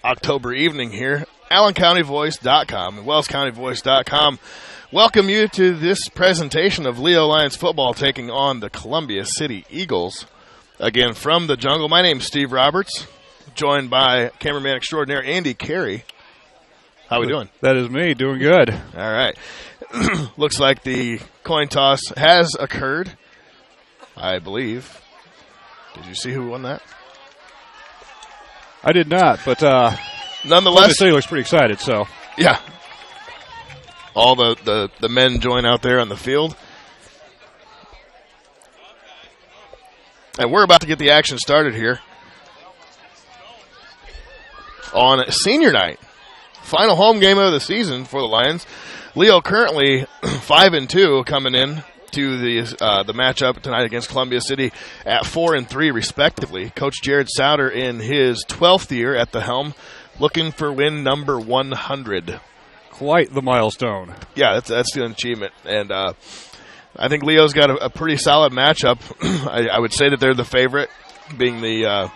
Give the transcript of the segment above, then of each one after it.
October evening here. AllenCountyVoice.com and WellsCountyVoice.com welcome you to this presentation of Leo Lions football taking on the Columbia City Eagles. Again, from the jungle, my name's Steve Roberts, joined by cameraman extraordinaire Andy Carey. How we doing? That is me, doing good. All right. Looks like the coin toss has occurred, I believe. Did you see who won that? I did not, but nonetheless, the city looks pretty excited. So yeah, all the men join out there on the field, and we're about to get the action started here on senior night, final home game of the season for the Lions. Leo currently 5-2 coming in to the matchup tonight against Columbia City at 4-3 respectively. Coach Jared Souter in his 12th year at the helm, looking for win number 100. Quite the milestone. Yeah, that's an achievement, and I think Leo's got a pretty solid matchup. I would say that they're the favorite, being the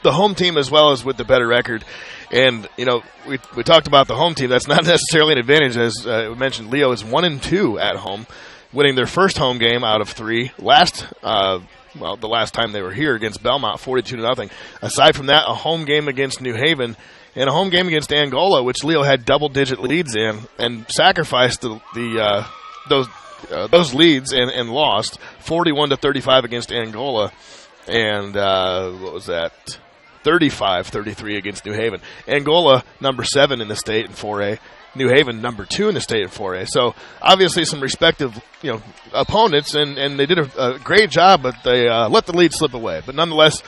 home team as well as with the better record. And, you know, we talked about the home team. That's not necessarily an advantage. As we mentioned, Leo is 1-2 at home, winning their first home game out of 3. The last time they were here against Belmont, 42-0. Aside from that, a home game against New Haven and a home game against Angola, which Leo had double-digit leads in and sacrificed those leads and lost 41-35 against Angola. And what was that? 35-33 against New Haven. Angola, number 7 in the state in 4A. New Haven, number 2 in the state in 4A. So, obviously, some respective, opponents, and they did a great job, but they let the lead slip away. But nonetheless,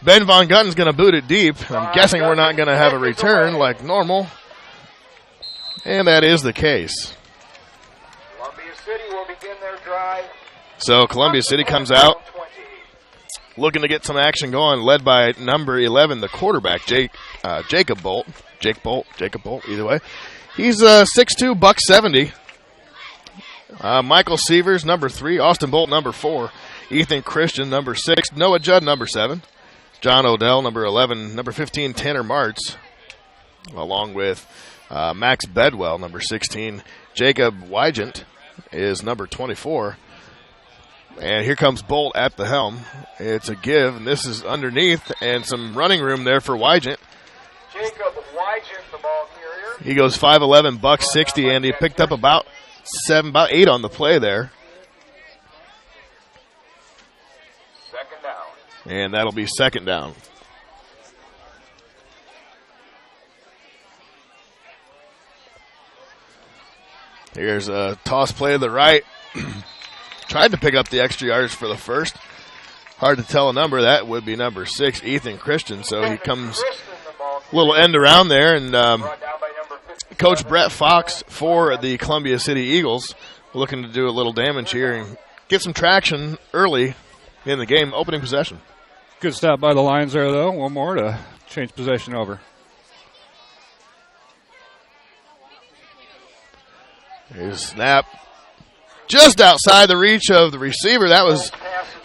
Ben Von Gutten's going to boot it deep. I'm guessing we're not going to have a return like normal, and that is the case. Columbia City will begin their drive. So, Columbia City comes out, looking to get some action going, led by number 11, the quarterback, Jacob Bolt, either way. He's 6'2", $170. Michael Sievers, number 3. Austin Bolt, number 4. Ethan Christian, number 6. Noah Judd, number 7. John Odell, number 11. Number 15, Tanner Martz, along with Max Bedwell, number 16. Jacob Wygant is number 24. And here comes Bolt at the helm. It's a give, and this is underneath, and some running room there for Wygant. Jacob Wygant, the ball carrier. He goes 5'11", $160, and he picked up about 8 on the play there. Second down. And that'll be second down. Here's a toss play to the right. Tried to pick up the extra yards for the first. Hard to tell a number. That would be number 6, Ethan Christian. So he comes a little end around there. And Coach Brett Fox for the Columbia City Eagles looking to do a little damage here and get some traction early in the game, opening possession. Good stop by the Lions there, though. One more to change possession over. Here's a snap. Just outside the reach of the receiver. That was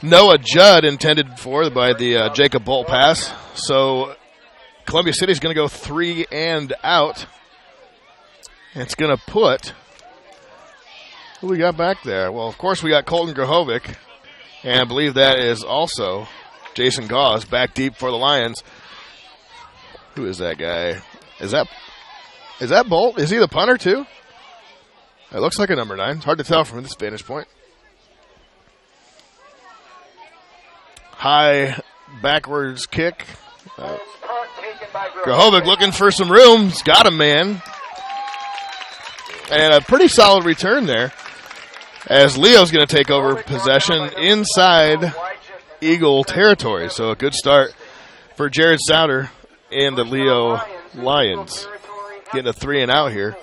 Noah Judd intended for by the Jacob Bolt pass. So Columbia City's going to go 3 and out. It's going to put, who we got back there? Well, of course, we got Colton Grahovic. And I believe that is also Jason Gauze back deep for the Lions. Who is that guy? Is that Bolt? Is he the punter too? It looks like a number 9. It's hard to tell from this vantage point. High backwards kick. Grahovic looking for some room. He's got him, man. And a pretty solid return there, as Leo's going to take over possession inside Eagle territory. So a good start for Jared Souter and the Leo Lions. Getting a 3 and out here.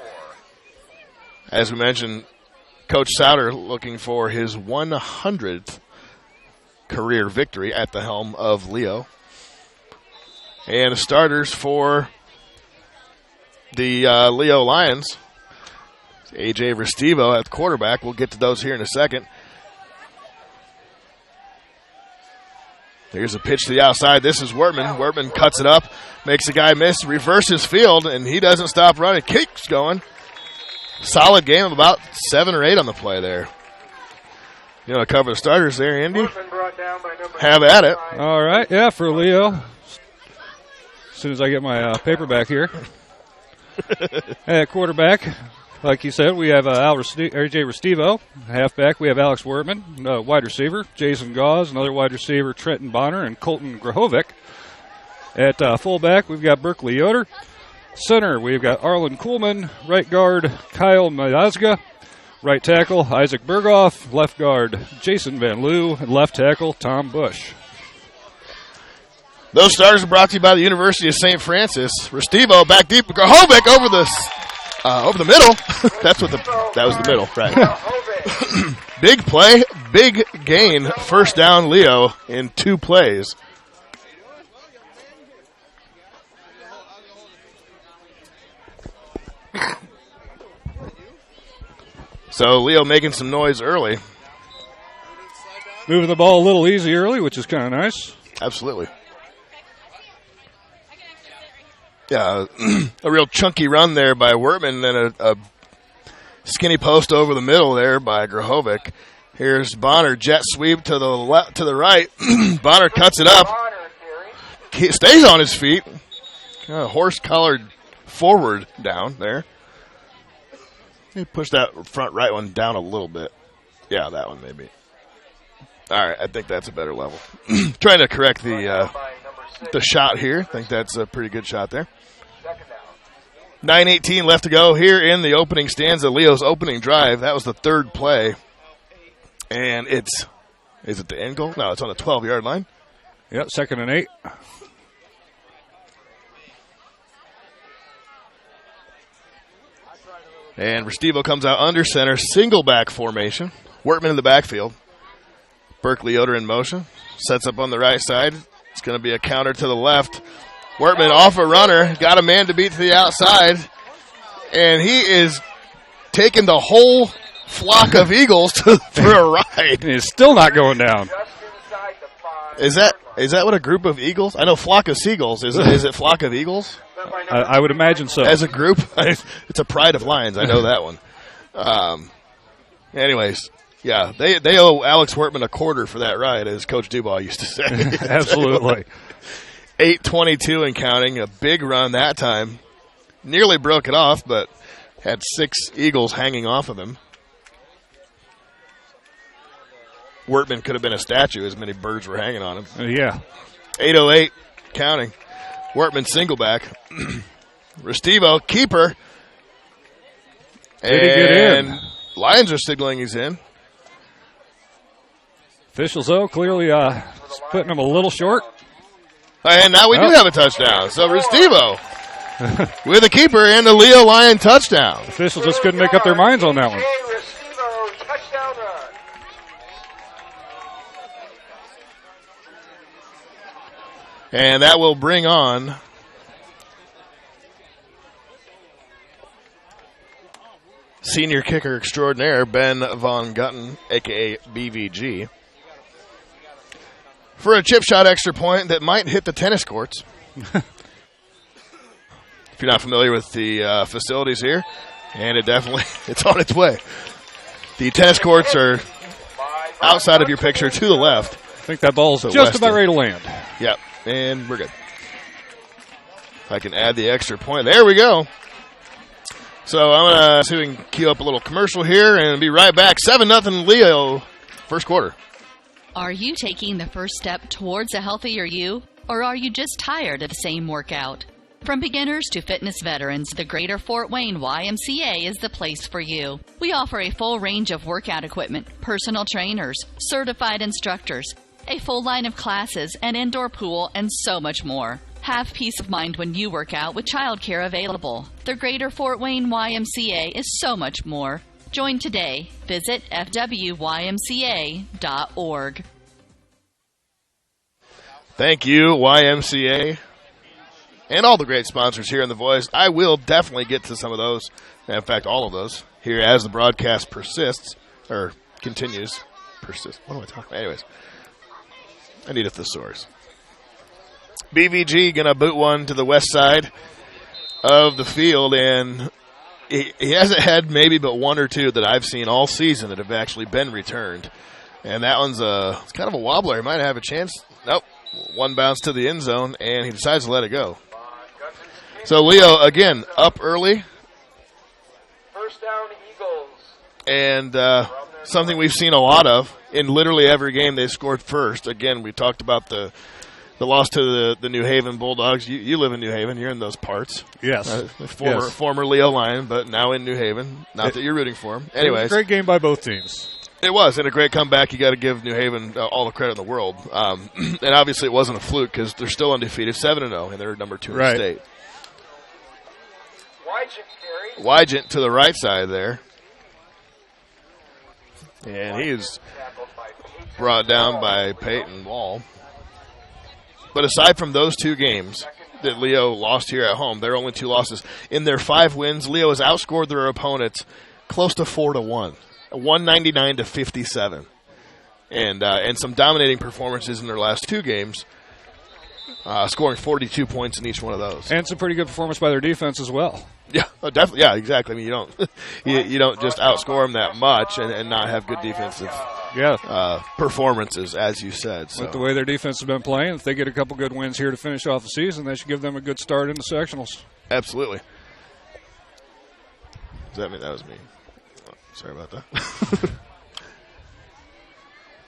As we mentioned, Coach Souter looking for his 100th career victory at the helm of Leo. And the starters for the Leo Lions, A.J. Restivo at quarterback. We'll get to those here in a second. Here's a pitch to the outside. This is Wortman. Wortman cuts it up, makes a guy miss, reverses field, and he doesn't stop running. Keeps going. Solid game of about 7 or 8 on the play there. You want to cover the starters there, Andy? Have at it. All right, yeah, for Leo. As soon as I get my paper back here. At quarterback, like you said, we have AJ Restivo. Halfback, we have Alex Wortman. Wide receiver, Jason Gauze. Another wide receiver, Trenton Bonner and Colton Grahovic. At fullback, we've got Berkeley Yoder. Center, we've got Arlen Kuhlman. Right guard, Kyle Miazga. Right tackle, Isaac Berghoff. Left guard, Jason Van Loo. And left tackle, Tom Bush. Those starters are brought to you by the University of St. Francis. Restivo back deep. Grahovic over the middle. That was the middle, right? Big play, big gain. First down, Leo in 2 plays. So Leo making some noise early. Moving the ball a little easy early, which is kind of nice. Absolutely. Yeah, a real chunky run there by Wortman and a skinny post over the middle there by Grahovic. Here's Bonner, jet sweep to the right. Bonner cuts it up. He stays on his feet. Horse-collared forward down there. Let me push that front right one down a little bit. Yeah, that one maybe. All right, I think that's a better level. Trying to correct the shot here. I think that's a pretty good shot there. 9:18 left to go here in the opening stanza, Leo's opening drive. That was the 3rd play. And is it the end goal? No, it's on the 12-yard line. Yep, 2nd and 8. And Restivo comes out under center, single back formation. Wortman in the backfield. Berkeley Yoder in motion. Sets up on the right side. It's going to be a counter to the left. Wortman off a runner. Got a man to beat to the outside. And he is taking the whole flock of Eagles for a ride. He's still not going down. Is that what a group of eagles? I know flock of seagulls. Is it flock of eagles? I would imagine so. As a group? It's a pride of lions. I know that one. Anyways, yeah, they owe Alex Wortman a quarter for that ride, as Coach Dubois used to say. Absolutely. 8:22 and counting. A big run that time. Nearly broke it off, but had 6 Eagles hanging off of him. Wortman could have been a statue, as many birds were hanging on him. Yeah. 8:08 counting. Wortman single back. Restivo, keeper. Did he get in? Lions are signaling he's in. Officials, though, clearly putting him a little short. And now we do have a touchdown. So Restivo with a keeper and a Leo Lion touchdown. Officials just couldn't make up their minds on that one. And that will bring on senior kicker extraordinaire Ben Von Gutten, a.k.a. BVG, for a chip shot extra point that might hit the tennis courts. If you're not familiar with the facilities here, and it's on its way. The tennis courts are outside of your picture to the left. I think that ball's just about ready to land. Yep, and we're good. If I can add the extra point. There we go. So I'm going to see if we can queue up a little commercial here and be right back. 7-0 Leo, first quarter. Are you taking the first step towards a healthier you? Or are you just tired of the same workout? From beginners to fitness veterans, the Greater Fort Wayne YMCA is the place for you. We offer a full range of workout equipment, personal trainers, certified instructors, a full line of classes, an indoor pool, and so much more. Have peace of mind when you work out with childcare available. The Greater Fort Wayne YMCA is so much more. Join today. Visit fwymca.org. Thank you, YMCA, and all the great sponsors here in The Voice. I will definitely get to some of those, in fact, all of those, here as the broadcast continues. What am I talking about? Anyways, I need a thesaurus. BVG going to boot one to the west side of the field, and he hasn't had maybe but one or two that I've seen all season that have actually been returned. And that one's it's kind of a wobbler. He might have a chance. Nope. One bounce to the end zone, and he decides to let it go. So Leo, again, up early. First down, Eagles. And something we've seen a lot of in literally every game they scored first. Again, we talked about the loss to the New Haven Bulldogs. You live in New Haven. You're in those parts. Yes. Former Leo Lion, but now in New Haven. Not that you're rooting for him. Anyways. It was a great game by both teams. It was, and a great comeback. You got to give New Haven all the credit in the world. And obviously it wasn't a fluke because they're still undefeated, 7-0, and they're number 2 in the state. Wygent to the right side there. And he is brought down by Peyton Wall. But aside from those 2 games that Leo lost here at home, their only 2 losses, in their 5 wins, Leo has outscored their opponents close to 4-1. 199-57, and some dominating performances in their last 2 games, scoring 42 points in each one of those, and some pretty good performance by their defense as well. Yeah, definitely. Yeah, exactly. I mean, you don't you don't just outscore them that much and not have good defensive performances, as you said. So. With the way their defense has been playing, if they get a couple good wins here to finish off the season, that should give them a good start in the sectionals. Absolutely. Does that mean that was me? Sorry about that.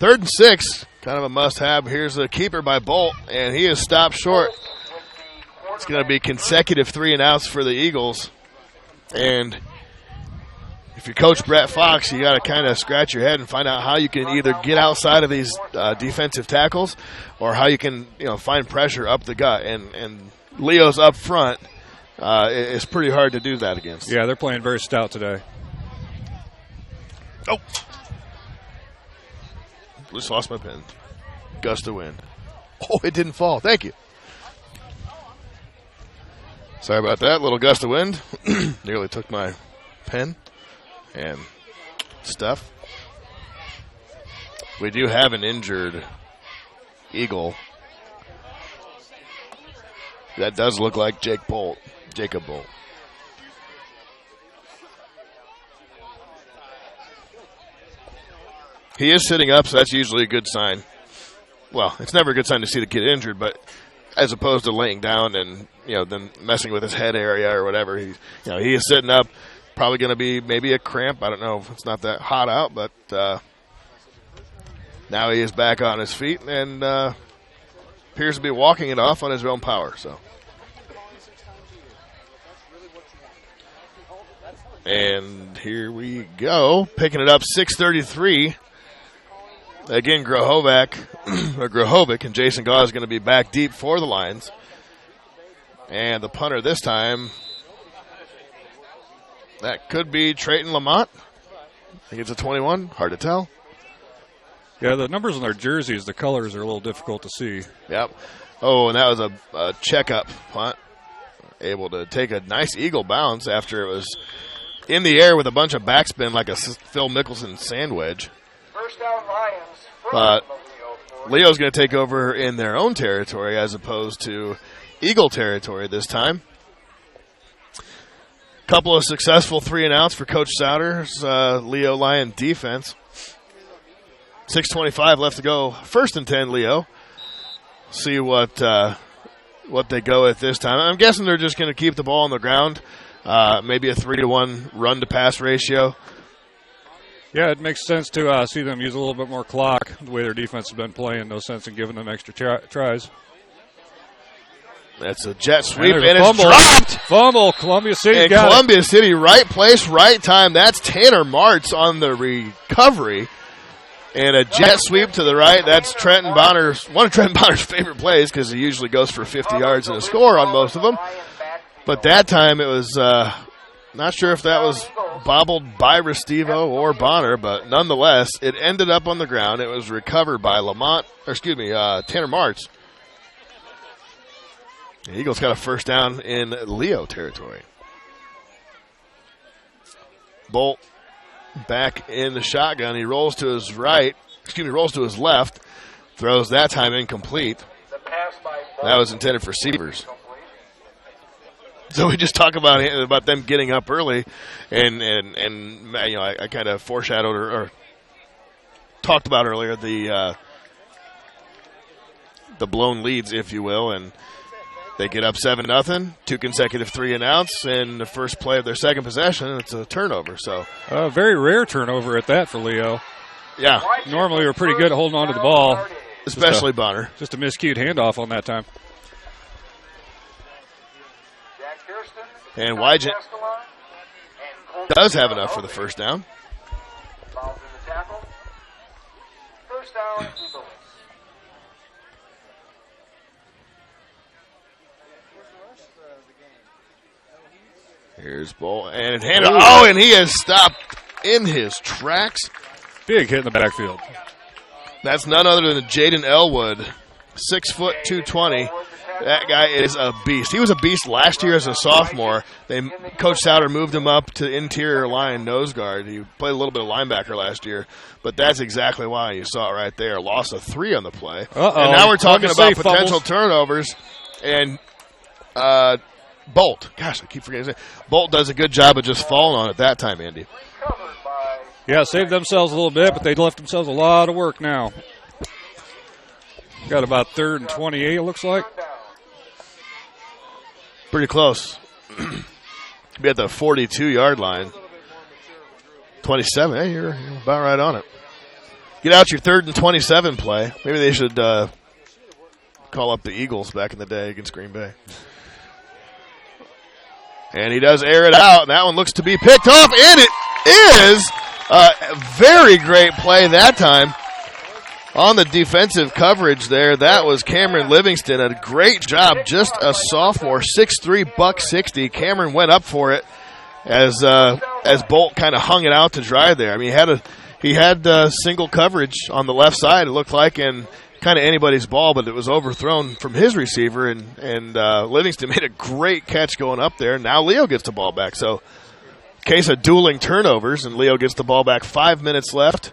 3rd and 6, kind of a must-have. Here's a keeper by Bolt, and he is stopped short. It's going to be consecutive 3-and-outs for the Eagles. And if you're Coach Brett Fox, you got to kind of scratch your head and find out how you can either get outside of these defensive tackles or how you can find pressure up the gut. And Leo's up front. It's pretty hard to do that against. Yeah, they're playing very stout today. Oh. Just lost my pen. Gust of wind. Oh, it didn't fall. Thank you. Sorry about that. Little gust of wind. Nearly took my pen and stuff. We do have an injured Eagle. That does look like Jacob Bolt. He is sitting up, so that's usually a good sign. Well, it's never a good sign to see the kid injured, but as opposed to laying down and then messing with his head area or whatever, he is sitting up. Probably going to be maybe a cramp. I don't know if it's not that hot out, but now he is back on his feet and appears to be walking it off on his own power. So, and here we go, picking it up, 6:33. Again, Grahovic and Jason Gaw is going to be back deep for the Lions. And the punter this time, that could be Trayton Lamont. I think it's a 21. Hard to tell. Yeah, the numbers on their jerseys, the colors are a little difficult to see. Yep. Oh, and that was a checkup punt. Able to take a nice eagle bounce after it was in the air with a bunch of backspin like a Phil Mickelson sandwich. First down, Lions. But Leo's going to take over in their own territory as opposed to Eagle territory this time. Couple of successful 3-and-outs for Coach Sauter's Leo Lion defense. 6:25 left to go. 1st and 10, Leo. See what they go with this time. I'm guessing they're just going to keep the ball on the ground. Maybe a 3-to-1 run-to-pass ratio. Yeah, it makes sense to see them use a little bit more clock the way their defense has been playing. No sense in giving them extra tries. That's a jet sweep, and it's dropped. Fumble. Columbia City and got Columbia City, right place, right time. That's Tanner Martz on the recovery. And a jet sweep to the right. That's Trenton Bonner's, one of Trenton Bonner's favorite plays because he usually goes for 50 yards and a score on most of them. But that time it was not sure if that was bobbled by Restivo or Bonner, but nonetheless, it ended up on the ground. It was recovered by Tanner Martz. The Eagles got a first down in Leo territory. Bolt back in the shotgun. He rolls to his left. Throws that time incomplete. The pass by That was intended for receivers. So we just talk about them getting up early, and I kind of foreshadowed or talked about earlier the blown leads, if you will, and they get up 7-0, 2 consecutive 3-and-outs, and the first play of their second possession, it's a turnover. So a very rare turnover at that for Leo. Yeah, normally we're pretty good at holding on to the ball, especially Bonner. Just a miscued handoff on that time. And Wygant does have enough for the first down. First down, Eagles. Here's Bull and handed. Oh, and he has stopped in his tracks. Big hit in the backfield. That's none other than Jaden Elwood, 6 foot 220. That guy is a beast. He was a beast last year as a sophomore. Coach Souter moved him up to interior line nose guard. He played a little bit of linebacker last year, but that's exactly why. You saw it right there. Loss of 3 on the play. Uh-oh. And now we're talking about potential fumbles. turnovers. And Bolt. Gosh, I keep forgetting his name. Bolt does a good job of just falling on it that time, Andy. Yeah, saved themselves a little bit, but they left themselves a lot of work now. Got about 3rd and 28, it looks like. Pretty close. Be at the 42-yard line. 27. Hey, you're about right on it. Get out your 3rd and 27 play. Maybe they should call up the Eagles back in the day against Green Bay. And he does air it out, and that one looks to be picked off, and it is a very great play that time. On the defensive coverage there, that was Cameron Livingston. A great job, just a sophomore, 6'3", $160. Cameron went up for it as Bolt kind of hung it out to dry there. I mean, he had single coverage on the left side, it looked like, and kind of anybody's ball, but it was overthrown from his receiver, and Livingston made a great catch going up there. Now Leo gets the ball back. So, case of dueling turnovers, and Leo gets the ball back. 5 minutes left.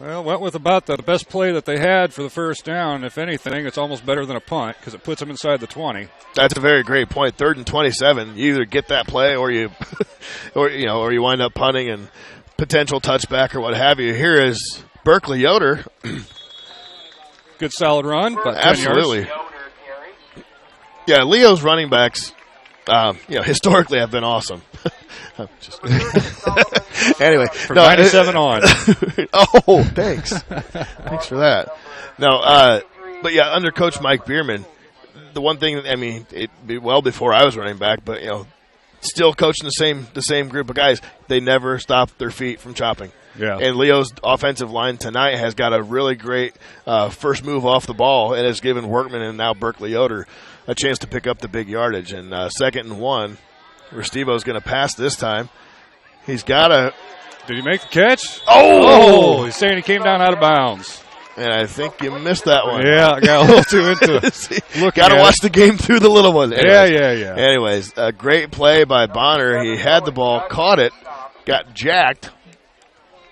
Well, went with about the best play that they had for the first down. If anything, it's almost better than a punt because it puts them inside the 20. That's a very great point. 3rd and 27. You either get that play or you wind up punting and potential touchback or what have you. Here is Berkeley Yoder. Good solid run, but absolutely. Yeah, Leo's running backs, historically have been awesome. Anyway, from 97 on. Oh, thanks. Thanks for that. No, but yeah, under Coach Mike Bierman, the one thing, I mean, it'd be well before I was running back, but still coaching the same group of guys. They never stop their feet from chopping. Yeah. And Leo's offensive line tonight has got a really great first move off the ball, and has given Workman and now Berkeley Yoder a chance to pick up the big yardage. And 2nd and 1, Restivo's going to pass this time. He's got a. Did he make the catch? Oh! He's saying he came down out of bounds. And I think you missed that one. Yeah, I got a little too into it. Got to watch the game through the little one. Anyways, Yeah. Anyways, a great play by Bonner. He had the ball, caught it, got jacked,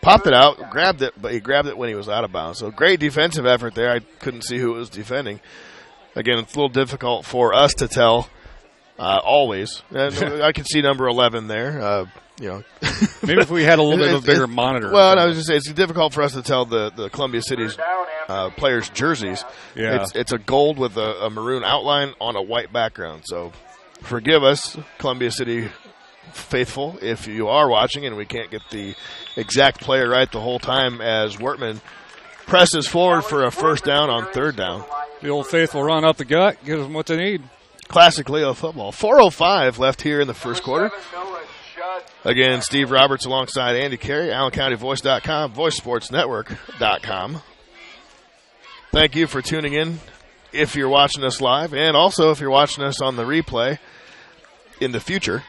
popped it out, grabbed it, but he grabbed it when he was out of bounds. So great defensive effort there. I couldn't see who it was defending. Again, it's a little difficult for us to tell always. And I can see number 11 there. Maybe if we had a little bit of a bigger monitor. Well, I was just saying it's difficult for us to tell the Columbia City's players' jerseys. Yeah. It's a gold with a maroon outline on a white background. So forgive us, Columbia City faithful, if you are watching and we can't get the exact player right the whole time as Workman presses forward for a first down on 3rd down. The old faithful run up the gut, gives them what they need. Classic Leo football. 4:05 left here in the first quarter. Again, Steve Roberts alongside Andy Carey, AllenCountyVoice.com, VoiceSportsNetwork.com. Thank you for tuning in if you're watching us live, and also if you're watching us on the replay in the future,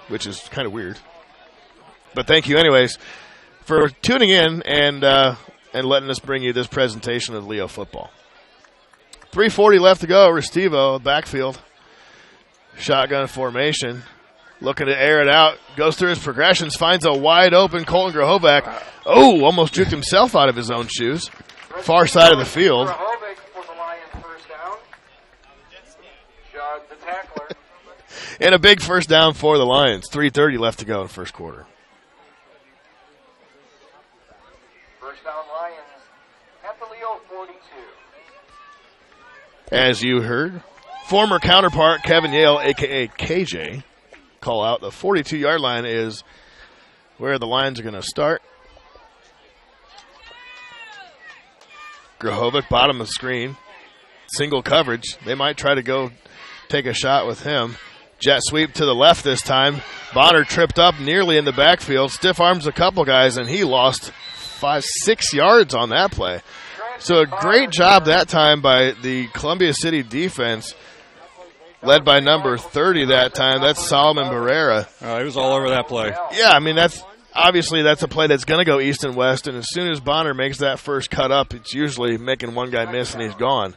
which is kind of weird. But thank you anyways for tuning in and letting us bring you this presentation of Leo football. 3:40 left to go. Restivo, backfield. Shotgun formation. Looking to air it out. Goes through his progressions. Finds a wide open Colton Grahovac. Oh, almost juked himself out of his own shoes. Far side of the field. And a big first down for the Lions. 3:30 left to go in the first quarter. First down Lions at the Leo 42. As you heard, former counterpart Kevin Yale, a.k.a. KJ, call out the 42-yard line is where the Lions are going to start. Grahovic, bottom of the screen. Single coverage. They might try to go take a shot with him. Jet sweep to the left this time. Bonner tripped up nearly in the backfield. Stiff arms a couple guys, and he lost 5-6 yards on that play. So a great job that time by the Columbia City defense, led by number 30 that time. That's Solomon Barrera. He was all over that play. Yeah, I mean, that's a play that's going to go east and west, and as soon as Bonner makes that first cut up, it's usually making one guy miss and he's gone.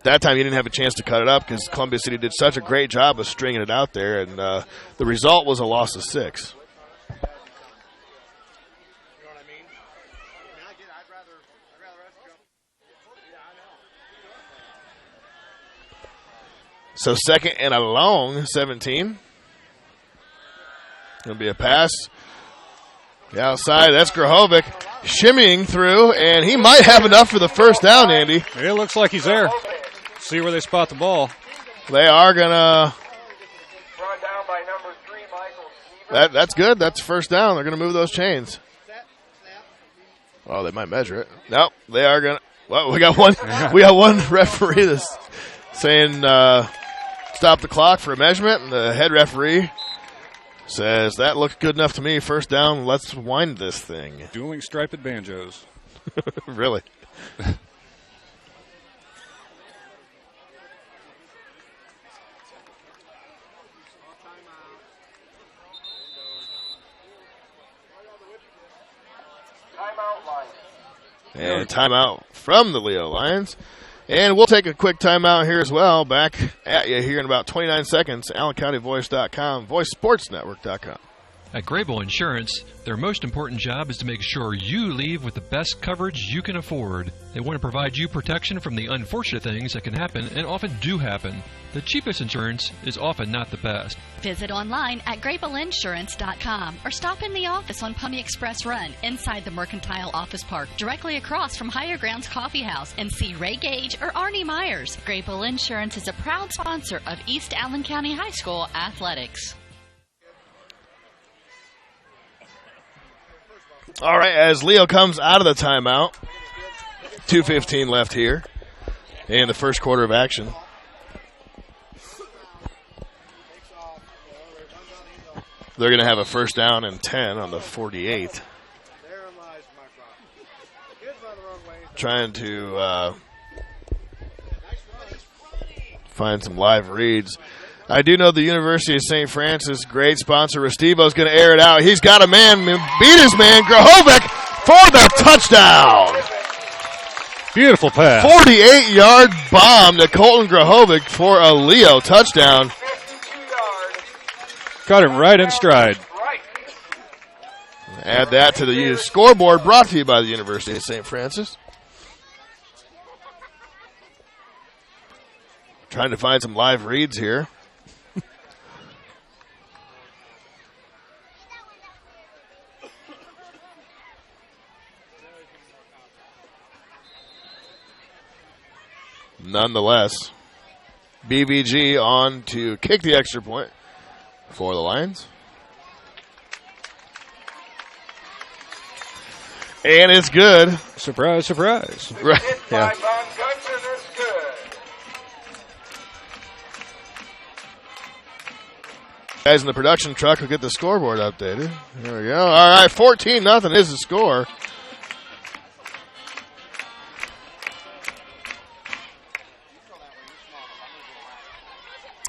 That time he didn't have a chance to cut it up because Columbia City did such a great job of stringing it out there, and the result was a loss of 6. So second and a long, 17. Going to be a pass. The outside, that's Grahovic shimmying through, and he might have enough for the first down, Andy. It looks like he's there. See where they spot the ball. They are going to. Brought down by number 3, Michael Stevens. That's good. That's first down. They're going to move those chains. Oh, they might measure it. Nope, they are going to. Well, we got one referee that's saying stop the clock for a measurement, and the head referee says, that looks good enough to me. First down, let's wind this thing. Dueling striped banjos. Really? Timeout Lions. And timeout from the Leo Lions. And we'll take a quick timeout here as well. Back at you here in about 29 seconds. AllenCountyVoice.com, VoiceSportsNetwork.com. At Grable Insurance, their most important job is to make sure you leave with the best coverage you can afford. They want to provide you protection from the unfortunate things that can happen and often do happen. The cheapest insurance is often not the best. Visit online at GrableInsurance.com or stop in the office on Pony Express Run inside the Mercantile Office Park, directly across from Higher Grounds Coffee House, and see Ray Gage or Arnie Myers. Grable Insurance is a proud sponsor of East Allen County High School athletics. All right, as Leo comes out of the timeout, 2:15 left here in the first quarter of action. They're going to have a first down and 10 on the 48. Trying to find some live reads. I do know the University of St. Francis, great sponsor, Restivo, is going to air it out. He's got a man, beat his man, Grahovic, for the touchdown. Beautiful pass. 48-yard bomb to Colton Grahovic for a Leo touchdown. 52-yard. Got him right in stride. Right. Add that to the scoreboard brought to you by the University of St. Francis. Trying to find some live reads here. Nonetheless, BVG on to kick the extra point for the Lions. And it's good. Surprise, surprise. Right. Hit by Yeah. Von Gutson is good. Guys in the production truck will get the scoreboard updated. There we go. All right, 14-0 is the score.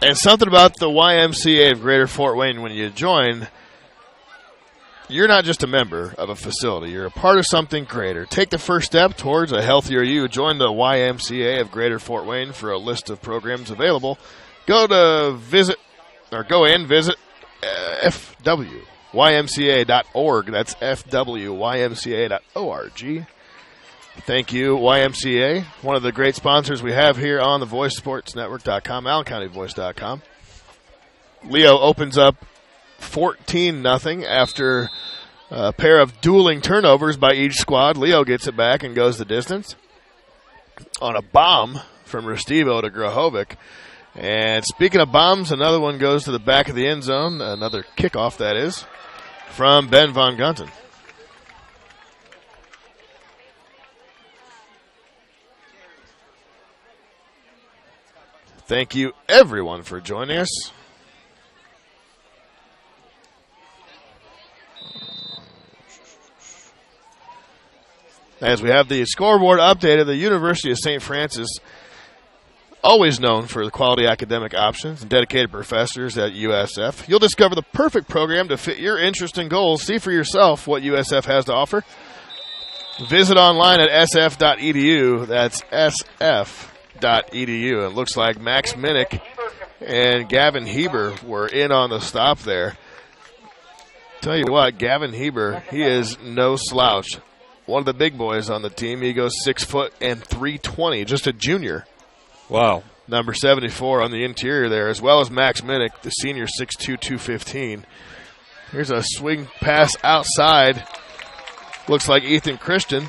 And something about the YMCA of Greater Fort Wayne, when you join, you're not just a member of a facility. You're a part of something greater. Take the first step towards a healthier you. Join the YMCA of Greater Fort Wayne for a list of programs available. Go and visit fwymca.org. That's fwymca.org. Thank you, YMCA, one of the great sponsors we have here on the VoiceSportsNetwork.com, AllenCountyVoice.com. Leo opens up 14-0 after a pair of dueling turnovers by each squad. Leo gets it back and goes the distance on a bomb from Restivo to Grahovic. And speaking of bombs, another one goes to the back of the end zone. Another kickoff, that is, from Ben Von Gunten. Thank you, everyone, for joining us. As we have the scoreboard updated, the University of St. Francis, always known for the quality academic options and dedicated professors at USF. You'll discover the perfect program to fit your interest and goals. See for yourself what USF has to offer. Visit online at sf.edu. That's sf.edu. It looks like Max Minnick and Gavin Heber were in on the stop there. Tell you what, Gavin Heber, he is no slouch. One of the big boys on the team. He goes 6 foot and 320, just a junior. Wow. Number 74 on the interior there, as well as Max Minnick, the senior, 6'2", 215. Here's a swing pass outside. Looks like Ethan Christian.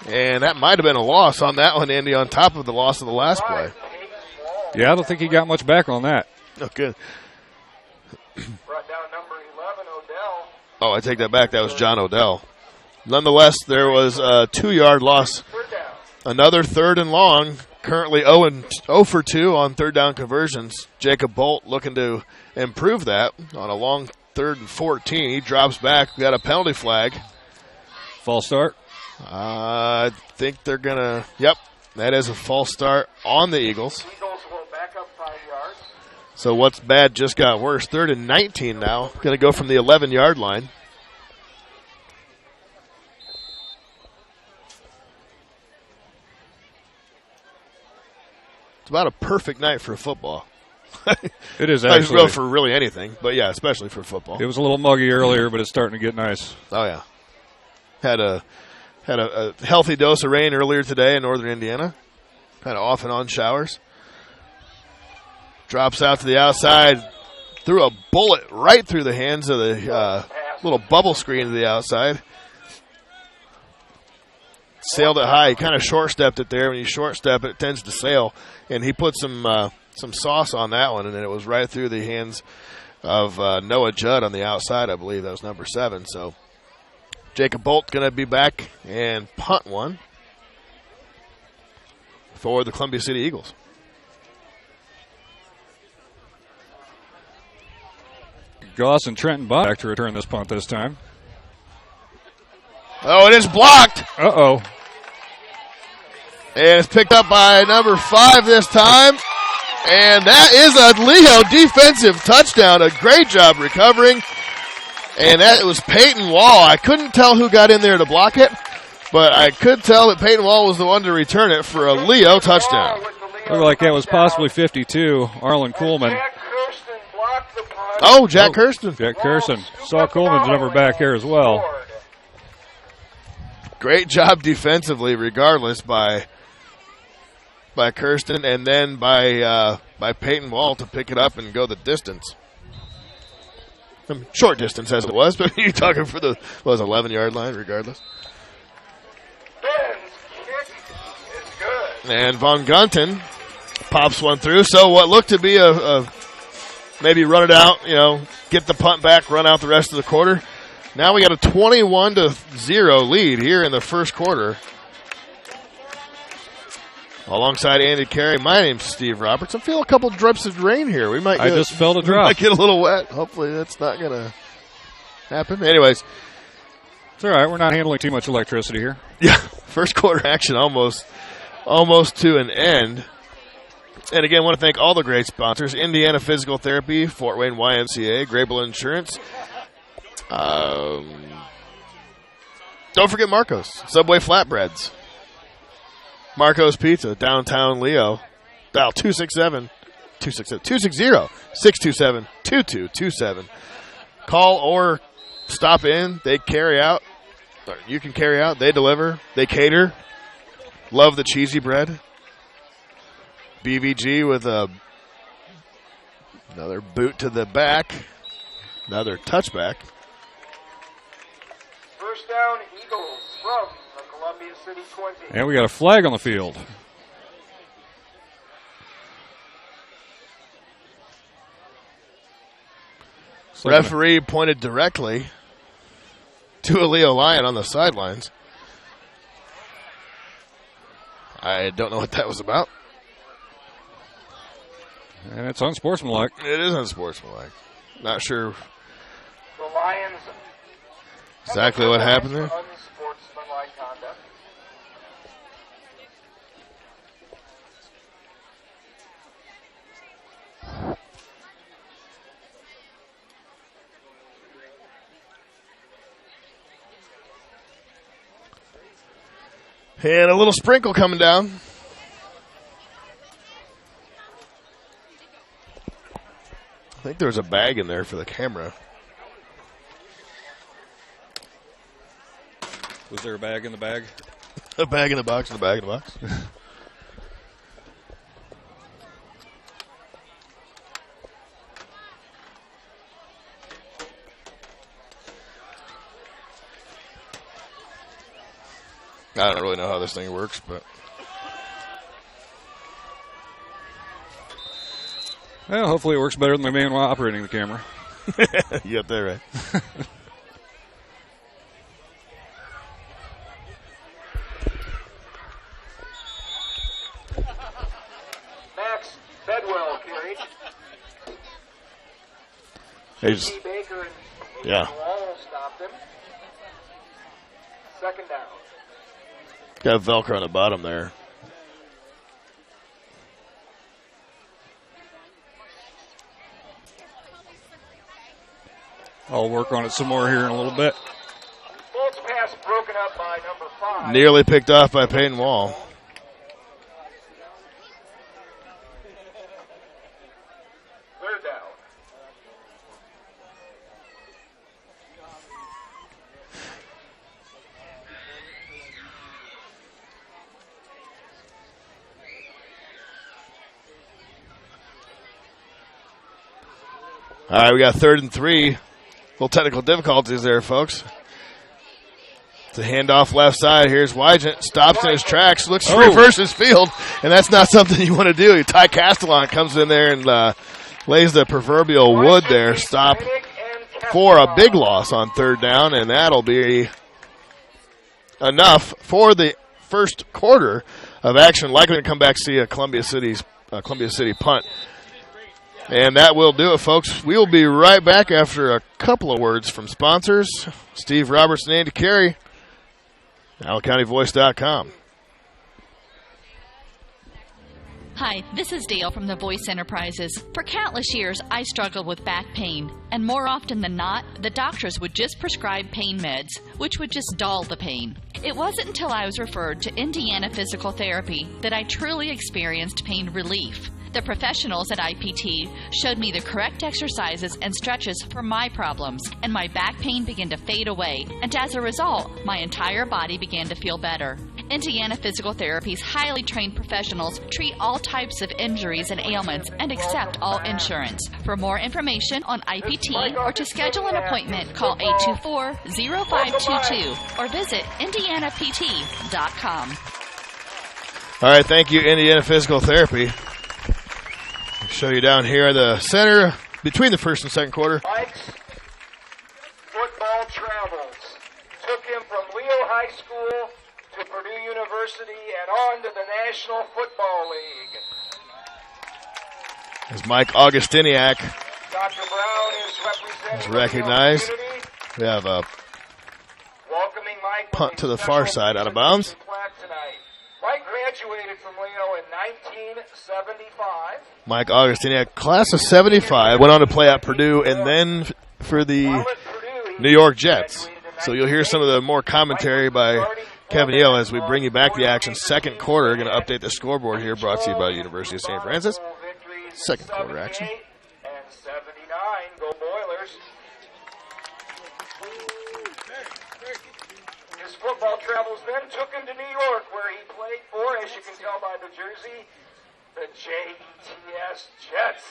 And that might have been a loss on that one, Andy, on top of the loss of the last play. Yeah, I don't think he got much back on that. Oh, good. Brought down number 11, Odell. Oh, I take that back. That was John Odell. Nonetheless, there was a 2-yard loss. Third down. Another 3rd and long. Currently 0 for 2 on third down conversions. Jacob Bolt looking to improve that on a long 3rd and 14. He drops back. We got a penalty flag. False start. I think they're going to, yep, that is a false start on the Eagles. Eagles will back up 5 yards. So what's bad just got worse. 3rd and 19 now. Going to go from the 11-yard line. It's about a perfect night for football. It is I just actually. go for really anything, but yeah, especially for football. It was a little muggy earlier, but it's starting to get nice. Oh yeah, had a healthy dose of rain earlier today in northern Indiana. Kind of off and on showers. Drops out to the outside, threw a bullet right through the hands of the little bubble screen to the outside. Sailed it high. He kind of short-stepped it there. When you short-step it, it tends to sail. And he put some sauce on that one, and then it was right through the hands of Noah Judd on the outside, I believe. That was number 7. So Jacob Bolt going to be back and punt one for the Columbia City Eagles. Goss and Trenton Bond back to return this punt this time. Oh, it is blocked. Uh-oh. And it's picked up by number 5 this time. And that is a Leo defensive touchdown. A great job recovering. And that was Peyton Wall. I couldn't tell who got in there to block it, but I could tell that Peyton Wall was the one to return it for a Leo touchdown. Looked like that was possibly 52, Arlen Coolman. Jack Kirsten blocked the punt. Oh, Jack Kirsten. Jack Kirsten. Saw Coolman's number back here as well. Great job defensively, regardless, by Kirsten, and then by Peyton Wall to pick it up and go the distance. Short distance as it was, but you're talking for the 11-yard line, regardless. Ben's kick is good. And Von Gunten pops one through. So what looked to be a maybe run it out, get the punt back, run out the rest of the quarter. Now we got a 21-0 lead here in the first quarter. Alongside Andy Carey, my name's Steve Roberts. I feel a couple drips of rain here. I just felt a drop. Might get a little wet. Hopefully that's not going to happen. Anyways. It's all right. We're not handling too much electricity here. Yeah, first quarter action almost to an end. And again, I want to thank all the great sponsors. Indiana Physical Therapy, Fort Wayne YMCA, Grable Insurance. Don't forget Marcos, Subway Flatbreads. Marco's Pizza, downtown Leo. Dial 260-627-2227. Call or stop in. They carry out. Or you can carry out. They deliver. They cater. Love the cheesy bread. BVG with a Another boot to the back. Another touchback. First down, Eagles from the Columbia City 20. And we got a flag on the field. Referee pointed directly to a Leo Lyon on the sidelines. I don't know what that was about. And it's unsportsmanlike. It is unsportsmanlike. Not sure The Lions exactly what happened there. unsportsmanlike conduct. And a little sprinkle coming down. I think there was a bag in there for the camera. Was there a bag in the bag? A bag in the box, and a bag in the box. I don't really know how this thing works, but Well, hopefully it works better than the man while operating the camera. you got that right. Max Bedwell carried. They just, T. Baker and yeah, Wall stopped him. Second down. got Velcro on the bottom there. I'll work on it some more here in a little bit. Bolt's pass broken up by number 5. Nearly picked off by Peyton Wall. Third down. All right, we got 3rd and 3. Little technical difficulties there, folks. It's a handoff left side. Here's Wygant. Stops in his tracks. Looks to reverse his field, and that's not something you want to do. Ty Castellon comes in there and lays the proverbial wood there. Stop for a big loss on 3rd down, and that'll be enough for the first quarter of action. Likely to come back see a Columbia City punt. And that will do it, folks. We will be right back after a couple of words from sponsors. Steve Roberts and Andy Carey, AllenCountyVoice.com. Hi, this is Dale from the Voice Enterprises. For countless years, I struggled with back pain, and more often than not, the doctors would just prescribe pain meds, which would just dull the pain. It wasn't until I was referred to Indiana Physical Therapy that I truly experienced pain relief. The professionals at IPT showed me the correct exercises and stretches for my problems, and my back pain began to fade away, and as a result, my entire body began to feel better. Indiana Physical Therapy's highly trained professionals treat all types of injuries and ailments and accept all insurance. For more information on IPT or to schedule an appointment, call 824-0522 or visit indianapt.com. All right, thank you, Indiana Physical Therapy. Show you down here in the center between the first and second quarter. Mike's football travels took him from Leo High School to Purdue University and on to the National Football League. As Mike Augustiniak Dr. Brown is representing is recognized. the community, We have a welcoming Mike punt with to the a far special side out of bounds. presentation plaque tonight. Mike graduated from Leo in 1975. Mike Augustiniak, class of 75, went on to play at Purdue and then for the While at Purdue, he New York Jets. graduated in So you'll hear some of the more commentary by Kevin Yale as we bring you back the action. Second quarter, going to update the scoreboard here, brought to you by University of St. Francis. Second quarter action. And 79, go Boilers. His football travels then took him to New York, where he played for, as you can tell by the jersey, the JETS Jets.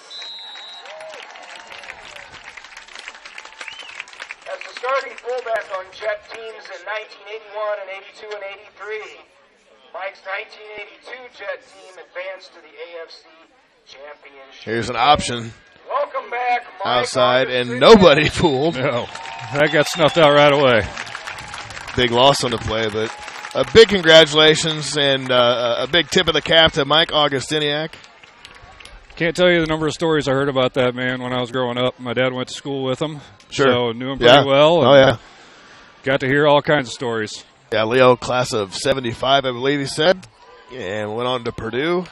As the starting fullback on Jet teams in 1981 and 82 and 83, Mike's 1982 Jet team advanced to the AFC Championship. Here's an option Welcome back, Mike outside, and Augustiniak. nobody fooled. No, that got snuffed out right away. Big loss on the play, but a big congratulations and a big tip of the cap to Mike Augustiniak. Can't tell you the number of stories I heard about that man when I was growing up. My dad went to school with him, Sure. so knew him pretty well. Oh, yeah. Got to hear all kinds of stories. Yeah, Leo, class of 75, I believe he said, and went on to Purdue.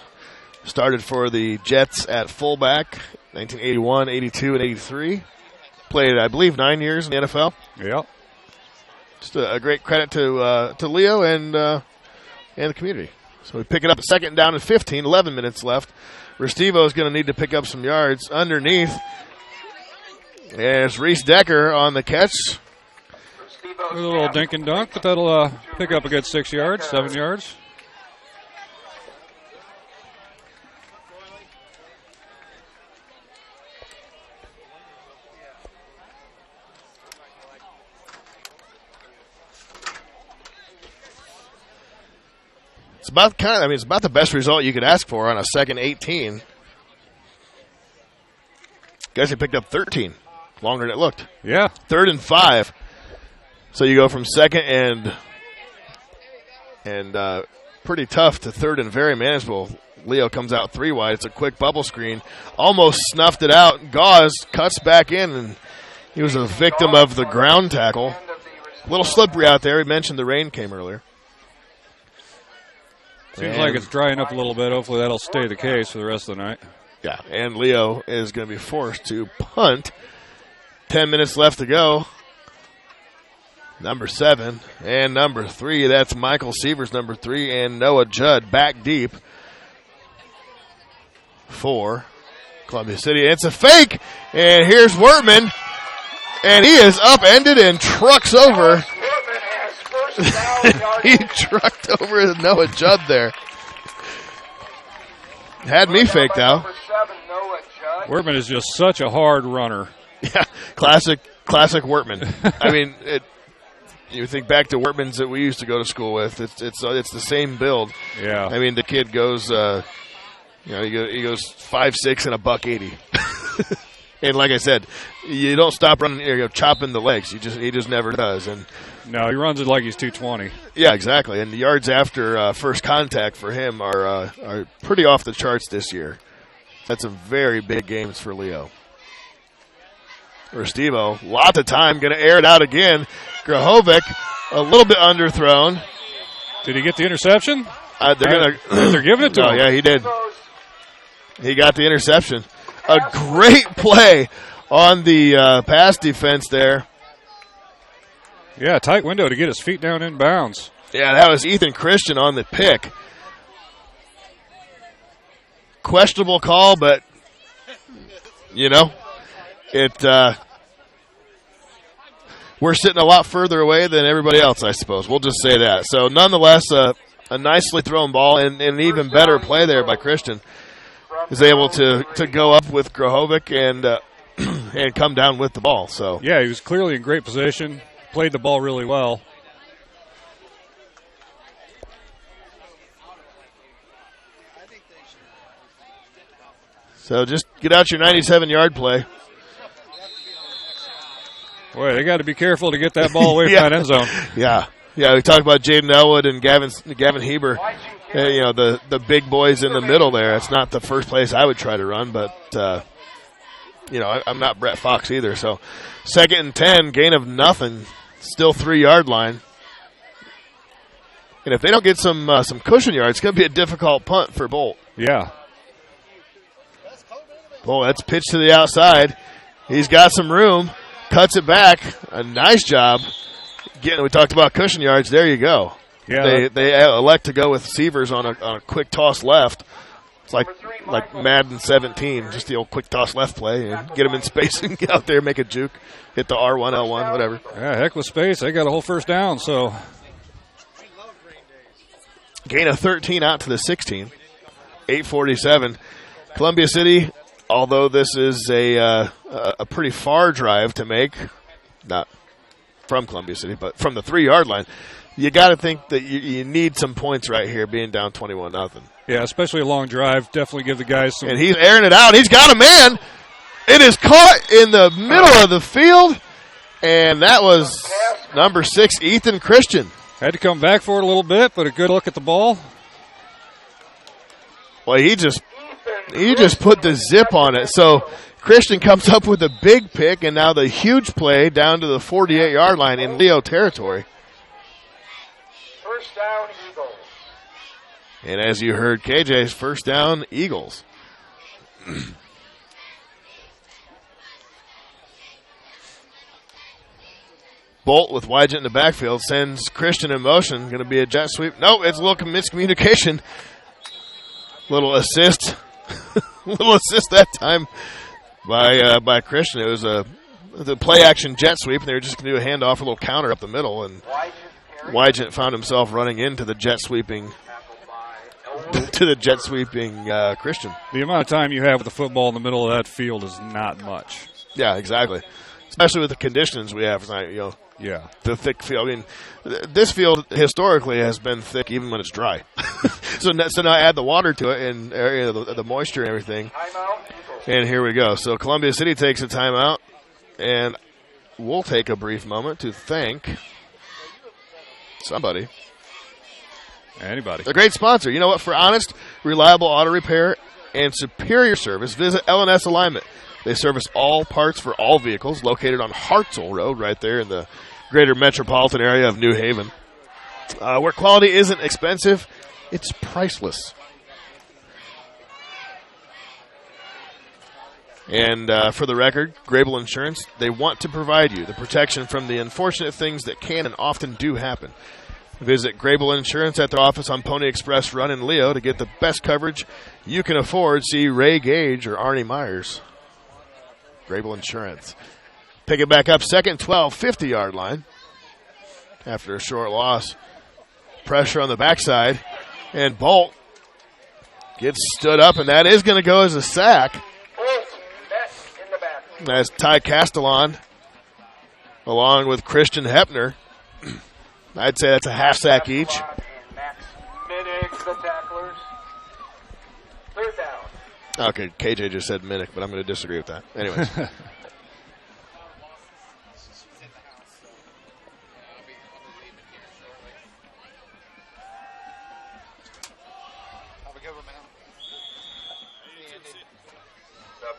Started for the Jets at fullback, 1981, 82, and 83. Played, I believe, 9 years in the NFL. Yep. Just a great credit to Leo and the community. So we pick it up at second down and 15, 11 minutes left. Restivo is going to need to pick up some yards underneath. And it's Reese Decker on the catch. A little dink and dunk, but that'll pick up a good 6 yards, 7 yards. It's about the best result you could ask for on a second 18. Guys, they picked up 13. Longer than it looked. Yeah. 3rd and 5. So you go from second and pretty tough to third and very manageable. Leo comes out 3 wide. It's a quick bubble screen. Almost snuffed it out. Gauze cuts back in, and he was a victim of the ground tackle. A little slippery out there. We mentioned the rain came earlier. Seems like it's drying up a little bit. Hopefully that'll stay the case for the rest of the night. Yeah, and Leo is going to be forced to punt. 10 minutes left to go. Number 7 and number 3. That's Michael Sievers, number 3, and Noah Judd back deep for Columbia City. It's a fake, and here's Wortman, and he is upended and trucks over. He trucked over Noah Judd there. Had me faked out. Wortman is just such a hard runner. Yeah, classic Wortman. I mean, you think back to Wortmans that we used to go to school with. It's the same build. Yeah. I mean, the kid goes, he goes 5'6" and $180. And like I said, you don't stop running, chopping the legs. He just never does. And no, he runs it like he's 220. yeah, exactly. And the yards after first contact for him are pretty off the charts this year. That's a very big games for Leo. Restivo, lots of time, going to air it out again. Grahovic, a little bit underthrown. Did he get the interception? They're giving it to him. Yeah, he did. He got the interception. A great play on the pass defense there. Yeah, tight window to get his feet down in bounds. Yeah, that was Ethan Christian on the pick. Questionable call, but, we're sitting a lot further away than everybody else, I suppose. We'll just say that. So, nonetheless, a nicely thrown ball and an even better play there by Christian. Is able to go up with Grahovic and come down with the ball. So yeah, he was clearly in great position. Played the ball really well. So just get out your 97-yard play. Boy, they got to be careful to get that ball away from that end zone. Yeah, we talked about Jaden Elwood and Gavin Heber. The big boys in the middle there. It's not the first place I would try to run, but, I'm not Brett Fox either. So 2nd and 10, gain of nothing, still 3-yard line. And if they don't get some cushion yards, it's going to be a difficult punt for Bolt. Yeah. Bolt, that's pitched to the outside. He's got some room, cuts it back. A nice job. We talked about cushion yards. There you go. Yeah, they elect to go with Sievers on a quick toss left. It's like Madden 17, just the old quick toss left play and get them in space and get out there, make a juke, hit the R1, L1, whatever. Yeah, heck with space. They got a whole first down, so. Gain of 13 out to the 16. 8:47. Columbia City although this is a pretty far drive to make, not from Columbia City, but from the 3-yard line, you got to think that you need some points right here, being down 21-0. Yeah, especially a long drive. Definitely give the guys some. And he's airing it out. He's got a man. It is caught in the middle of the field, and that was number 6, Ethan Christian. Had to come back for it a little bit, but a good look at the ball. Well, he just put the zip on it. So Christian comes up with a big pick, and now the huge play down to the 48-yard line in Leo territory. First down, Eagles. And as you heard, KJ's first down, Eagles. Bolt with Wygent in the backfield sends Christian in motion. Going to be a jet sweep. No, it's a little miscommunication. Little assist. Little assist that time by Christian. It was the play-action jet sweep, and they were just going to do a handoff, a little counter up the middle, and Wygent found himself running into the jet sweeping Christian. The amount of time you have with the football in the middle of that field is not much. Yeah, exactly. Especially with the conditions we have tonight, Yeah. the thick field. I mean, this field historically has been thick even when it's dry. so now add the water to it and the moisture and everything. Timeout, Eagles. And here we go. So Columbia City takes a timeout, and we'll take a brief moment to thank somebody. Anybody. A great sponsor. You know what? For honest, reliable auto repair and superior service, visit L&S Alignment. They service all parts for all vehicles, located on Hartzell Road right there in the greater metropolitan area of New Haven. Where quality isn't expensive, it's priceless. And for the record, Grable Insurance, they want to provide you the protection from the unfortunate things that can and often do happen. Visit Grable Insurance at their office on Pony Express Run in Leo to get the best coverage you can afford. See Ray Gage or Arnie Myers. Grable Insurance. Pick it back up, second 12, 50-yard line. After a short loss. Pressure on the backside. And Bolt gets stood up, and that is going to go as a sack. Bolt, net in the back. That's Ty Castellon along with Christian Hepner. I'd say that's a half sack each. And Max Minnick, the tacklers. Third down. Okay, KJ just said Minnick, but I'm going to disagree with that. Anyways. The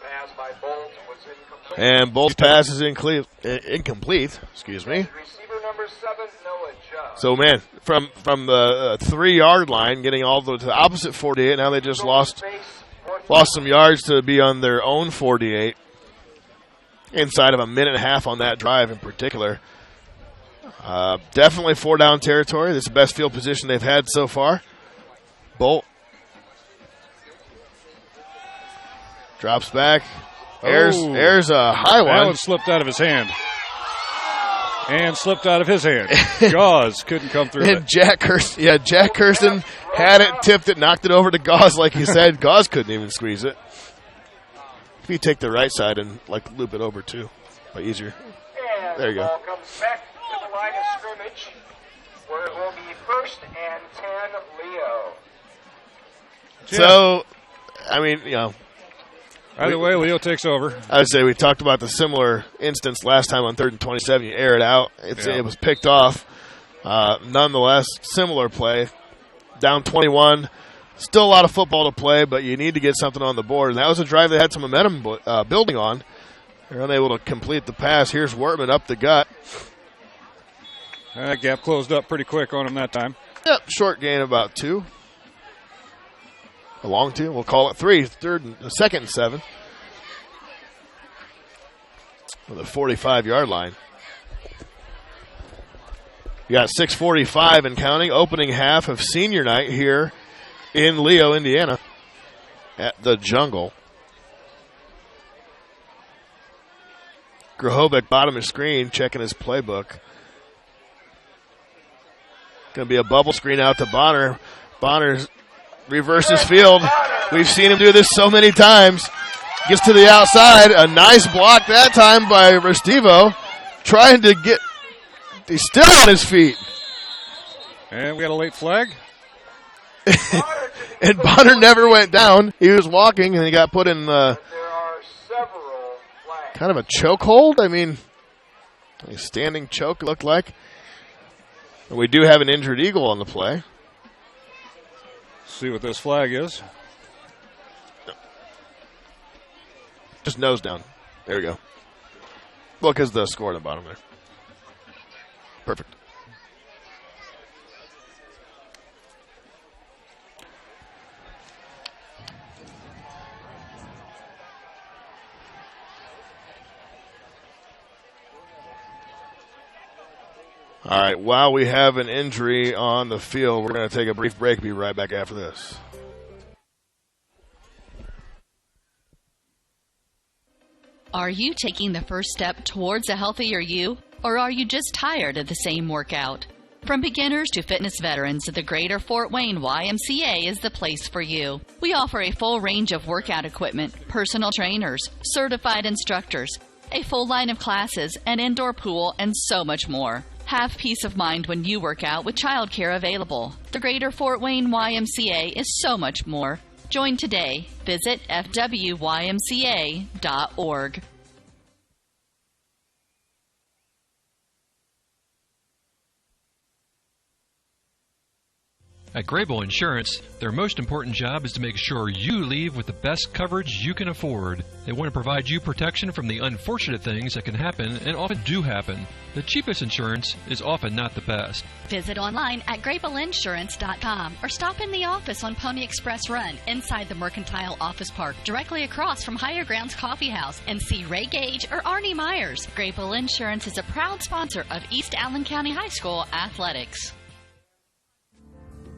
pass by Bolt was incomplete. And Bolt's pass is incomplete. Excuse me. Receiver number 7, Noah Judd. So, man, from the 3-yard line, getting all the way to the opposite 48, now they just lost some yards to be on their own 48 inside of a minute and a half on that drive in particular. Definitely 4-down territory. This is the best field position they've had so far. Bolt drops back. Airs a high one. That one slipped out of his hand. And slipped out of his hand. Gauze couldn't come through and it. Jack Kirsten had it, tipped it, knocked it over to Gauze like he said. Gauze couldn't even squeeze it. If you take the right side and loop it over too, but easier. And There you go. the ball comes back to the line of scrimmage, where it will be 1st and 10, Leo. So, I mean, Either way, Leo takes over. I would say we talked about the similar instance last time on 3rd and 27. You air it out. It was picked off. Nonetheless, similar play. Down 21. Still a lot of football to play, but you need to get something on the board. And that was a drive they had some momentum building on. They're unable to complete the pass. Here's Wortman up the gut. That gap closed up pretty quick on him that time. Yep, short gain about 2. A long 2. We'll call it 3. 2nd and 7. With a 45-yard line. You got 6:45 and counting. Opening half of senior night here in Leo, Indiana, at the Jungle. Grahovic, bottom of screen, checking his playbook. Going to be a bubble screen out to Bonner. Bonner reverses field. We've seen him do this so many times. Gets to the outside. A nice block that time by Restivo. Trying to get... He's still on his feet. And we got a late flag. And Bonner never went down. He was walking, and he got put in There are several flags. kind of a chokehold. I mean, a standing choke, it looked like. And we do have an injured Eagle on the play. See what this flag is. Just nose down. There we go. Well, because the score at the bottom there. Perfect. All right, while we have an injury on the field, we're going to take a brief break. Be right back after this. Are you taking the first step towards a healthier you, or are you just tired of the same workout? From beginners to fitness veterans, the Greater Fort Wayne YMCA is the place for you. We offer a full range of workout equipment, personal trainers, certified instructors, a full line of classes, an indoor pool, and so much more. Have peace of mind when you work out with childcare available. The Greater Fort Wayne YMCA is so much more. Join today. Visit fwymca.org. At Grable Insurance, their most important job is to make sure you leave with the best coverage you can afford. They want to provide you protection from the unfortunate things that can happen and often do happen. The cheapest insurance is often not the best. Visit online at GrableInsurance.com or stop in the office on Pony Express Run inside the Mercantile Office Park, directly across from Higher Grounds Coffee House, and see Ray Gage or Arnie Myers. Grable Insurance is a proud sponsor of East Allen County High School athletics.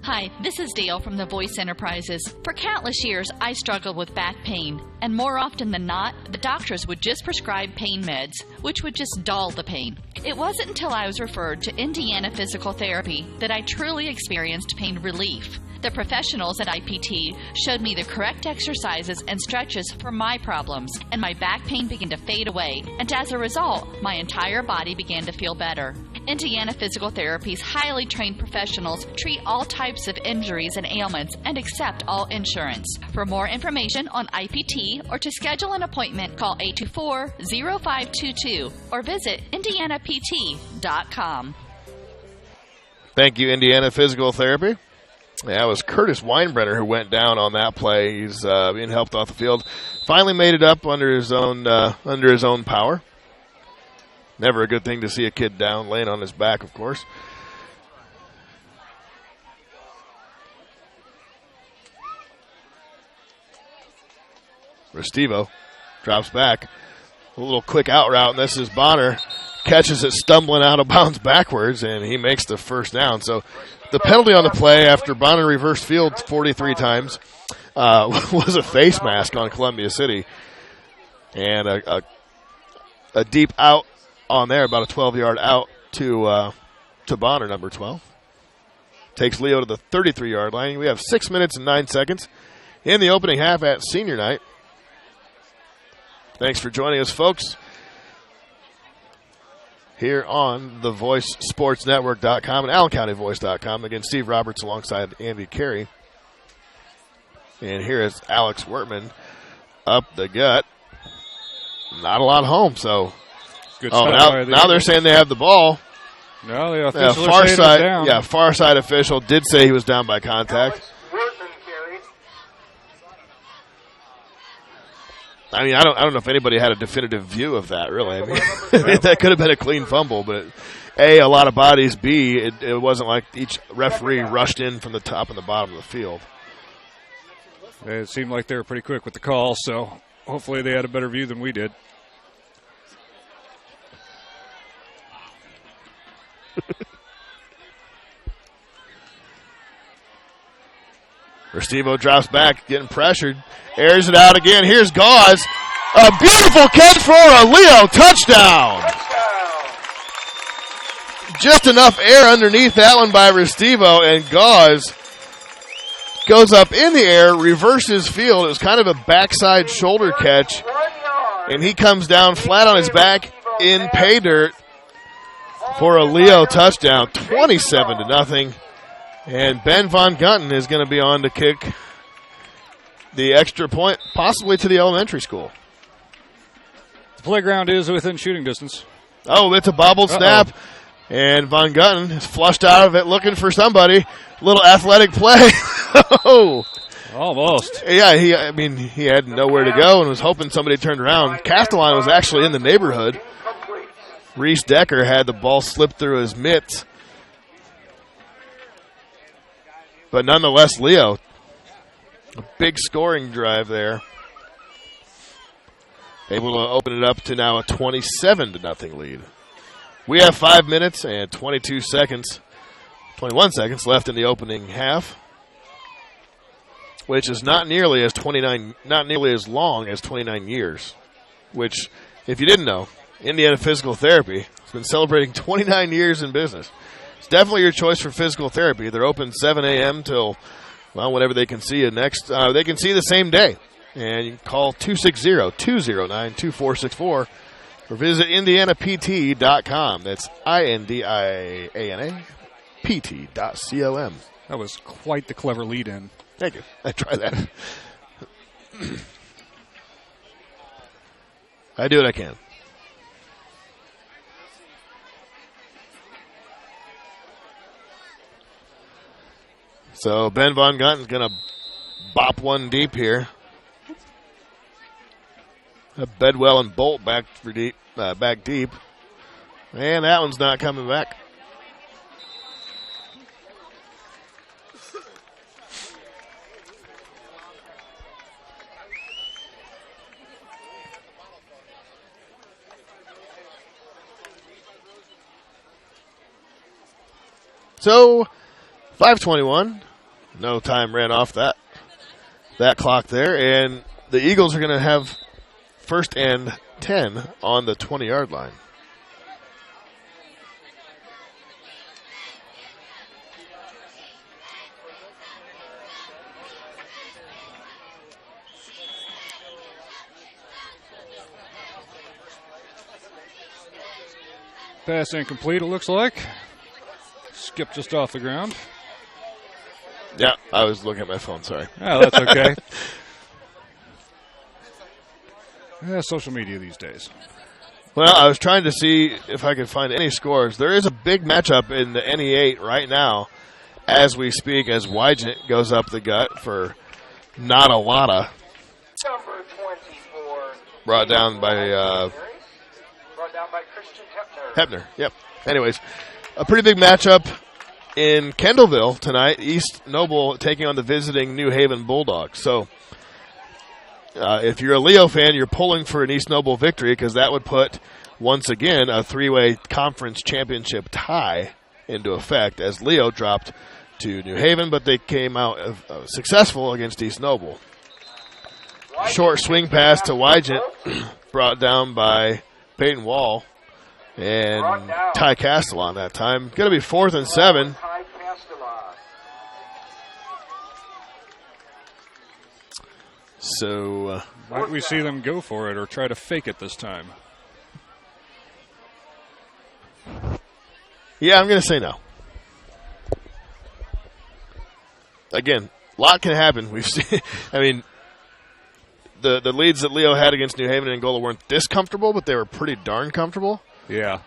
Hi, this is Dale from The Voice Enterprises. For countless years, I struggled with back pain, and more often than not, the doctors would just prescribe pain meds, which would just dull the pain. It wasn't until I was referred to Indiana Physical Therapy that I truly experienced pain relief. The professionals at IPT showed me the correct exercises and stretches for my problems, and my back pain began to fade away, and as a result, my entire body began to feel better. Indiana Physical Therapy's highly trained professionals treat all types of injuries and ailments and accept all insurance. For more information on IPT or to schedule an appointment, call 824-0522 or visit indianapt.com. Thank you, Indiana Physical Therapy. Yeah, it was Curtis Weinbrenner who went down on that play. He's being helped off the field. Finally made it up under his own power. Never a good thing to see a kid down, laying on his back, of course. Restivo drops back. A little quick out route, and this is Bonner. Catches it stumbling out of bounds backwards, and he makes the first down. So the penalty on the play after Bonner reversed field 43 times was a face mask on Columbia City. And a deep out on there, about a 12-yard out to Bonner, number 12. Takes Leo to the 33-yard line. We have 6 minutes and 9 seconds in the opening half at senior night. Thanks for joining us, folks, here on the VoiceSportsNetwork.com and AllenCountyVoice.com. Again, Steve Roberts alongside Andy Carey. And here is Alex Wertman up the gut. Not a lot home, so. Good now they're saying they have the ball. No, the official are saying it's down. Yeah, far side official did say he was down by contact. I mean, I don't know if anybody had a definitive view of that, really. I mean, that could have been a clean fumble, but A, a lot of bodies. B, it wasn't like each referee rushed in from the top and the bottom of the field. It seemed like they were pretty quick with the call, so hopefully they had a better view than we did. Restivo drops back, getting pressured, airs it out again. Here's Gauze. A beautiful catch for a Leo touchdown. Just enough air underneath that one by Restivo, and Gauze goes up in the air, reverses field. It was kind of a backside shoulder catch, 1 yard. and he comes down flat on his back in pay dirt for a Leo touchdown, 27-0. And Ben Von Gunten is going to be on to kick the extra point, possibly to the elementary school. The playground is within shooting distance. Oh, it's a bobbled snap, and Von Gunten is flushed out of it looking for somebody. Little athletic play. Oh, Almost. yeah, he had nowhere to go and was hoping somebody turned around. Castellan was actually in the neighborhood. Incomplete. Reese Decker had the ball slip through his mitts. But nonetheless, Leo, a big scoring drive there. Able to open it up to now a 27-0 lead. We have 5 minutes and 21 seconds left in the opening half, which is not nearly as long as 29 years. Which, if you didn't know, Indiana Physical Therapy has been celebrating 29 years in business. It's definitely your choice for physical therapy. They're open 7 a.m. till, well, whenever they can see you next. They can see you the same day. And you can call 260-209-2464 or visit IndianaPT.com. That's INDIANAPT.com. That was quite the clever lead-in. Thank you. I try that. I do what I can. So Ben Von Gunten's going to bop one deep here. Bedwell and Bolt back deep. And that one's not coming back. So, 5:21. No time ran off that clock there. And the Eagles are going to have first and 10 on the 20-yard line. Pass incomplete, it looks like. Skip just off the ground. Yeah, I was looking at my phone, sorry. Oh, that's okay. Social media these days. Well, I was trying to see if I could find any scores. There is a big matchup in the NE8 right now as we speak, as Wygant goes up the gut for Nottawada. Number 24. Brought down by Christian Hepner. Hepner. Yep. Anyways, a pretty big matchup in Kendallville tonight. East Noble taking on the visiting New Haven Bulldogs. So if you're a Leo fan, you're pulling for an East Noble victory because that would put, once again, a three-way conference championship tie into effect as Leo dropped to New Haven, but they came out successful against East Noble. Short swing pass to Wygant, brought down by Peyton Wall and Ty Castellan that time. Going to be 4th and 7. Ty Castellan. So Might we see them go for it or try to fake it this time? yeah, I'm going to say no. Again, a lot can happen. We've seen, I mean, the leads that Leo had against New Haven and Angola weren't this comfortable, but they were pretty darn comfortable. Yeah.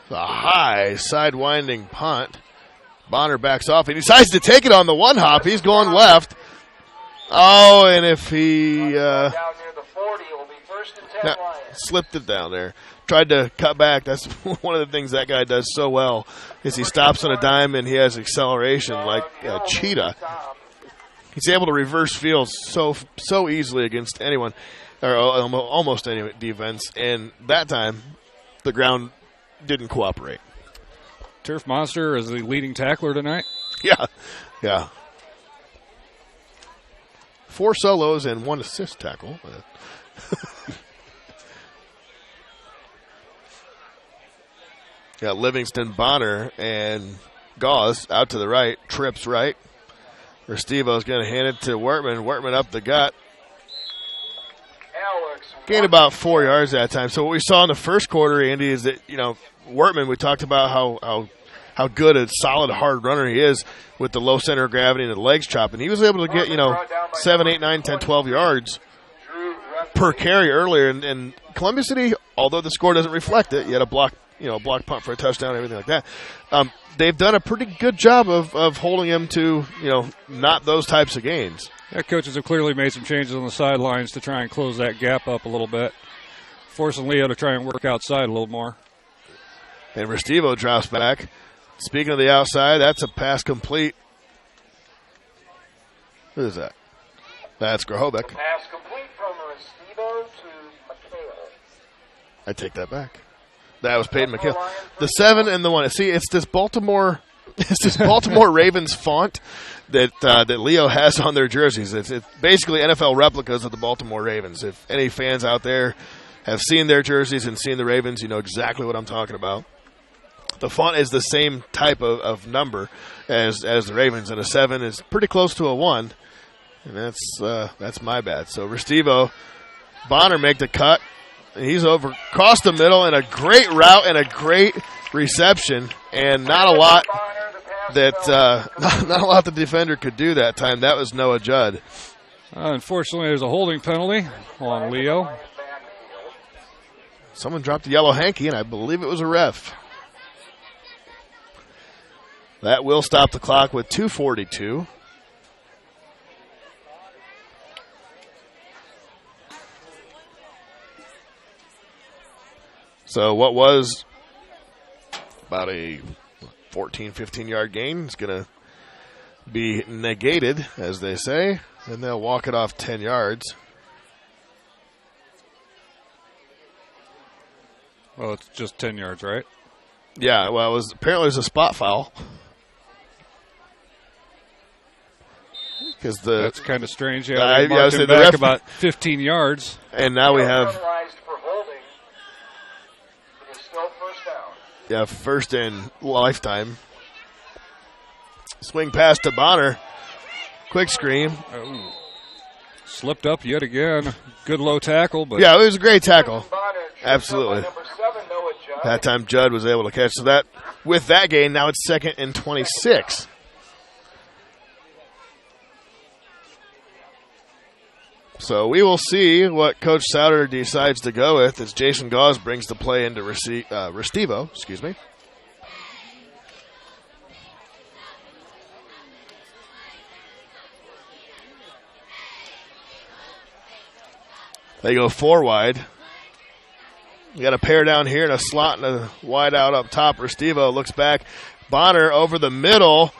The high sidewinding punt. Bonner backs off. He decides to take it on the one hop. He's going left. Oh, and if he Down near the 40 will be 1st and 10 Lions. slipped it down there. Tried to cut back. That's one of the things that guy does so well is he stops on a dime and he has acceleration like a cheetah. He's able to reverse fields so easily against anyone, or almost any defense. And that time, the ground didn't cooperate. Turf Monster is the leading tackler tonight. Yeah. 4 solos and 1 assist tackle. Livingston, Bonner, and Gauze out to the right. Trips right. Restivo's going to hand it to Wortman. Wortman up the gut. Alex Gained about 4 yards that time. So what we saw in the first quarter, Andy, is that, Wortman, we talked about how good a solid, hard runner he is with the low center of gravity and the legs chopping. He was able to get, 7, 8, 9, 10, 12 yards per carry earlier. And Columbia City, although the score doesn't reflect it, you had a block punt for a touchdown, everything like that. They've done a pretty good job of holding him to, not those types of gains. Yeah, coaches have clearly made some changes on the sidelines to try and close that gap up a little bit, forcing Leo to try and work outside a little more. And Restivo drops back. Speaking of the outside, that's a pass complete. Who is that? That's Grahovic. Pass complete from Restivo to McHale. I take that back. That was Peyton McHale. The 7 and the 1. See, it's this Baltimore Ravens font that Leo has on their jerseys. It's basically NFL replicas of the Baltimore Ravens. If any fans out there have seen their jerseys and seen the Ravens, you know exactly what I'm talking about. The font is the same type of number as the Ravens, and a 7 is pretty close to a 1, and that's my bad. So Restivo, Bonner make the cut, and he's over across the middle, and a great route and a great reception, and not a lot the defender could do that time. That was Noah Judd. Unfortunately, there's a holding penalty on Leo. Someone dropped a yellow hanky, and I believe it was a ref. That will stop the clock with 2:42. So what was about a 14, 15-yard gain is going to be negated, as they say, and they'll walk it off 10 yards. Well, it's just 10 yards, right? Yeah, well, apparently it was a spot foul. That's kind of strange. Yeah, I they marked him back about 15 yards. And now we have for holding. It is still first down. Yeah, first in lifetime. Swing pass to Bonner. Quick screen. Oh. Slipped up yet again. Good low tackle. But yeah, it was a great tackle. Absolutely. Number 7, Noah Judd. That time Judd was able to catch. So that, with that gain, now it's 2nd and 26. So we will see what Coach Souter decides to go with as Jason Gauze brings the play into Restivo. Excuse me. They go 4 wide. You got a pair down here and a slot and a wide out up top. Restivo looks back. Bonner over the middle.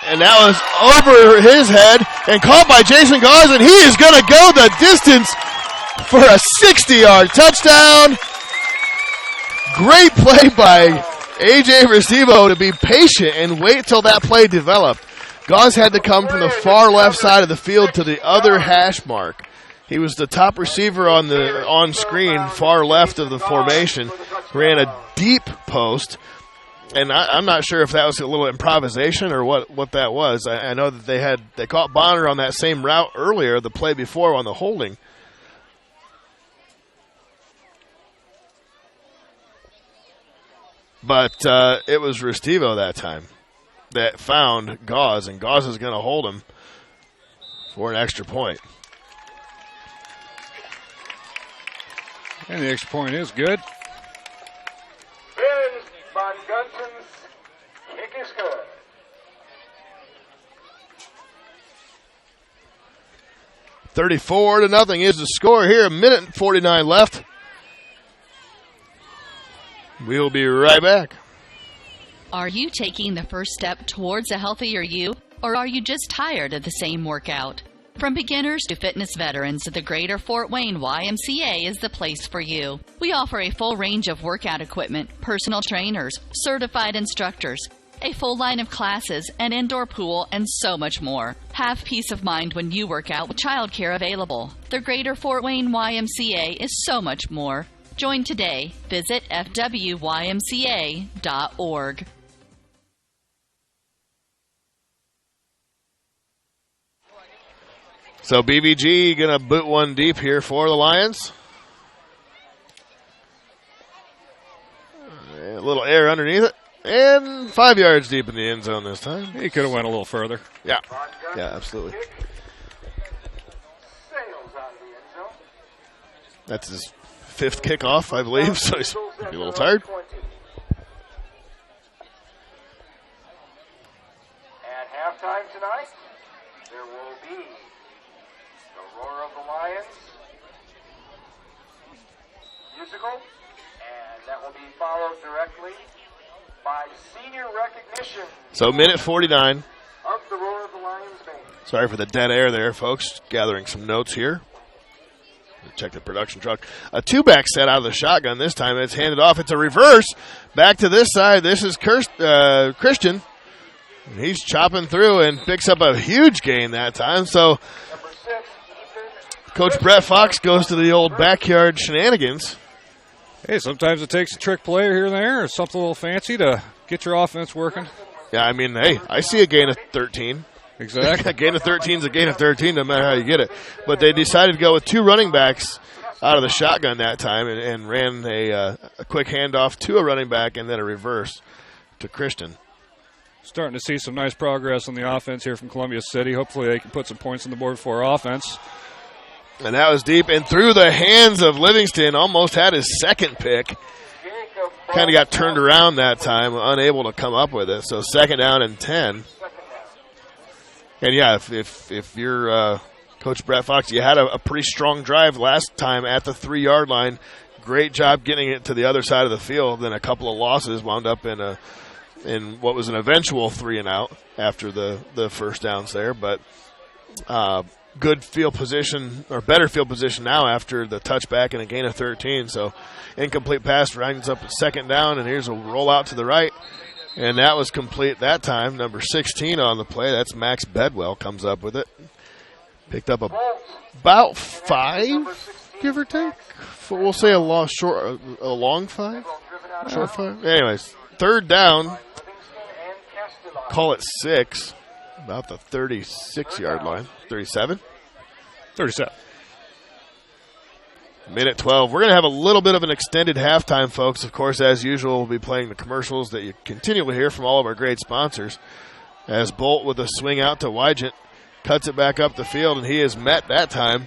And that was over his head and caught by Jason Gauze, and he is going to go the distance for a 60-yard touchdown. Great play by A.J. Restivo to be patient and wait till that play developed. Gauze had to come from the far left side of the field to the other hash mark. He was the top receiver on screen, far left of the formation, ran a deep post. And I'm not sure if that was a little improvisation or what that was. I know that they caught Bonner on that same route earlier, the play before on the holding. But it was Restivo that time that found Gauze, and Gauze is going to hold him for an extra point. And the extra point is good. Ben Von Gunsen's kick is good. $34-0 is the score here. 1:49 left. We'll be right back. Are you taking the first step towards a healthier you, or are you just tired of the same workout? From beginners to fitness veterans, the Greater Fort Wayne YMCA is the place for you. We offer a full range of workout equipment, personal trainers, certified instructors, a full line of classes, an indoor pool, and so much more. Have peace of mind when you work out with childcare available. The Greater Fort Wayne YMCA is so much more. Join today. Visit fwymca.org. So BVG going to boot one deep here for the Lions. A little air underneath it. And 5 yards deep in the end zone this time. He could have went a little further. Yeah. Yeah, absolutely. Sails out of the end zone. That's his 5th kickoff, I believe, so he's maybe a little tired. At halftime tonight, there will be the Roar of the Lions musical, and that will be followed directly by senior recognition So minute 49. of the Roar of the Lions band. Sorry for the dead air there, folks. Gathering some notes here. Check the production truck. A 2-back set out of the shotgun this time. It's handed off. It's a reverse. Back to this side. This is Christian. He's chopping through and picks up a huge gain that time. So Number 6, Ethan. Coach Brett Fox goes to the old backyard shenanigans. Hey, sometimes it takes a trick player here and there or something a little fancy to get your offense working. Yeah, I mean, hey, I see a gain of 13. Exactly. A gain of 13 is a gain of 13, no matter how you get it. But they decided to go with 2 running backs out of the shotgun that time and ran a quick handoff to a running back and then a reverse to Christian. Starting to see some nice progress on the offense here from Columbia City. Hopefully they can put some points on the board for our offense. And that was deep and through the hands of Livingston. Almost had his 2nd pick. Kind of got turned around that time, unable to come up with it. So 2nd down and 10. And yeah, if you're Coach Brett Fox, you had a pretty strong drive last time at the 3-yard line. Great job getting it to the other side of the field. Then a couple of losses wound up in what was an eventual 3-and-out after the first downs there. But good field position, or better field position now after the touchback and a gain of 13. So incomplete pass winds up at 2nd down, and here's a rollout to the right. And that was complete that time. Number 16 on the play. That's Max Bedwell comes up with it. Picked up about 5, give or take. We'll say a long 5. Short 5. Anyways, 3rd down. Call it 6. About the 36-yard line. 37? 37. Minute 12. We're going to have a little bit of an extended halftime, folks. Of course, as usual, we'll be playing the commercials that you continually hear from all of our great sponsors. As Bolt with a swing out to Wygant cuts it back up the field, and he is met that time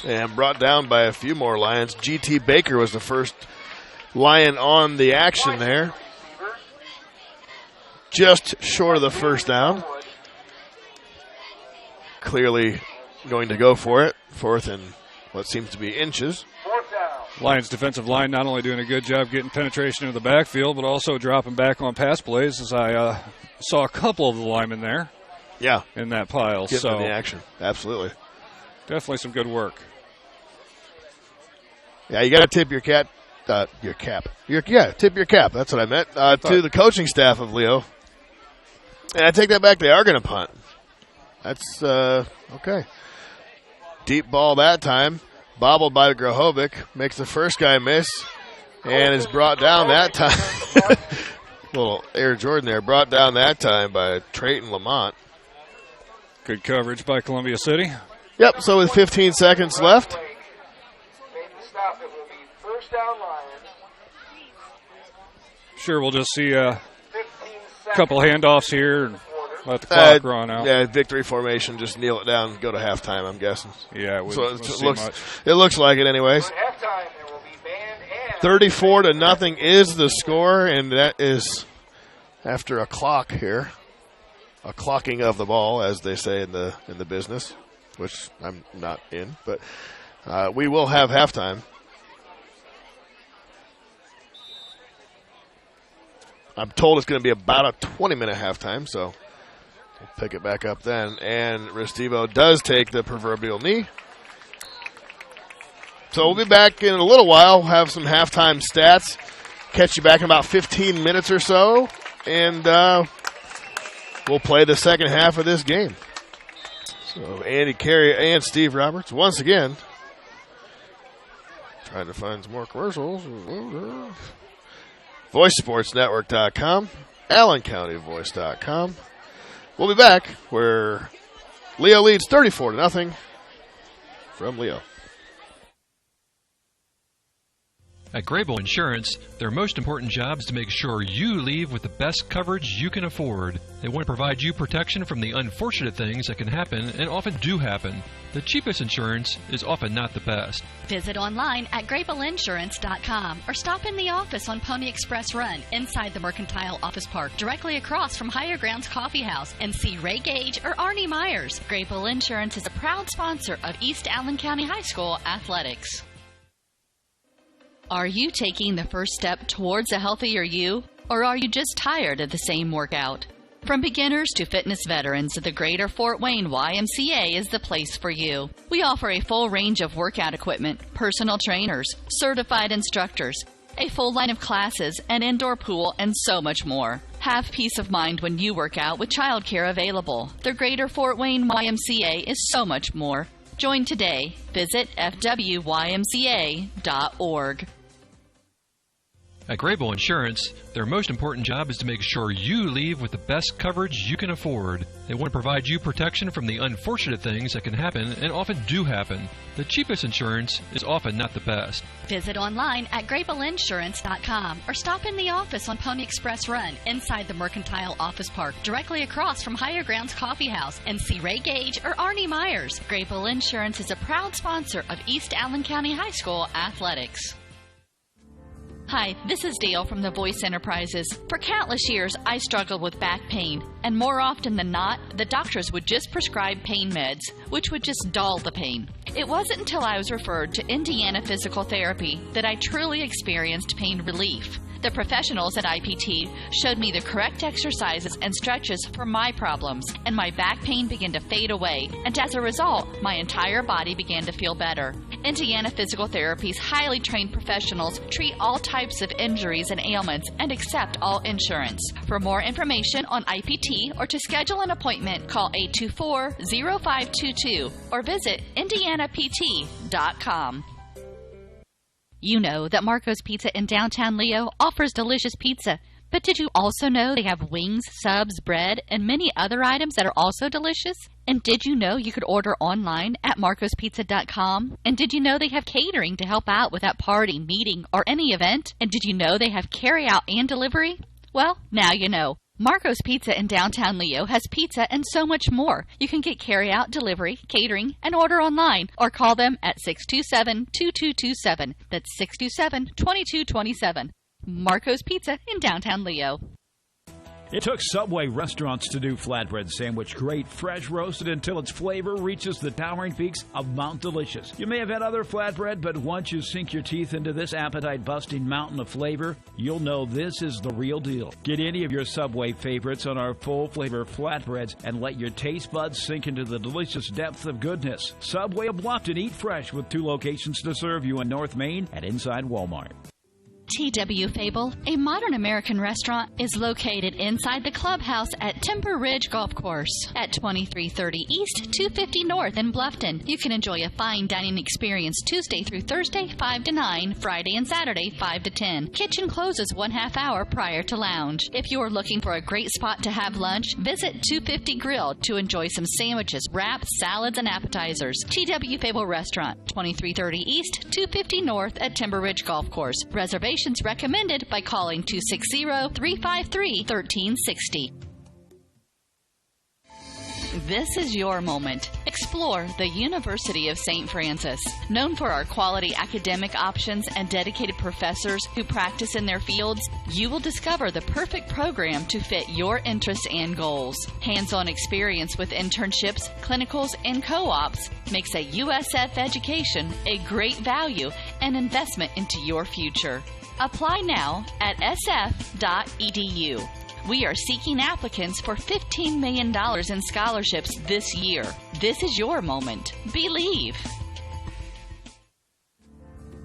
and brought down by a few more Lions. G.T. Baker was the first Lion on the action there. Just short of the first down. Clearly going to go for it. 4th and what seems to be inches. Lions defensive line not only doing a good job getting penetration into the backfield, but also dropping back on pass plays, as I saw a couple of the linemen there. Yeah. In that pile. Getting in the action. Absolutely. Definitely some good work. Yeah, you got to tip your cap. Tip your cap. That's what I meant. To the coaching staff of Leo. And I take that back. They are going to punt. That's okay. Deep ball that time. Bobbled by Grahovic. Makes the first guy miss. And is brought down that time. Little Air Jordan there. Brought down that time by Trayton Lamont. Good coverage by Columbia City. Yep, so with 15 seconds left. Sure, we'll just see a couple handoffs here and let the clock run out. Yeah, victory formation, just kneel it down and go to halftime, I'm guessing. Yeah, it looks like it anyways. 34-0 is the score, and that is after a clock here. A clocking of the ball, as they say in the business, which I'm not in, but we will have halftime. I'm told it's going to be about a 20-minute halftime, so we'll pick it back up then. And Restivo does take the proverbial knee. So we'll be back in a little while. We'll have some halftime stats. Catch you back in about 15 minutes or so. And we'll play the second half of this game. So Andy Carey and Steve Roberts once again trying to find some more commercials. VoiceSportsNetwork.com, AllenCountyVoice.com. We'll be back. We're Leo leads 34-0 from Leo. At Grable Insurance, their most important job is to make sure you leave with the best coverage you can afford. They want to provide you protection from the unfortunate things that can happen and often do happen. The cheapest insurance is often not the best. Visit online at GrableInsurance.com or stop in the office on Pony Express Run inside the Mercantile Office Park, directly across from Higher Grounds Coffee House, and see Ray Gage or Arnie Myers. Grable Insurance is a proud sponsor of East Allen County High School athletics. Are you taking the first step towards a healthier you, or are you just tired of the same workout? From beginners to fitness veterans, the Greater Fort Wayne YMCA is the place for you. We offer a full range of workout equipment, personal trainers, certified instructors, a full line of classes, an indoor pool, and so much more. Have peace of mind when you work out with childcare available. The Greater Fort Wayne YMCA is so much more. Join today. Visit fwymca.org. At Grable Insurance, their most important job is to make sure you leave with the best coverage you can afford. They want to provide you protection from the unfortunate things that can happen and often do happen. The cheapest insurance is often not the best. Visit online at GrableInsurance.com or stop in the office on Pony Express Run inside the Mercantile Office Park, directly across from Higher Grounds Coffee House, and see Ray Gage or Arnie Myers. Grable Insurance is a proud sponsor of East Allen County High School athletics. Hi, this is Dale from the Voice Enterprises. For countless years, I struggled with back pain, and more often than not, the doctors would just prescribe pain meds, which would just dull the pain. It wasn't until I was referred to Indiana Physical Therapy that I truly experienced pain relief. The professionals at IPT showed me the correct exercises and stretches for my problems, and my back pain began to fade away, and as a result, my entire body began to feel better. Indiana Physical Therapy's highly trained professionals treat all types of injuries and ailments and accept all insurance. For more information on IPT or to schedule an appointment, call 824-0522 or visit indianapt.com. You know that Marco's Pizza in downtown Leo offers delicious pizza, but did you also know they have wings, subs, bread, and many other items that are also delicious? And did you know you could order online at marcospizza.com? And did you know they have catering to help out with that party, meeting, or any event? And did you know they have carry-out and delivery? Well, now you know. Marco's Pizza in downtown Leo has pizza and so much more. You can get carry-out, delivery, catering, and order online, or call them at 627-2227. That's 627-2227. Marco's Pizza in downtown Leo. It took Subway restaurants to do flatbread sandwich great, fresh roasted until its flavor reaches the towering peaks of Mount Delicious. You may have had other flatbread, but once you sink your teeth into this appetite-busting mountain of flavor, you'll know this is the real deal. Get any of your Subway favorites on our full-flavor flatbreads and let your taste buds sink into the delicious depth of goodness. Subway of Bluffton, eat fresh with 2 locations to serve you in North Main and inside Walmart. T.W. Fable, a modern American restaurant, is located inside the clubhouse at Timber Ridge Golf Course at 2330 East, 250 North in Bluffton. You can enjoy a fine dining experience Tuesday through Thursday, 5 to 9, Friday and Saturday, 5 to 10. Kitchen closes 1/2 hour prior to lounge. If you are looking for a great spot to have lunch, visit 250 Grill to enjoy some sandwiches, wraps, salads, and appetizers. T.W. Fable Restaurant, 2330 East, 250 North at Timber Ridge Golf Course. Reservations recommended by calling 260-353-1360. This is your moment. Explore the University of St. Francis. Known for our quality academic options and dedicated professors who practice in their fields, you will discover the perfect program to fit your interests and goals. Hands-on experience with internships, clinicals, and co-ops makes a USF education a great value and investment into your future. Apply now at sf.edu. We are seeking applicants for $15 million in scholarships this year. This is your moment. Believe.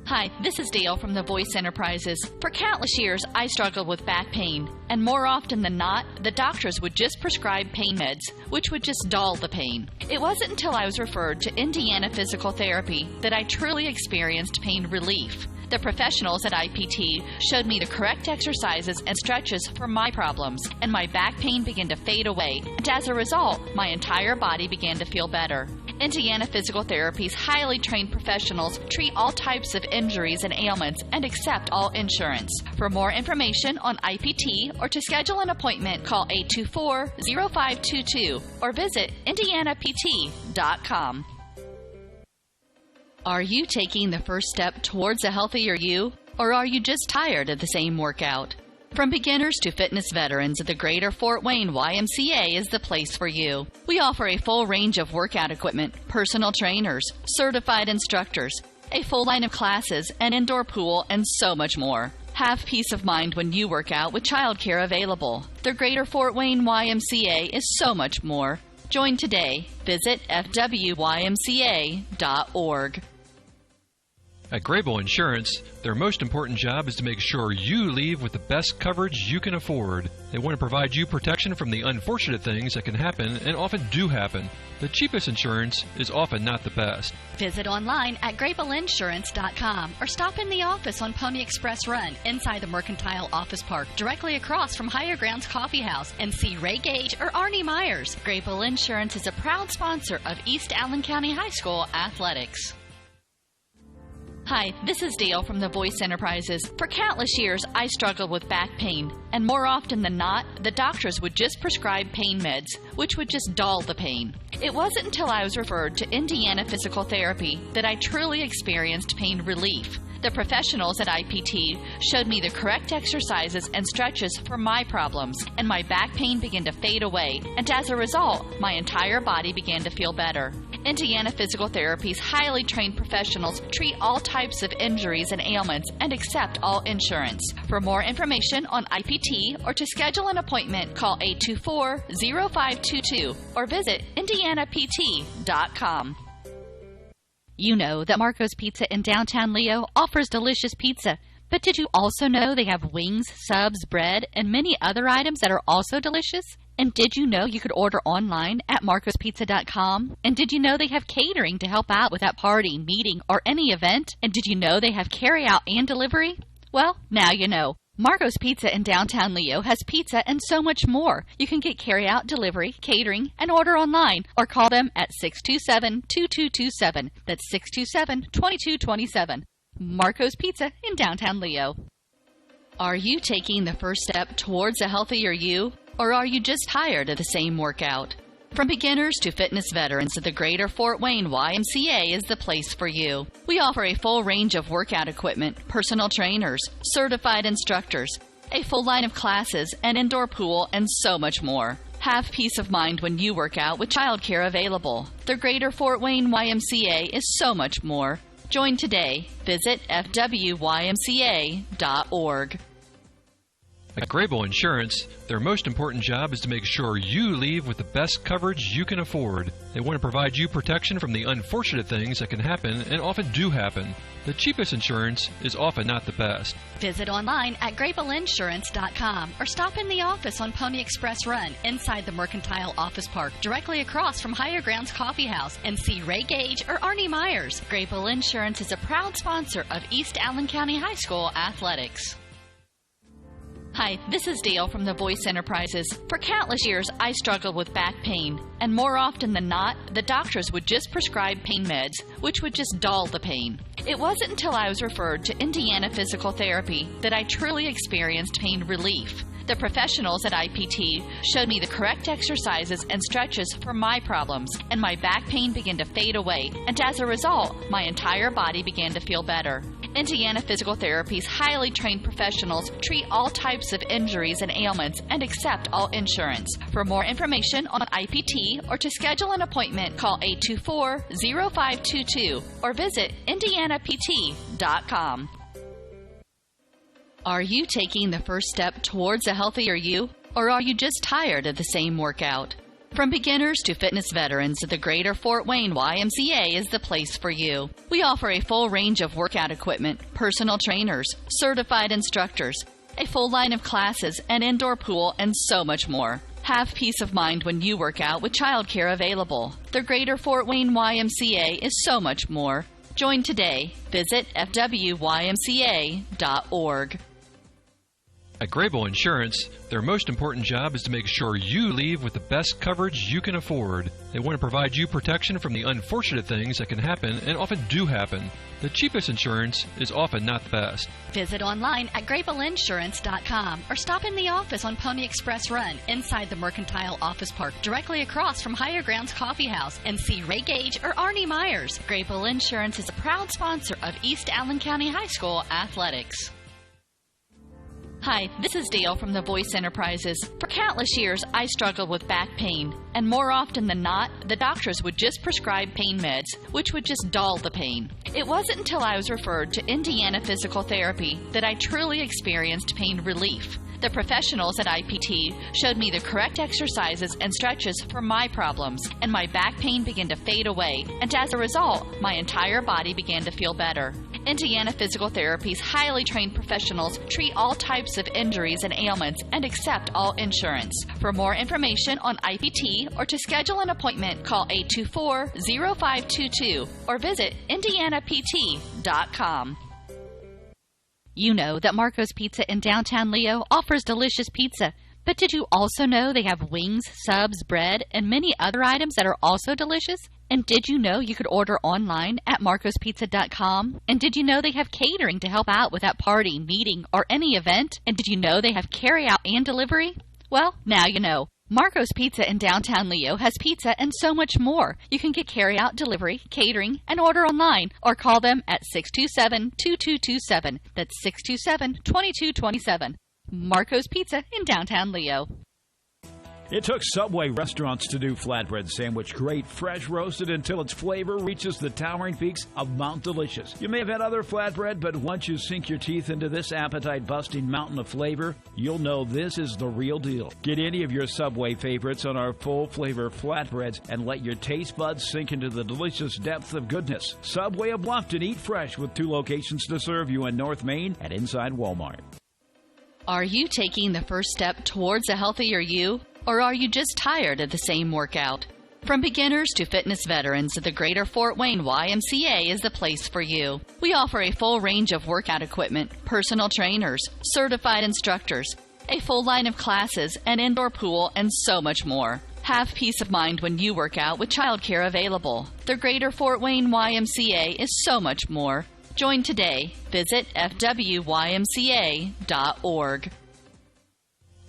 Hi, this is Dale from the Voice Enterprises. For countless years, I struggled with back pain, and more often than not, the doctors would just prescribe pain meds, which would just dull the pain. It wasn't until I was referred to Indiana Physical Therapy that I truly experienced pain relief. The professionals at IPT showed me the correct exercises and stretches for my problems, and my back pain began to fade away, and as a result, my entire body began to feel better. Indiana Physical Therapy's highly trained professionals treat all types of injuries and ailments and accept all insurance. For more information on IPT or to schedule an appointment, call 824-0522 or visit indianapt.com. Are you taking the first step towards a healthier you, or are you just tired of the same workout? From beginners to fitness veterans, the Greater Fort Wayne YMCA is the place for you. We offer a full range of workout equipment, personal trainers, certified instructors, a full line of classes, an indoor pool, and so much more. Have peace of mind when you work out with childcare available. The Greater Fort Wayne YMCA is so much more. Join today. Visit fwymca.org. At Grable Insurance, their most important job is to make sure you leave with the best coverage you can afford. They want to provide you protection from the unfortunate things that can happen and often do happen. The cheapest insurance is often not the best. Visit online at GrableInsurance.com or stop in the office on Pony Express Run inside the Mercantile Office Park directly across from Higher Grounds Coffee House and see Ray Gage or Arnie Myers. Grable Insurance is a proud sponsor of East Allen County High School athletics. Hi, this is Dale from The Voice Enterprises. For countless years, I struggled with back pain, and more often than not, the doctors would just prescribe pain meds, which would just dull the pain. It wasn't until I was referred to Indiana Physical Therapy that I truly experienced pain relief. The professionals at IPT showed me the correct exercises and stretches for my problems, and my back pain began to fade away, and as a result, my entire body began to feel better. Indiana Physical Therapy's highly trained professionals treat all types of injuries and ailments and accept all insurance. For more information on IPT or to schedule an appointment, call 824-0522 or visit indianapt.com. You know that Marco's Pizza in downtown Leo offers delicious pizza. But did you also know they have wings, subs, bread, and many other items that are also delicious? And did you know you could order online at marcospizza.com? And did you know they have catering to help out with that party, meeting, or any event? And did you know they have carry-out and delivery? Well, now you know. Marco's Pizza in downtown Leo has pizza and so much more. You can get carry-out, delivery, catering, and order online, or call them at 627-2227. That's 627-2227. Marco's Pizza in downtown Leo. Are you taking the first step towards a healthier you, or are you just tired of the same workout? From beginners to fitness veterans, the Greater Fort Wayne YMCA is the place for you. We offer a full range of workout equipment, personal trainers, certified instructors, a full line of classes, an indoor pool, and so much more. Have peace of mind when you work out with childcare available. The Greater Fort Wayne YMCA is so much more. Join today. Visit fwymca.org. At Grable Insurance, their most important job is to make sure you leave with the best coverage you can afford. They want to provide you protection from the unfortunate things that can happen and often do happen. The cheapest insurance is often not the best. Visit online at GrableInsurance.com or stop in the office on Pony Express Run inside the Mercantile Office Park directly across from Higher Grounds Coffee House and see Ray Gage or Arnie Myers. Grable Insurance is a proud sponsor of East Allen County High School athletics. Hi, this is Dale from The Voice Enterprises. For countless years, I struggled with back pain, and more often than not, the doctors would just prescribe pain meds, which would just dull the pain. It wasn't until I was referred to Indiana Physical Therapy that I truly experienced pain relief. The professionals at IPT showed me the correct exercises and stretches for my problems, and my back pain began to fade away, and as a result, my entire body began to feel better. Indiana Physical Therapy's highly trained professionals treat all types of injuries and ailments and accept all insurance. For more information on IPT or to schedule an appointment, call 824-0522 or visit indianapt.com. Are you taking the first step towards a healthier you, or are you just tired of the same workout? From beginners to fitness veterans, the Greater Fort Wayne YMCA is the place for you. We offer a full range of workout equipment, personal trainers, certified instructors, a full line of classes, an indoor pool, and so much more. Have peace of mind when you work out with childcare available. The Greater Fort Wayne YMCA is so much more. Join today. Visit fwymca.org. At Grable Insurance, their most important job is to make sure you leave with the best coverage you can afford. They want to provide you protection from the unfortunate things that can happen and often do happen. The cheapest insurance is often not the best. Visit online at GrableInsurance.com or stop in the office on Pony Express Run inside the Mercantile Office Park directly across from Higher Grounds Coffee House and see Ray Gage or Arnie Myers. Grable Insurance is a proud sponsor of East Allen County High School athletics. Hi, this is Dale from the Voice Enterprises. For countless years, I struggled with back pain, and more often than not, the doctors would just prescribe pain meds, which would just dull the pain. It wasn't until I was referred to Indiana Physical Therapy that I truly experienced pain relief. The professionals at IPT showed me the correct exercises and stretches for my problems, and my back pain began to fade away, and as a result, my entire body began to feel better. Indiana Physical Therapy's highly trained professionals treat all types of injuries and ailments and accept all insurance. For more information on IPT or to schedule an appointment, call 824-0522 or visit indianapt.com. You know that Marco's Pizza in downtown Leo offers delicious pizza. But did you also know they have wings, subs, bread, and many other items that are also delicious? And did you know you could order online at marcospizza.com? And did you know they have catering to help out with that party, meeting, or any event? And did you know they have carry-out and delivery? Well, now you know. Marco's Pizza in downtown Leo has pizza and so much more. You can get carry-out, delivery, catering, and order online, or call them at 627-2227. That's 627-2227. Marco's Pizza in downtown Leo. It took Subway restaurants to do flatbread sandwich great, fresh roasted until its flavor reaches the towering peaks of Mount Delicious. You may have had other flatbread, but once you sink your teeth into this appetite-busting mountain of flavor, you'll know this is the real deal. Get any of your Subway favorites on our full-flavor flatbreads and let your taste buds sink into the delicious depth of goodness. Subway of Bluffton, eat fresh with 2 locations to serve you in North Main and inside Walmart. Are you taking the first step towards a healthier you? Or are you just tired of the same workout? From beginners to fitness veterans, the Greater Fort Wayne YMCA is the place for you. We offer a full range of workout equipment, personal trainers, certified instructors, a full line of classes, an indoor pool, and so much more. Have peace of mind when you work out with childcare available. The Greater Fort Wayne YMCA is so much more. Join today. Visit fwymca.org.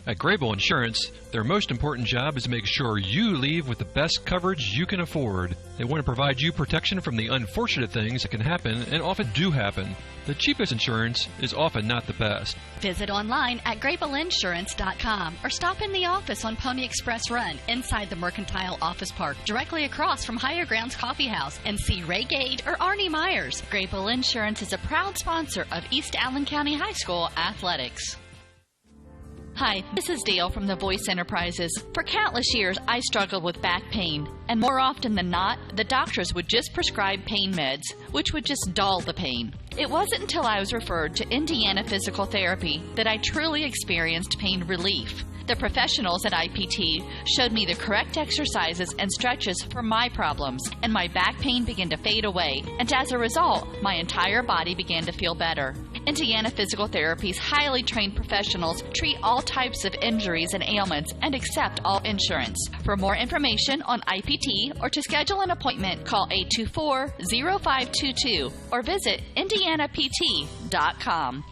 At Grable Insurance, their most important job is to make sure you leave with the best coverage you can afford. They want to provide you protection from the unfortunate things that can happen and often do happen. The cheapest insurance is often not the best. Visit online at GrableInsurance.com or stop in the office on Pony Express Run inside the Mercantile Office Park directly across from Higher Grounds Coffee House and see Ray Gage or Arnie Myers. Grable Insurance is a proud sponsor of East Allen County High School athletics. Hi, this is Dale from the Voice Enterprises. For countless years, I struggled with back pain, and more often than not, the doctors would just prescribe pain meds, which would just dull the pain. It wasn't until I was referred to Indiana Physical Therapy that I truly experienced pain relief. The professionals at IPT showed me the correct exercises and stretches for my problems, and my back pain began to fade away, and as a result, my entire body began to feel better. Indiana Physical Therapy's highly trained professionals treat all types of injuries and ailments and accept all insurance. For more information on IPT or to schedule an appointment, call 824-0522 or visit indianapt.com.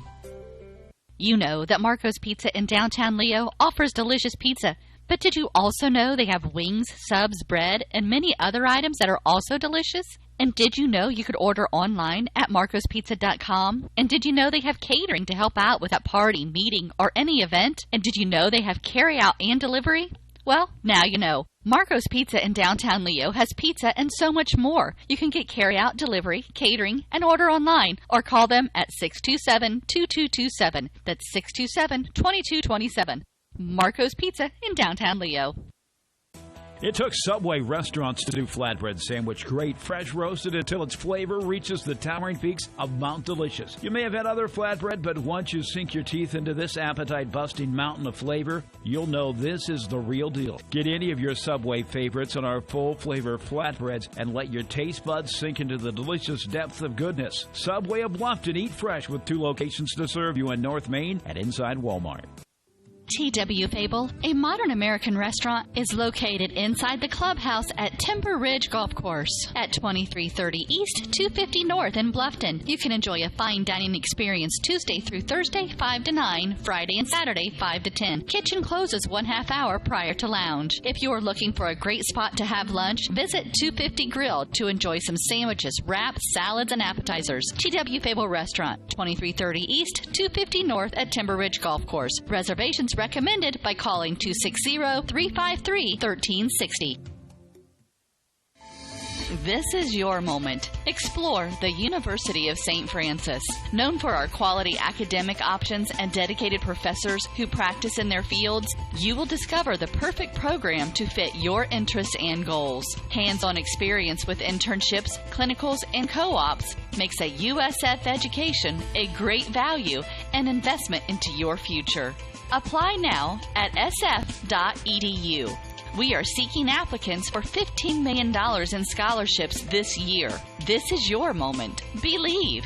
You know that Marco's Pizza in downtown Leo offers delicious pizza. But did you also know they have wings, subs, bread, and many other items that are also delicious? And did you know you could order online at marcospizza.com? And did you know they have catering to help out with that party, meeting, or any event? And did you know they have carry-out and delivery? Well, now you know. Marco's Pizza in downtown Leo has pizza and so much more. You can get carry-out, delivery, catering, and order online, or call them at 627-2227. That's 627-2227. Marco's Pizza in downtown Leo. It took Subway restaurants to do flatbread sandwich great, fresh roasted until its flavor reaches the towering peaks of Mount Delicious. You may have had other flatbread, but once you sink your teeth into this appetite-busting mountain of flavor, you'll know this is the real deal. Get any of your Subway favorites on our full-flavor flatbreads and let your taste buds sink into the delicious depth of goodness. Subway of Bluffton, eat fresh with 2 locations to serve you in North Main and inside Walmart. T.W. Fable, a modern American restaurant, is located inside the clubhouse at Timber Ridge Golf Course at 2330 East, 250 North in Bluffton. You can enjoy a fine dining experience Tuesday through Thursday, 5 to 9, Friday and Saturday, 5 to 10. Kitchen closes 1/2 hour prior to lounge. If you are looking for a great spot to have lunch, visit 250 Grill to enjoy some sandwiches, wraps, salads, and appetizers. T.W. Fable Restaurant, 2330 East, 250 North at Timber Ridge Golf Course. Reservations recommended by calling 260-353-1360. This is your moment. Explore the University of St. Francis. Known for our quality academic options and dedicated professors who practice in their fields, you will discover the perfect program to fit your interests and goals. Hands-on experience with internships, clinicals, and co-ops makes a USF education a great value and investment into your future. Apply now at sf.edu. We are seeking applicants for $15 million in scholarships this year. This is your moment. Believe.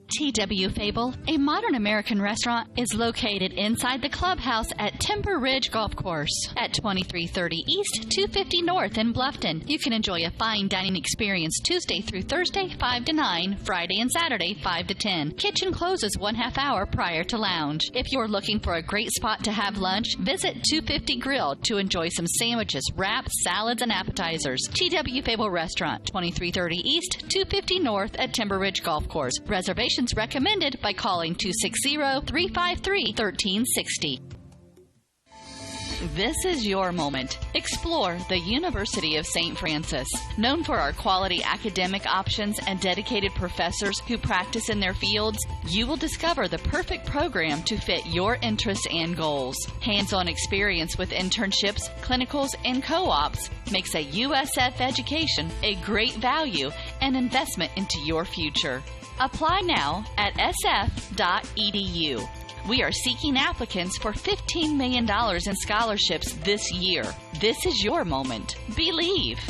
T.W. Fable, a modern American restaurant, is located inside the clubhouse at Timber Ridge Golf Course at 2330 East, 250 North in Bluffton. You can enjoy a fine dining experience Tuesday through Thursday, 5 to 9, Friday and Saturday, 5 to 10. Kitchen closes 1/2 hour prior to lounge. If you're looking for a great spot to have lunch, visit 250 Grill to enjoy some sandwiches, wraps, salads, and appetizers. T.W. Fable Restaurant, 2330 East, 250 North at Timber Ridge Golf Course. Reservations recommended by calling 260-353-1360. This is your moment. Explore the University of St. Francis. Known for our quality academic options and dedicated professors who practice in their fields, you will discover the perfect program to fit your interests and goals. Hands-on experience with internships, clinicals, and co-ops makes a USF education a great value and investment into your future. Apply now at sf.edu. We are seeking applicants for $15 million in scholarships this year. This is your moment. Believe.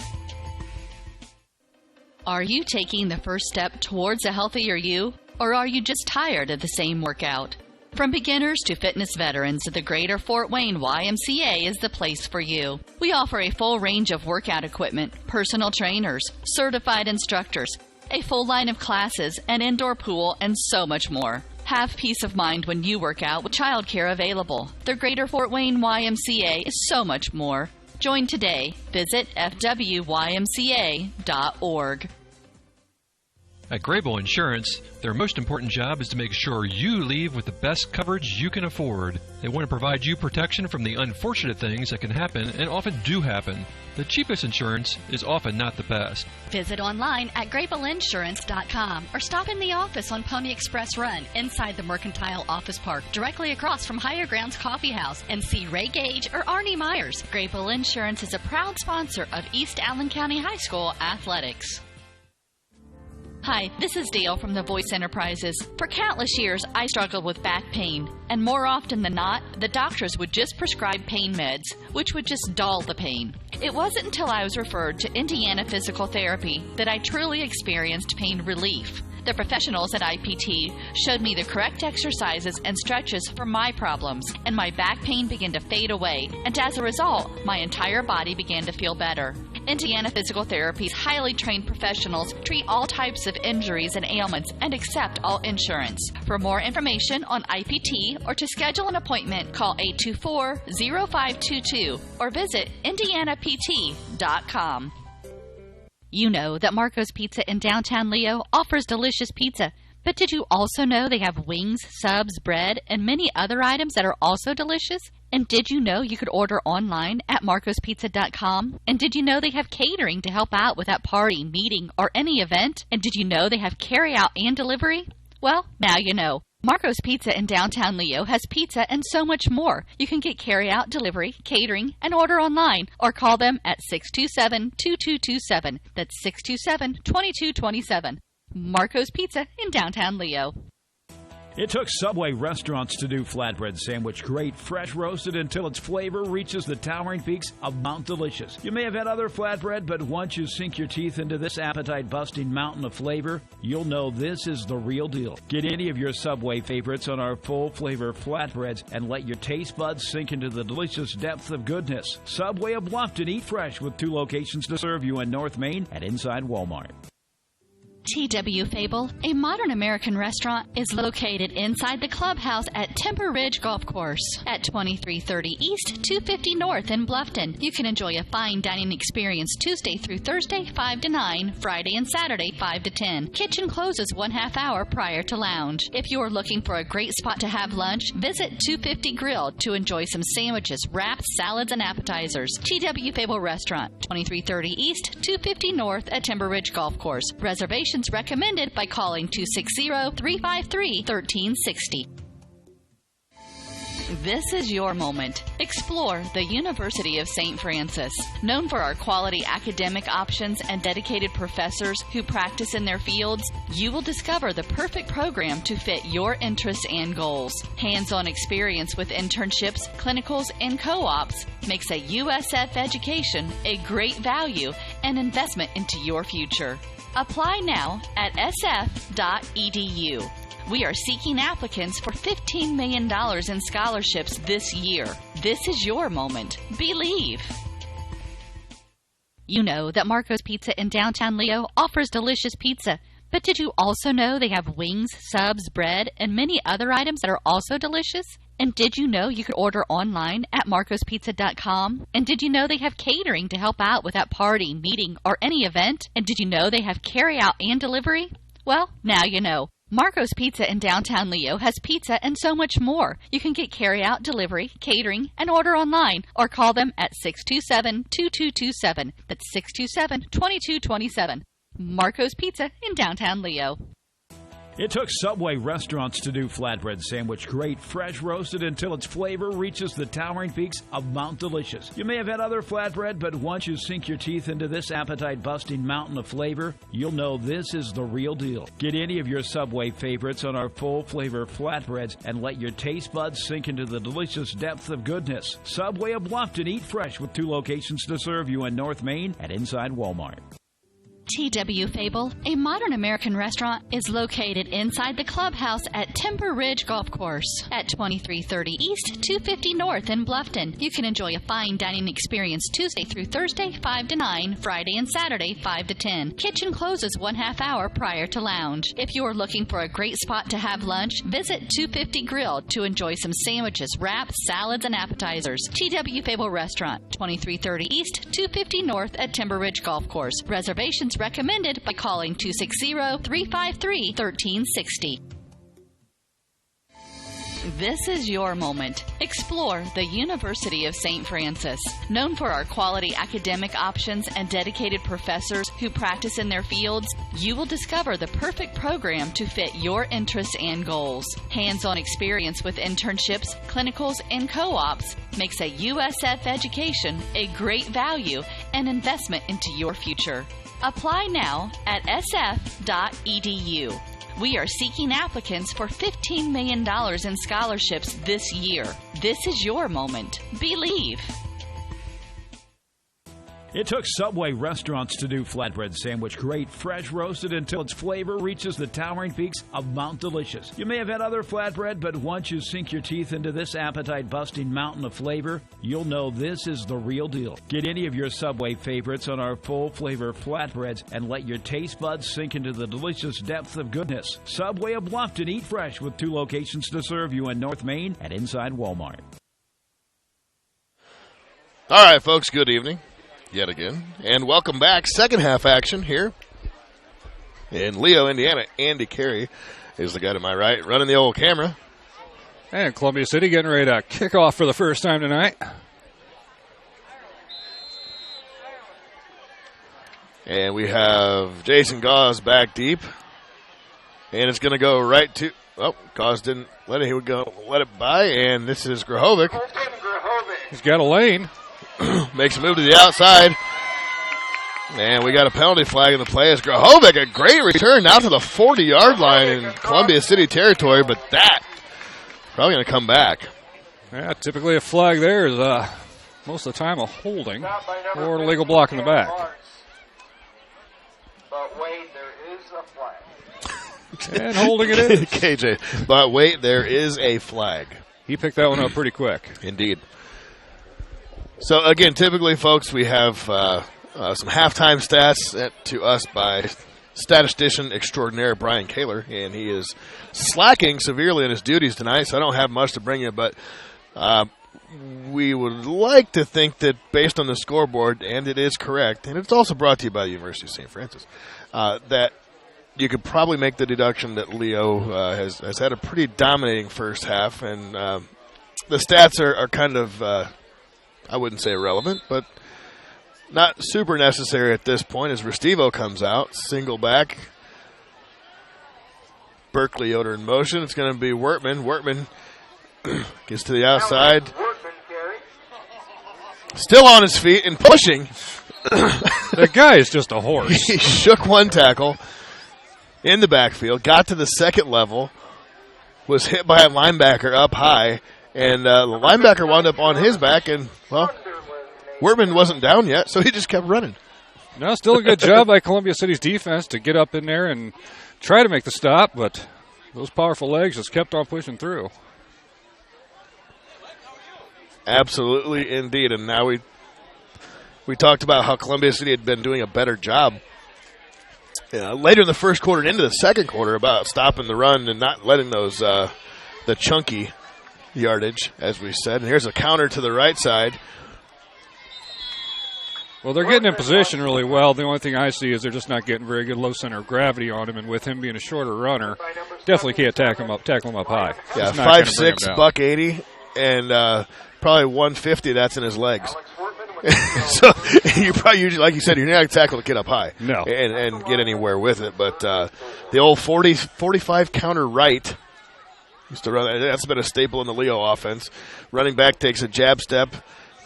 Are you taking the first step towards a healthier you, or are you just tired of the same workout? From beginners to fitness veterans, the Greater Fort Wayne YMCA is the place for you. We offer a full range of workout equipment, personal trainers, certified instructors, a full line of classes, an indoor pool, and so much more. Have peace of mind when you work out with childcare available. The Greater Fort Wayne YMCA is so much more. Join today. Visit fwymca.org. At Grable Insurance, their most important job is to make sure you leave with the best coverage you can afford. They want to provide you protection from the unfortunate things that can happen and often do happen. The cheapest insurance is often not the best. Visit online at GrableInsurance.com or stop in the office on Pony Express Run inside the Mercantile Office Park, directly across from Higher Grounds Coffee House, and see Ray Gage or Arnie Myers. Grable Insurance is a proud sponsor of East Allen County High School athletics. Hi, this is Dale from the Voice Enterprises. For countless years, I struggled with back pain, and more often than not, the doctors would just prescribe pain meds, which would just dull the pain. It wasn't until I was referred to Indiana Physical Therapy that I truly experienced pain relief. The professionals at IPT showed me the correct exercises and stretches for my problems, and my back pain began to fade away, and as a result, my entire body began to feel better. Indiana Physical Therapy's highly trained professionals treat all types of injuries and ailments and accept all insurance. For more information on IPT or to schedule an appointment, call 824-0522 or visit indianapt.com. You know that Marco's Pizza in downtown Leo offers delicious pizza. But did you also know they have wings, subs, bread, and many other items that are also delicious? And did you know you could order online at marcospizza.com? And did you know they have catering to help out with that party, meeting, or any event? And did you know they have carry-out and delivery? Well, now you know. Marco's Pizza in downtown Leo has pizza and so much more. You can get carry-out, delivery, catering, and order online, or call them at 627-2227. That's 627-2227. Marco's Pizza in downtown Leo. It took Subway restaurants to do flatbread sandwich great, fresh roasted until its flavor reaches the towering peaks of Mount Delicious. You may have had other flatbread, but once you sink your teeth into this appetite-busting mountain of flavor, you'll know this is the real deal. Get any of your Subway favorites on our full-flavor flatbreads and let your taste buds sink into the delicious depth of goodness. Subway of Bluffton, eat fresh with 2 locations to serve you in North Main and inside Walmart. T.W. Fable, a modern American restaurant, is located inside the clubhouse at Timber Ridge Golf Course at 2330 East, 250 North in Bluffton. You can enjoy a fine dining experience Tuesday through Thursday, 5 to 9, Friday and Saturday, 5 to 10. Kitchen closes 1/2 hour prior to lounge. If you're looking for a great spot to have lunch, visit 250 Grill to enjoy some sandwiches, wraps, salads, and appetizers. T.W. Fable Restaurant, 2330 East, 250 North at Timber Ridge Golf Course. Reservations recommended by calling 260-353-1360. This is your moment. Explore the University of St. Francis. Known for our quality academic options and dedicated professors who practice in their fields, you will discover the perfect program to fit your interests and goals. Hands-on experience with internships, clinicals, and co-ops makes a USF education a great value and investment into your future. Apply now at sf.edu. We are seeking applicants for $15 million in scholarships this year. This is your moment. Believe. You know that Marco's Pizza in downtown Leo offers delicious pizza. But did you also know they have wings, subs, bread, and many other items that are also delicious? And did you know you could order online at marcospizza.com? And did you know they have catering to help out with that party, meeting, or any event? And did you know they have carry-out and delivery? Well, now you know. Marco's Pizza in downtown Leo has pizza and so much more. You can get carry-out, delivery, catering, and order online, or call them at 627-2227. That's 627-2227. Marco's Pizza in downtown Leo. It took Subway restaurants to do flatbread sandwich great, fresh roasted until its flavor reaches the towering peaks of Mount Delicious. You may have had other flatbread, but once you sink your teeth into this appetite-busting mountain of flavor, you'll know this is the real deal. Get any of your Subway favorites on our full-flavor flatbreads and let your taste buds sink into the delicious depth of goodness. Subway of Bluffton, eat fresh with 2 locations to serve you in North Main and inside Walmart. T.W. Fable, a modern American restaurant, is located inside the clubhouse at Timber Ridge Golf Course at 2330 East, 250 North in Bluffton. You can enjoy a fine dining experience Tuesday through Thursday, 5 to 9, Friday and Saturday, 5 to 10. Kitchen closes 1/2 hour prior to lounge. If you're looking for a great spot to have lunch, visit 250 Grill to enjoy some sandwiches, wraps, salads, and appetizers. T.W. Fable Restaurant, 2330 East, 250 North at Timber Ridge Golf Course. Reservations recommended by calling 260-353-1360. This is your moment. Explore the University of St. Francis. Known for our quality academic options and dedicated professors who practice in their fields, you will discover the perfect program to fit your interests and goals. Hands-on experience with internships, clinicals, and co-ops makes a USF education a great value and investment into your future. Apply now at sf.edu. We are seeking applicants for $15 million in scholarships this year. This is your moment. Believe. It took Subway restaurants to do flatbread sandwich great, fresh roasted until its flavor reaches the towering peaks of Mount Delicious. You may have had other flatbread, but once you sink your teeth into this appetite-busting mountain of flavor, you'll know this is the real deal. Get any of your Subway favorites on our full-flavor flatbreads and let your taste buds sink into the delicious depth of goodness. Subway of Bluffton, eat fresh with 2 locations to serve you in North Main and inside Walmart. All right, folks, good evening. Yet again, and welcome back. Second half action here in Leo, Indiana. Andy Carey is the guy to my right, running the old camera. And Columbia City getting ready to kick off for the first time tonight. And we have Jason Gauze back deep. And it's going to go right to Oh, Cause didn't let it. He would go let it by, and this is Grahovic. Colton Grahovic. He's got a lane. Makes a move to the outside. And we got a penalty flag in the play. As Grahovic, a great return now to the 40-yard line in Columbia City territory, but that probably going to come back. Yeah, typically a flag there is most of the time a holding or a legal block in the back. But wait, there is a flag. And holding it is. KJ, but wait, there is a flag. He picked that one up pretty quick. Indeed. So, again, typically, folks, we have some halftime stats sent to us by statistician extraordinaire Brian Kaler, and he is slacking severely in his duties tonight, so I don't have much to bring you, but we would like to think that based on the scoreboard, and it is correct, and it's also brought to you by the University of St. Francis, that you could probably make the deduction that Leo has had a pretty dominating first half, and the stats are kind of, I wouldn't say irrelevant, but not super necessary at this point as Restivo comes out, single back. Berkeley Yoder in motion. It's going to be Wortman. Wortman gets to the outside. Still on his feet and pushing. That guy is just a horse. He shook one tackle in the backfield, got to the second level, was hit by a linebacker up high, and the linebacker wound up on his back, and, well, Wortman wasn't down yet, so he just kept running. No, still a good job by Columbia City's defense to get up in there and try to make the stop, but those powerful legs just kept on pushing through. Absolutely, indeed. And now we talked about how Columbia City had been doing a better job later in the first quarter and into the second quarter about stopping the run and not letting those the chunky yardage, as we said. And here's a counter to the right side. Well, they're getting in position really well. The only thing I see is they're just not getting very good low center of gravity on him, and with him being a shorter runner, definitely can't tackle him up high. Yeah, 5'6", $180, and probably 150. That's in his legs. So you probably usually, like you said, you're not going to tackle the kid up high, no, and get anywhere with it. But the old 45 counter right used to run. That's been a staple in the Leo offense. Running back takes a jab step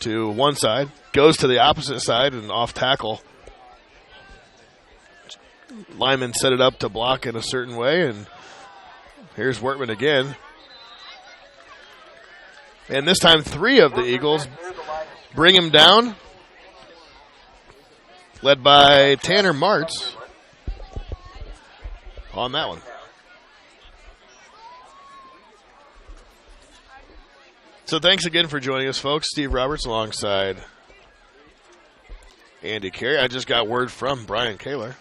to one side, goes to the opposite side and off tackle. Lyman set it up to block in a certain way, and here's Wortman again. And this time 3 of the Eagles bring him down, led by Tanner Martz on that one. So thanks again for joining us, folks. Steve Roberts alongside Andy Carey. I just got word from Brian Kaler.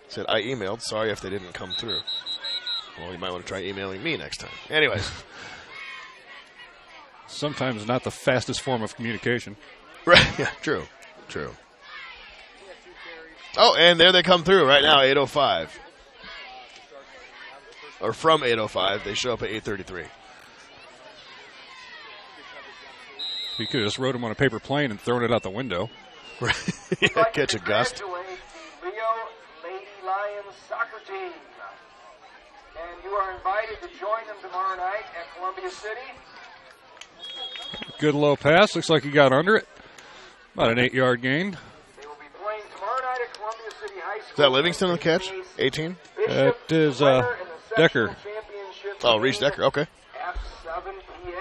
Said I emailed. Sorry if they didn't come through. Well, you might want to try emailing me next time. Anyways. Sometimes not the fastest form of communication. Right. Yeah, true. Oh, and there they come through right now, 8:05. Or from 8:05. They show up at 8:33. You could have just wrote him on a paper plane and thrown it out the window. Right. Catch a gust. Leo Lady Lions soccer team. And you are invited to join them tomorrow night at Columbia City. Good low pass. Looks like he got under it. About an 8-yard gain. They will be playing tomorrow night at Columbia City High School. Is that Livingston on the catch? 18? It is Decker. Oh, Reese Decker. Okay. At 7 p.m.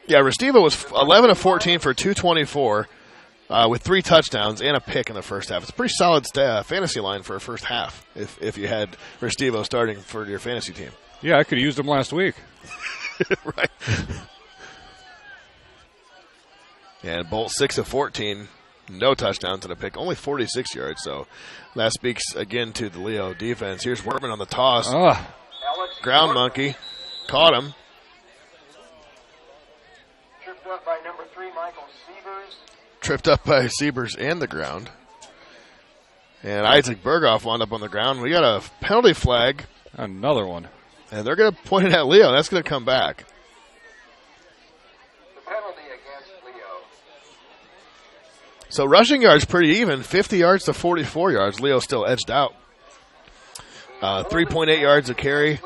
Yeah, Restivo was 11 of 14 for 224 with 3 touchdowns and a pick in the first half. It's a pretty solid fantasy line for a first half if you had Restivo starting for your fantasy team. Yeah, I could have used him last week. Right. And Bolt 6 of 14, no touchdowns and a pick, only 46 yards. So that speaks again to the Leo defense. Here's Wortman on the toss. Ground monkey. Caught him. Tripped up by number 3, Michael Sievers. Tripped up by Siebers and the ground. And Isaac Berghoff wound up on the ground. We got a penalty flag. Another one. And they're going to point it at Leo. That's going to come back. The penalty against Leo. So rushing yards pretty even. 50 yards to 44 yards. Leo still edged out. 3.8 yards a carry.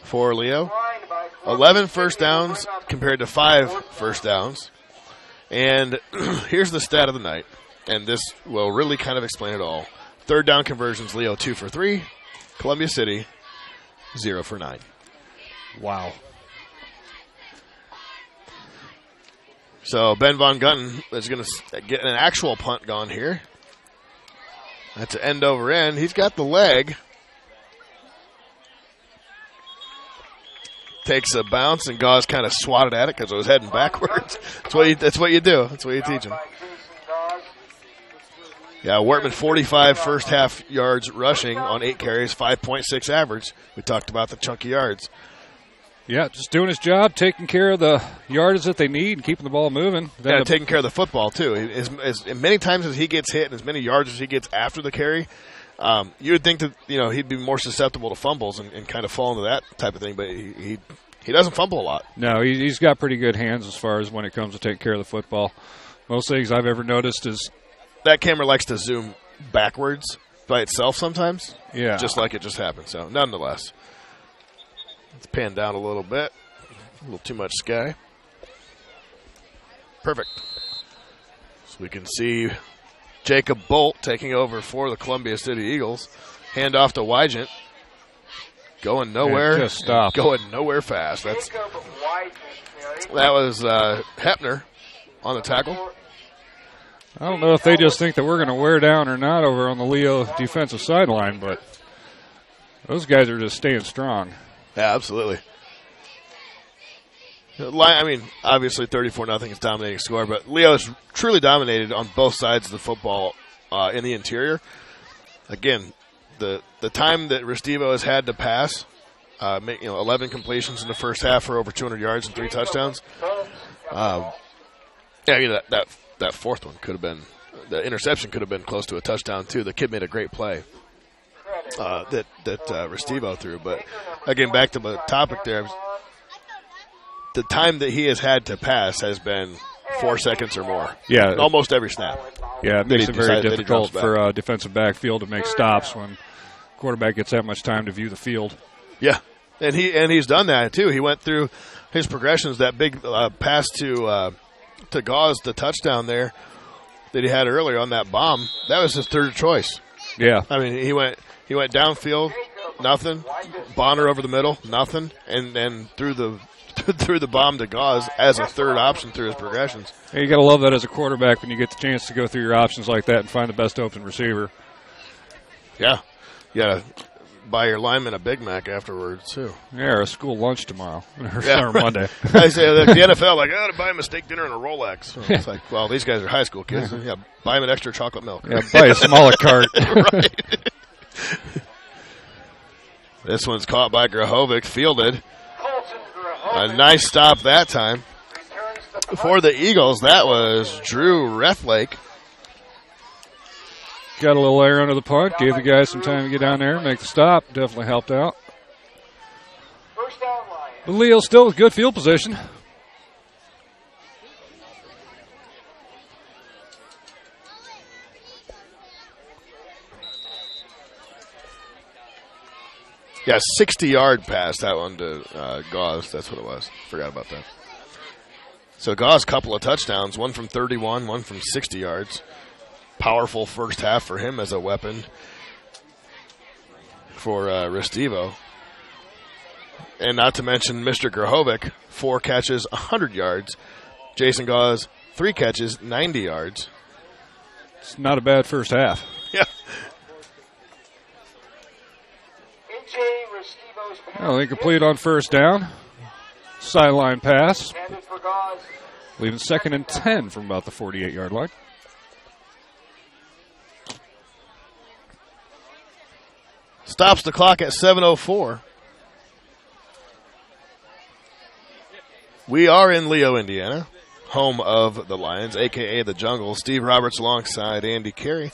for Leo. 11 first downs compared to 5 first downs. And here's the stat of the night, and this will really kind of explain it all. Third down conversions, Leo 2 for 3. Columbia City, 0 for 9. Wow. So Ben Von Gunten is going to get an actual punt gone here. That's an end over end. He's got the leg. Takes a bounce, and Gauze kind of swatted at it because it was heading backwards. That's what you do. That's what you teach him. Yeah, Wortman 45 first half yards rushing on 8 carries, 5.6 average. We talked about the chunky yards. Yeah, just doing his job, taking care of the yardage that they need and keeping the ball moving. And taking care of the football, too. As many times as he gets hit and as many yards as he gets after the carry, you would think that he'd be more susceptible to fumbles and kind of fall into that type of thing, but he doesn't fumble a lot. No, he's got pretty good hands as far as when it comes to taking care of the football. Most things I've ever noticed is that camera likes to zoom backwards by itself sometimes. Yeah. Just like it just happened. So, nonetheless, let's pan down a little bit. A little too much sky. Perfect. So we can see Jacob Bolt taking over for the Columbia City Eagles. Hand off to Wygant. Going nowhere. Just stop. Going nowhere fast. That was Hepner on the tackle. I don't know if they just think that we're going to wear down or not over on the Leo defensive sideline, but those guys are just staying strong. Yeah, absolutely. I mean, obviously 34-0 is dominating score, but Leo's truly dominated on both sides of the football in the interior. Again, the time that Restivo has had to pass, 11 completions in the first half for over 200 yards and 3 touchdowns. That fourth one could have been, the interception could have been close to a touchdown too. The kid made a great play that Restivo threw. But again, back to the topic there, the time that he has had to pass has been 4 seconds or more. Yeah, almost every snap. Yeah, it makes it very difficult for a defensive backfield to make stops when quarterback gets that much time to view the field. Yeah, and he's done that too. He went through his progressions. That big pass to Gauze, the touchdown there that he had earlier on that bomb, that was his third choice. Yeah, I mean he went downfield, nothing. Bonner over the middle, nothing, and then threw the bomb to Gauze as a third option through his progressions. You got to love that as a quarterback when you get the chance to go through your options like that and find the best open receiver. Yeah, you got to buy your lineman a Big Mac afterwards too. Yeah, or a school lunch tomorrow or Monday. I say the NFL I got to buy him a steak dinner and a Rolex. So it's like, well, these guys are high school kids. Yeah, buy him an extra chocolate milk. Yeah, buy a smaller cart. Right. This one's caught by Grahovic, fielded. A nice stop that time. For the Eagles, that was Drew Rethlake. Got a little air under the punt, gave the guys some time to get down there and make the stop. Definitely helped out. But Leo's still with good field position. Yeah, 60-yard pass, that one to Gauze. That's what it was. Forgot about that. So Gauze, couple of touchdowns, one from 31, one from 60 yards. Powerful first half for him as a weapon for Restivo. And not to mention Mr. Grahovic, 4 catches, 100 yards. Jason Gauze, 3 catches, 90 yards. It's not a bad first half. Yeah. Well, incomplete on first down. Sideline pass. Leaving 2nd and 10 from about the 48-yard line. Stops the clock at 7:04. We are in Leo, Indiana, home of the Lions, a.k.a. the Jungle. Steve Roberts alongside Andy Carey.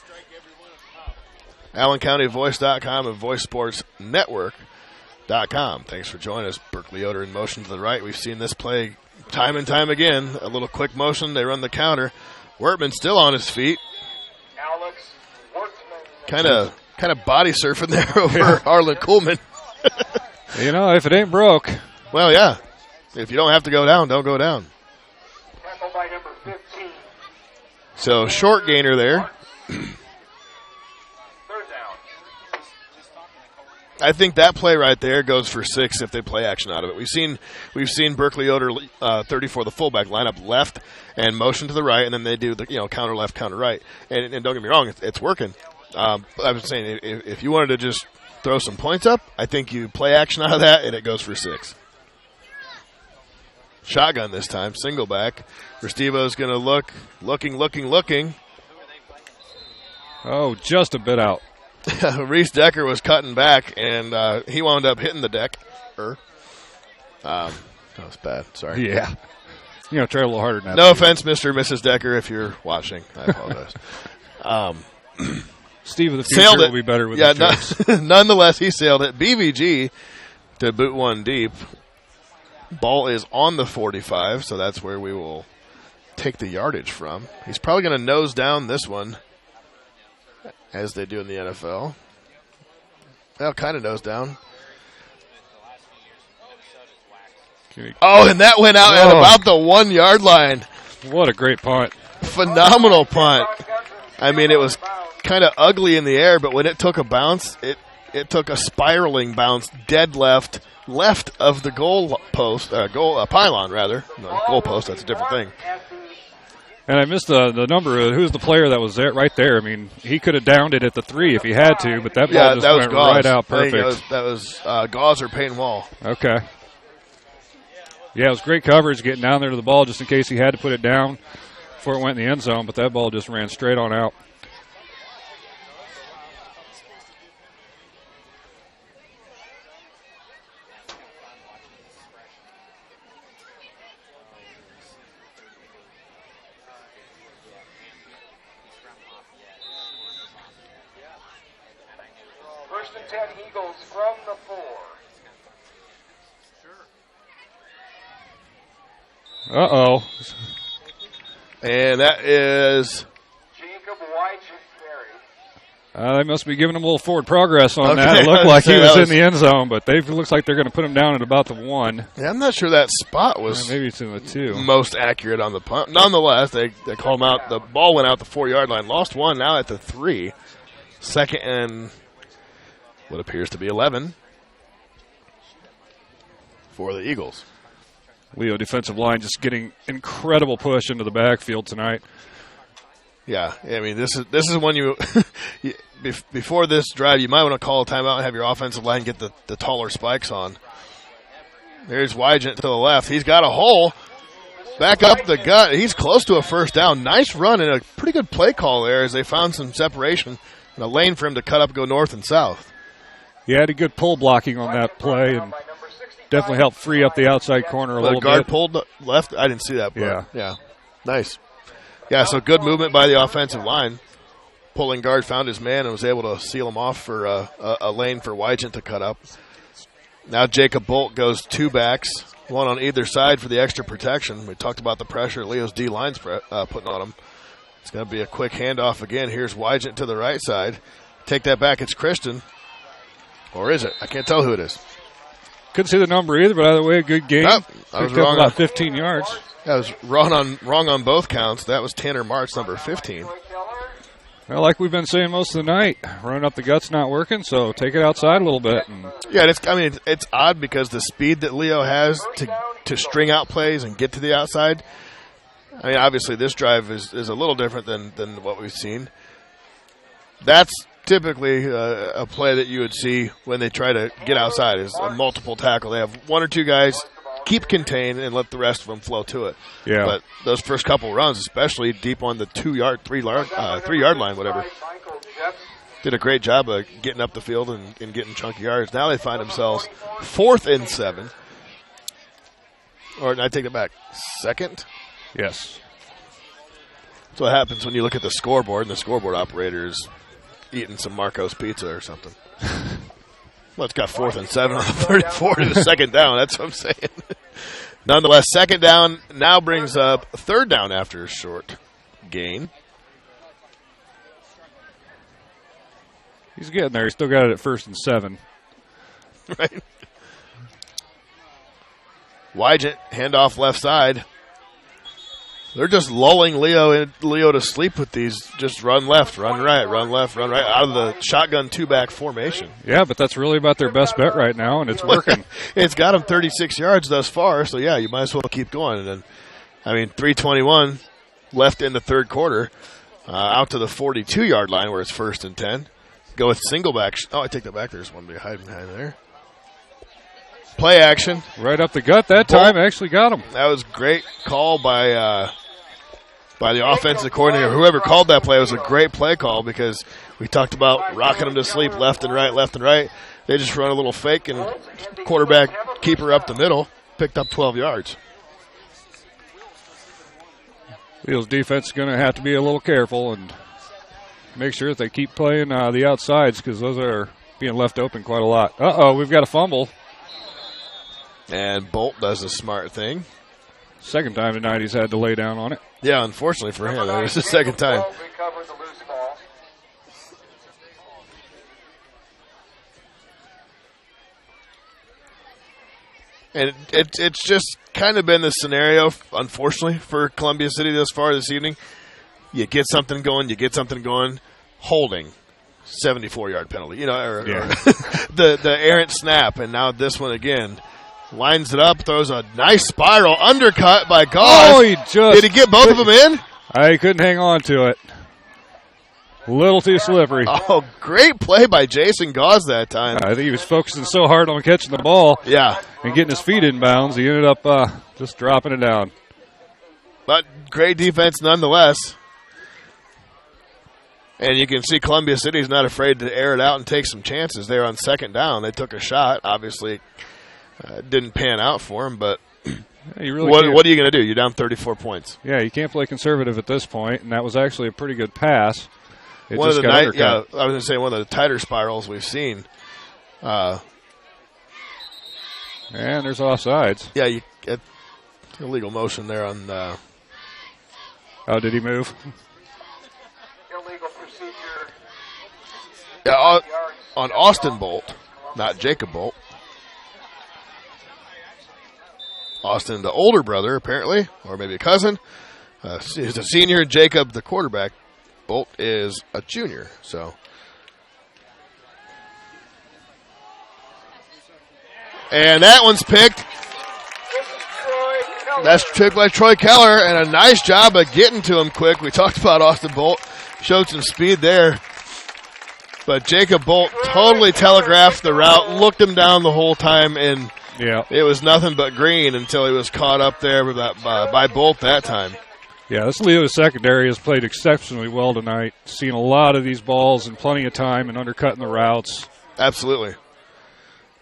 AllenCountyVoice.com and VoiceSportsNetwork.com. Thanks for joining us. Berkeley Yoder in motion to the right. We've seen this play time and time again. A little quick motion. They run the counter. Wortman still on his feet. Kind of body surfing there over Arlen Kuhlman. You know, if it ain't broke. Well, yeah. If you don't have to go down, don't go down. Tackle by number 15. So short gainer there. Third down. I think that play right there goes for 6 if they play action out of it. We've seen Berkeley Yoder 34, the fullback, line up left and motion to the right, and then they do the counter left, counter right. And don't get me wrong, it's working. I was saying if you wanted to just throw some points up, I think you play action out of that, and it goes for 6. Shotgun this time, single back. Restivo's going to looking. Oh, just a bit out. Reese Decker was cutting back, and he wound up hitting the deck. That was bad. Sorry. Yeah. Try a little harder than that. No offense, Mr. and Mrs. Decker, if you're watching. I apologize. Steve of the future will be better with his jokes. Nonetheless, he sailed it. BVG to boot one deep. Ball is on the 45, so that's where we will take the yardage from. He's probably going to nose down this one, as they do in the NFL. Well, kind of nose down. Oh, and that went out at about the 1 yard line. What a great punt. Phenomenal punt. I mean, it was kind of ugly in the air, but when it took a bounce, it took a spiraling bounce dead left of the goal post, pylon rather. No, goal post, that's a different thing. And I missed the number of who's the player that was there right there. I mean, he could have downed it at the 3 if he had to, but that ball just went right out perfect. That was Gauze or Payne Wall. Okay. Yeah, it was great coverage getting down there to the ball just in case he had to put it down before it went in the end zone, but that ball just ran straight on out. First and 10 Eagles from the 4. Uh-oh. And that is Jacob Wycheck-Berry. They must be giving him a little forward progress on that. It looked like he was in the end zone, but it looks like they're going to put him down at about the 1. Yeah, I'm not sure that spot was maybe it's in the 2. most accurate on the punt. Nonetheless, they called him out. The ball went out the 4 yard line. Lost 1, now at the 3. Second and what appears to be 11 for the Eagles. Leo defensive line just getting incredible push into the backfield tonight. Yeah, I mean this is when you before this drive you might want to call a timeout and have your offensive line get the taller spikes on. There's Wygant to the left. He's got a hole. Back up the gut. He's close to a first down. Nice run and a pretty good play call there as they found some separation and a lane for him to cut up, go north and south. He had a good pull blocking on that play and definitely helped free up the outside corner a little bit. The guard pulled left. I didn't see that. But yeah. Nice. Yeah, so good movement by the offensive line. Pulling guard found his man and was able to seal him off for a lane for Wygant to cut up. Now Jacob Bolt goes 2 backs, one on either side for the extra protection. We talked about the pressure Leo's D-line's putting on him. It's going to be a quick handoff again. Here's Wygant to the right side. Take that back. It's Christian. Or is it? I can't tell who it is. Couldn't see the number either, but either way, a good game. Oh, I was wrong. About 15 yards. I was wrong on both counts. That was Tanner March, number 15. Well, like we've been saying most of the night, running up the gut's not working, so take it outside a little bit. Yeah, it's odd because the speed that Leo has to string out plays and get to the outside. I mean, obviously this drive is a little different than what we've seen. That's typically a play that you would see when they try to get outside is a multiple tackle. They have 1 or 2 guys keep contained and let the rest of them flow to it. Yeah. But those first couple runs, especially deep on the 3 yard line, whatever, did a great job of getting up the field and getting chunky yards. Now they find themselves 4th and 7. Or I take it back, 2nd? Yes. That's what happens when you look at the scoreboard and the scoreboard operator is eating some Marco's pizza or something. Well, it's got 4th and 7 on the 34 to the second down. That's what I'm saying. Nonetheless, second down now brings up 3rd down after a short gain. He's getting there. He's still got it at 1st and 7. Right. Wygant, handoff left side. They're just lulling Leo to sleep with these. Just run left, run right, run left, run right, out of the shotgun two-back formation. Yeah, but that's really about their best bet right now, and it's working. It's got them 36 yards thus far, so yeah, you might as well keep going. And then, 3:21 left in the third quarter, out to the 42-yard line where it's 1st and 10. Go with single back. I take that back. There's one hiding behind there. Play action. Right up the gut that time. Actually got him. That was great call by the offensive coordinator. Whoever called that play, it was a great play call because we talked about rocking them to sleep left and right. They just run a little fake and quarterback keeper up the middle, picked up 12 yards. Leo's defense is going to have to be a little careful and make sure that they keep playing the outsides because those are being left open quite a lot. We've got a fumble. And Bolt does a smart thing. Second time tonight he's had to lay down on it. Yeah, unfortunately for him. That was the second time. And it's just kind of been the scenario, unfortunately, for Columbia City thus far this evening. You get something going, holding, 74-yard penalty. Or the errant snap, and now this one again. Lines it up, throws a nice spiral, undercut by Gauze. Did he get both of them in? I couldn't hang on to it. A little too slippery. Oh, great play by Jason Gauze that time. I think he was focusing so hard on catching the ball. Yeah. And getting his feet in bounds, he ended up just dropping it down. But great defense nonetheless. And you can see Columbia City's not afraid to air it out and take some chances. They're on second down. They took a shot. Obviously, didn't pan out for him, but what are you going to do? You're down 34 points. Yeah, you can't play conservative at this point, and that was actually a pretty good pass. I was going to say one of the tighter spirals we've seen. And there's offsides. Yeah, you get illegal motion there on. Did he move? Illegal procedure. Yeah, on Austin Bolt, not Jacob Bolt. Austin, the older brother, apparently, or maybe a cousin, is a senior. Jacob, the quarterback, Bolt is a junior. So, and that one's picked. That's picked by Troy Keller, and a nice job of getting to him quick. We talked about Austin Bolt, showed some speed there. But Jacob Bolt totally telegraphed the route, looked him down the whole time, and it was nothing but green until he was caught up there with by Bolt that time. Yeah, this Leo secondary has played exceptionally well tonight. Seen a lot of these balls in plenty of time and undercutting the routes. Absolutely.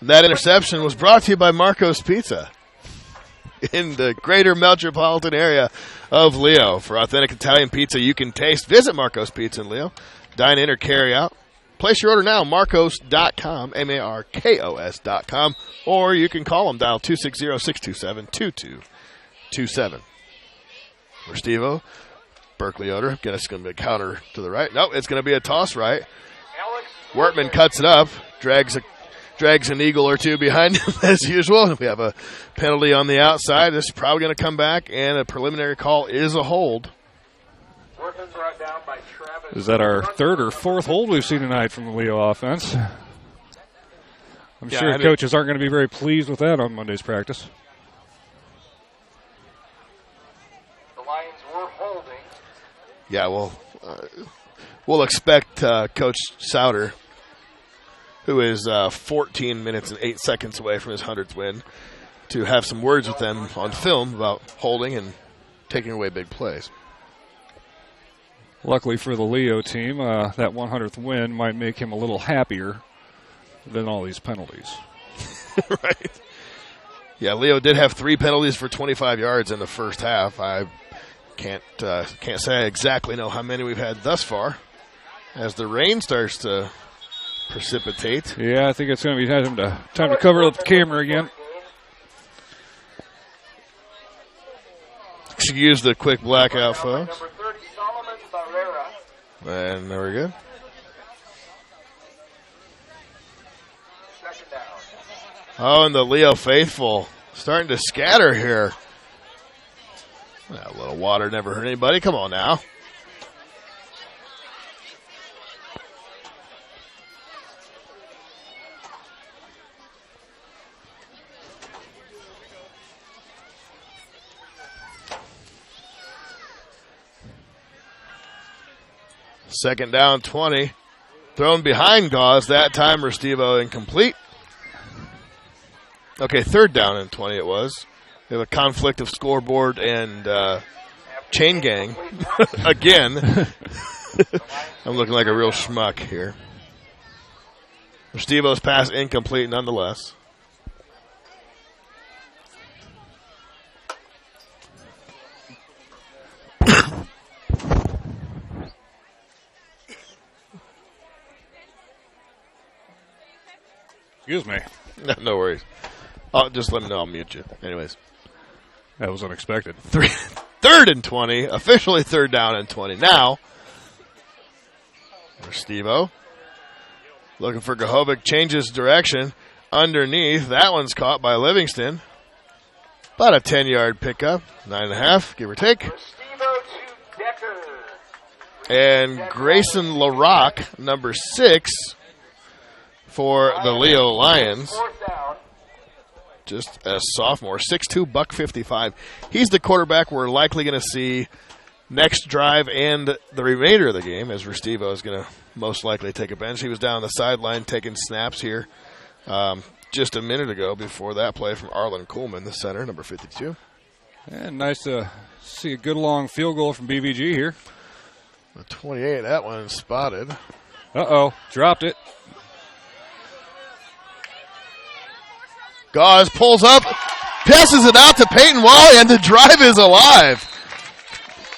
That interception was brought to you by Marco's Pizza in the greater metropolitan area of Leo. For authentic Italian pizza you can taste, visit Marco's Pizza in Leo. Dine in or carry out. Place your order now, marcos.com, markos.com, or you can call them, dial 260-627-2227. Restivo, Berkeley Yoder, again, it's going to be a counter to the right. Nope, it's going to be a toss right. Wortman cuts it up, drags an eagle or two behind him as usual. We have a penalty on the outside. This is probably going to come back, and a preliminary call is a hold. Is that our third or fourth hold we've seen tonight from the Leo offense? I'm sure coaches aren't going to be very pleased with that on Monday's practice. The Lions were holding. Yeah, well, we'll expect Coach Souter, who is 14 minutes and 8 seconds away from his 100th win, to have some words with them on film about holding and taking away big plays. Luckily for the Leo team, that 100th win might make him a little happier than all these penalties. Right. Yeah, Leo did have 3 penalties for 25 yards in the first half. I can't say I exactly know how many we've had thus far as the rain starts to precipitate. Yeah, I think it's going to be time to cover up the camera again. Excuse the quick blackout, folks. Number 30, Solomon Barrera. And there we go. Second down. Oh, and the Leo faithful starting to scatter here. A little water never hurt anybody. Come on now. Second down, 20. Thrown behind Gauze. That time, Restivo incomplete. Okay, third down and 20 it was. We have a conflict of scoreboard and chain gang. Again. I'm looking like a real schmuck here. Restivo's pass incomplete nonetheless. Excuse me. No worries. Oh, just let me know. I'll mute you. Anyways. That was unexpected. Third and 20. Officially third down and 20. Now, Restivo looking for Gahovic. Changes direction. Underneath. That one's caught by Livingston. About a 10-yard pickup. 9.5, give or take. Restivo to Decker. And Grayson LaRock, number 6, for the Leo Lions. Fourth down. Just a sophomore, 6'2", $155. He's the quarterback we're likely going to see next drive and the remainder of the game, as Restivo is going to most likely take a bench. He was down the sideline taking snaps here just a minute ago before that play from Arlen Kuhlman, the center, number 52. And nice to see a good long field goal from BVG here. The 28, that one spotted. Uh-oh, dropped it. Gauze pulls up, passes it out to Peyton Wally, and the drive is alive.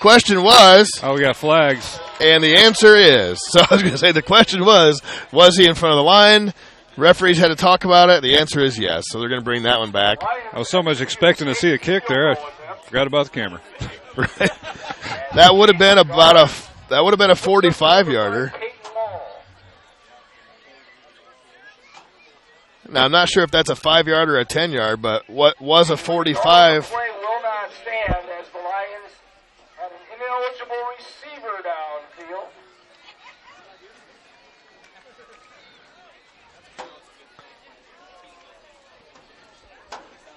Question was... Oh, we got flags. And the answer is... So I was going to say, the question was he in front of the line? Referees had to talk about it. The answer is yes, so they're going to bring that one back. I was so much expecting to see a kick there, I forgot about the camera. Right. That would have been about a 45-yarder. Now, I'm not sure if that's a 5-yard or a 10-yard, but what was a 45. Play will not stand as the Lions had an ineligible receiver downfield.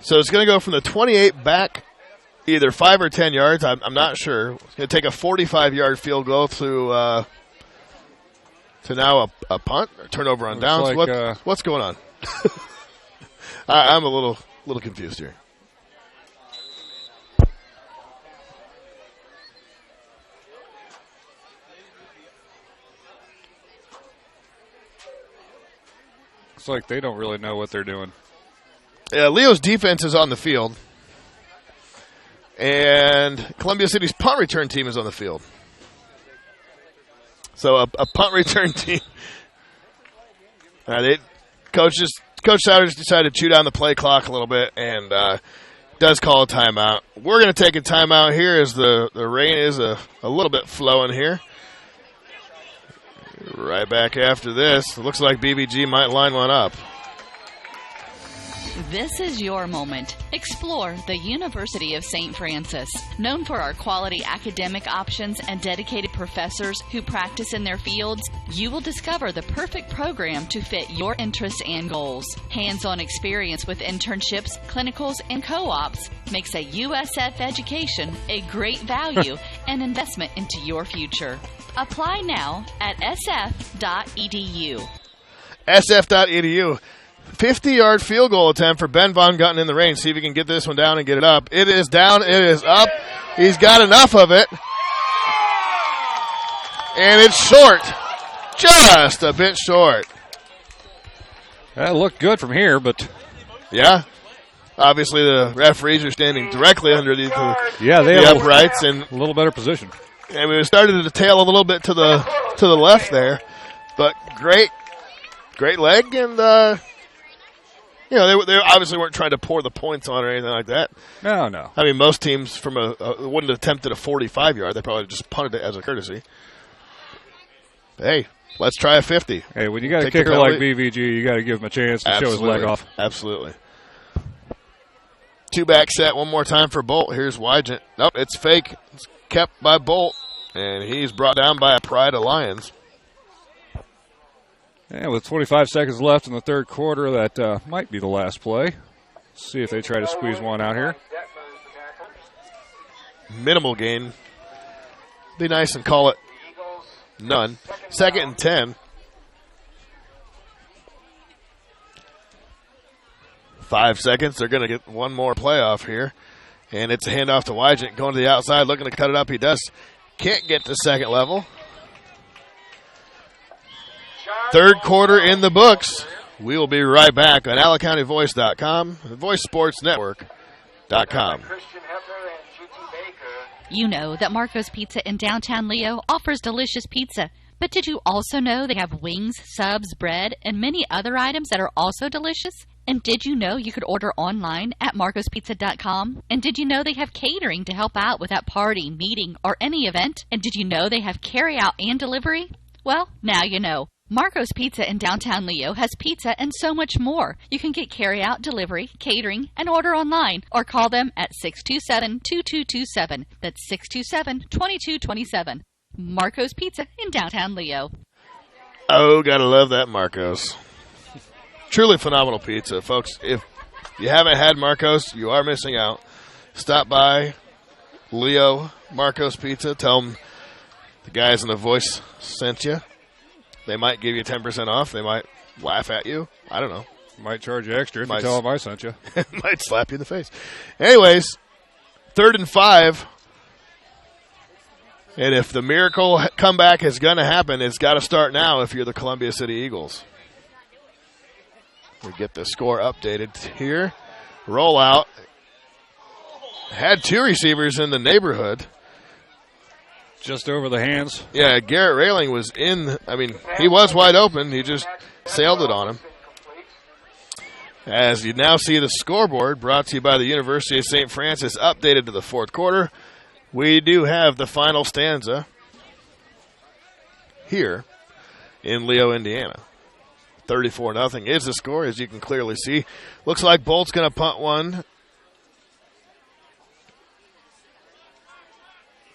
So it's going to go from the 28 back either 5 or 10 yards. I'm not sure. It's going to take a 45-yard field goal to now a punt or turnover on downs. Like, what's going on? I'm a little confused here. It's like they don't really know what they're doing. Yeah, Leo's defense is on the field, and Columbia City's punt return team is on the field. So a punt return team. Coach Souders decided to chew down the play clock a little bit and does call a timeout. We're going to take a timeout here as the rain is a little bit flowing here. Right back after this. It looks like BVG might line one up. This is your moment. Explore the University of St. Francis. Known for our quality academic options and dedicated professors who practice in their fields, you will discover the perfect program to fit your interests and goals. Hands-on experience with internships, clinicals, and co-ops makes a USF education a great value and investment into your future. Apply now at sf.edu. sf.edu. 50-yard field goal attempt for Ben Von Gutten in the range. See if he can get this one down and get it up. It is down. It is up. He's got enough of it. And it's short. Just a bit short. That looked good from here, but... Yeah. Obviously, the referees are standing directly underneath they the have uprights. And a little better position. And we started to tail a little bit to the left there. But great leg. And... they obviously weren't trying to pour the points on or anything like that. No. I mean, most teams wouldn't have attempted a 45-yard. They probably just punted it as a courtesy. Hey, let's try a 50. Hey, when you got a kicker like BVG, you got to give him a chance to show his leg off. Absolutely. Two-back set one more time for Bolt. Here's Wygant. Nope, it's fake. It's kept by Bolt, and he's brought down by a Pride of Lions. And with 25 seconds left in the third quarter, that might be the last play. Let's see if they try to squeeze one out here. Minimal gain. Be nice and call it none. 2nd and 10. 5 seconds. They're going to get one more playoff here. And it's a handoff to Wygant going to the outside, looking to cut it up. He does. Can't get to second level. Third quarter in the books. We will be right back on AllenCountyVoice.com and VoiceSportsNetwork.com. You know that Marco's Pizza in downtown Leo offers delicious pizza. But did you also know they have wings, subs, bread, and many other items that are also delicious? And did you know you could order online at marcospizza.com? And did you know they have catering to help out with that party, meeting, or any event? And did you know they have carry-out and delivery? Well, now you know. Marco's Pizza in downtown Leo has pizza and so much more. You can get carry-out, delivery, catering, and order online, or call them at 627-2227. That's 627-2227. Marco's Pizza in downtown Leo. Oh, gotta love that Marco's. Truly phenomenal pizza, folks. If you haven't had Marco's, you are missing out. Stop by Leo Marco's Pizza. Tell them the guys in the voice sent you. They might give you 10% off. They might laugh at you. I don't know. Might charge you extra if you tell them I sent you. Might slap you in the face. Anyways, 3rd and 5. And if the miracle comeback is going to happen, it's got to start now if you're the Columbia City Eagles. We get the score updated here. Rollout. Had 2 receivers in the neighborhood. Just over the hands. Yeah, Garrett Railing was in. I mean, he was wide open. He just sailed it on him. As you now see the scoreboard brought to you by the University of St. Francis, updated to the 4th quarter. We do have the final stanza here in Leo, Indiana. 34-0 is the score, as you can clearly see. Looks like Bolt's going to punt one.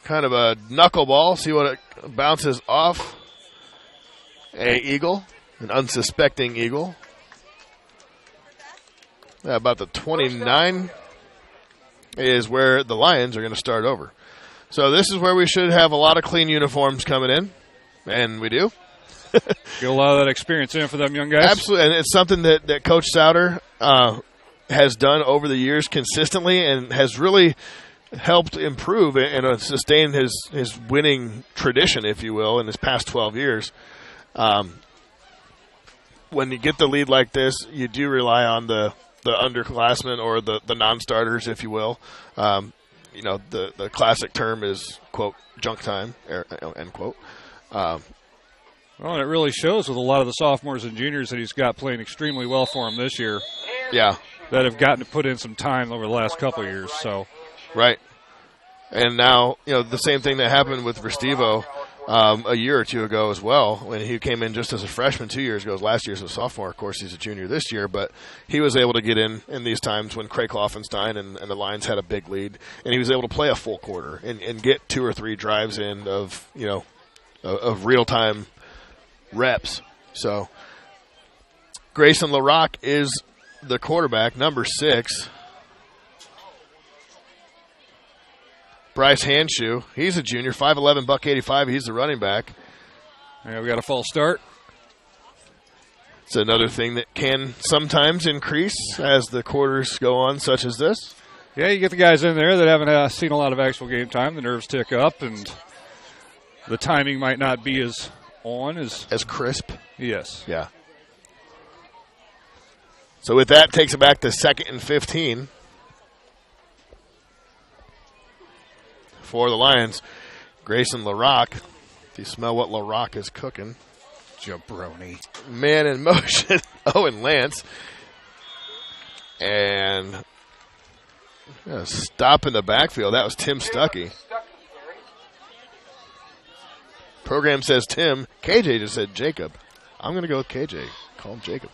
Kind of a knuckleball. See what it bounces off. An eagle, an unsuspecting eagle. About the 29 is where the Lions are going to start over. So this is where we should have a lot of clean uniforms coming in, and we do. Get a lot of that experience in for them young guys. Absolutely, and it's something that Coach Souter has done over the years consistently and has really helped improve and sustain his winning tradition, if you will, in his past 12 years. When you get the lead like this, you do rely on the underclassmen or the non-starters, if you will. The classic term is, quote, junk time, end quote. Well, and it really shows with a lot of the sophomores and juniors that he's got playing extremely well for him this year. Yeah. That have gotten to put in some time over the last couple of years. So, right. And now, the same thing that happened with Restivo a year or two ago as well, when he came in just as a freshman 2 years ago. Last year as a sophomore. Of course, he's a junior this year, but he was able to get in these times when Craig Kloffenstein and the Lions had a big lead, and he was able to play a full quarter and get 2 or 3 drives in of real-time reps. So Grayson LaRock is the quarterback, number 6. Bryce Handshoe, he's a junior, 5'11", $185. He's the running back. Yeah, we got a false start. It's another thing that can sometimes increase as the quarters go on, such as this. Yeah, you get the guys in there that haven't seen a lot of actual game time. The nerves tick up, and the timing might not be as on as crisp. Yes. Yeah. So with that, takes it back to 2nd and 15. For the Lions, Grayson LaRock. If you smell what LaRock is cooking. Jabroni. Man in motion, Owen Lance. And stop in the backfield. That was Tim Stuckey. Program says Tim. KJ just said Jacob. I'm going to go with KJ. Call him Jacob.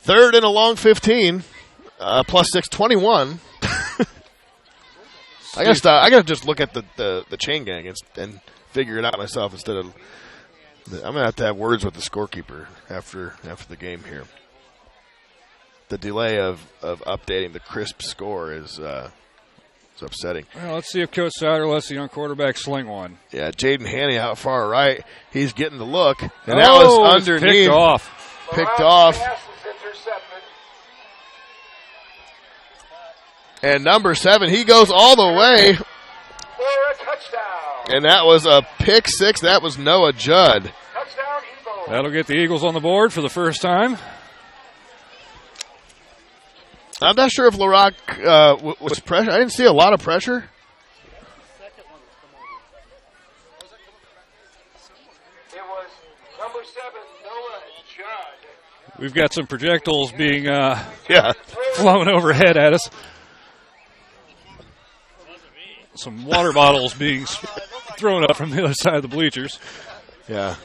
Third and a long 15, plus 6, 21. I gotta just look at the chain gang and figure it out myself instead of. I'm gonna have to have words with the scorekeeper after the game here. The delay of updating the crisp score is upsetting. Well, let's see if Coach Sider lets the young quarterback sling one. Yeah, Jaden Haney out far right. He's getting the look, and that was underneath. Picked off. And number 7, he goes all the way. For a touchdown. And that was a pick 6. That was Noah Judd. Touchdown, Eagles. That'll get the Eagles on the board for the first time. I'm not sure if LaRock was pressure. I didn't see a lot of pressure. It was number 7, Noah Judd. We've got some projectiles being Yeah. flown overhead at us. Some water bottles being thrown up from the other side of the bleachers. Yeah.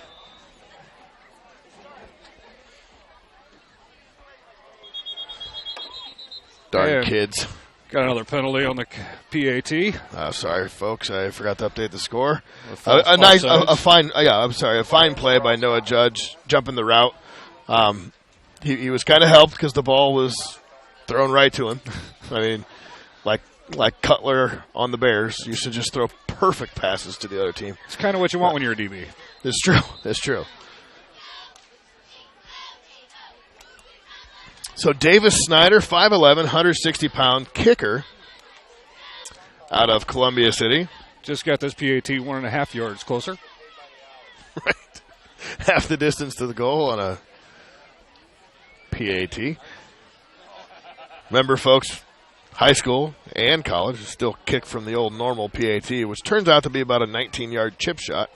Darn And kids. Got another penalty on the PAT. Sorry, folks. I forgot to update the score. A fine play by Noah Judge, jumping the route. He was kind of helped because the ball was thrown right to him. I mean, like Cutler on the Bears used to just throw perfect passes to the other team. It's kind of what you want when you're a DB. It's true. It's true. So Davis Snyder, 5'11", 160-pound kicker out of Columbia City. Just got this PAT 1.5 yards closer. Right. Half the distance to the goal on a PAT. Remember, folks, high school and college still kick from the old normal PAT, which turns out to be about a 19-yard chip shot,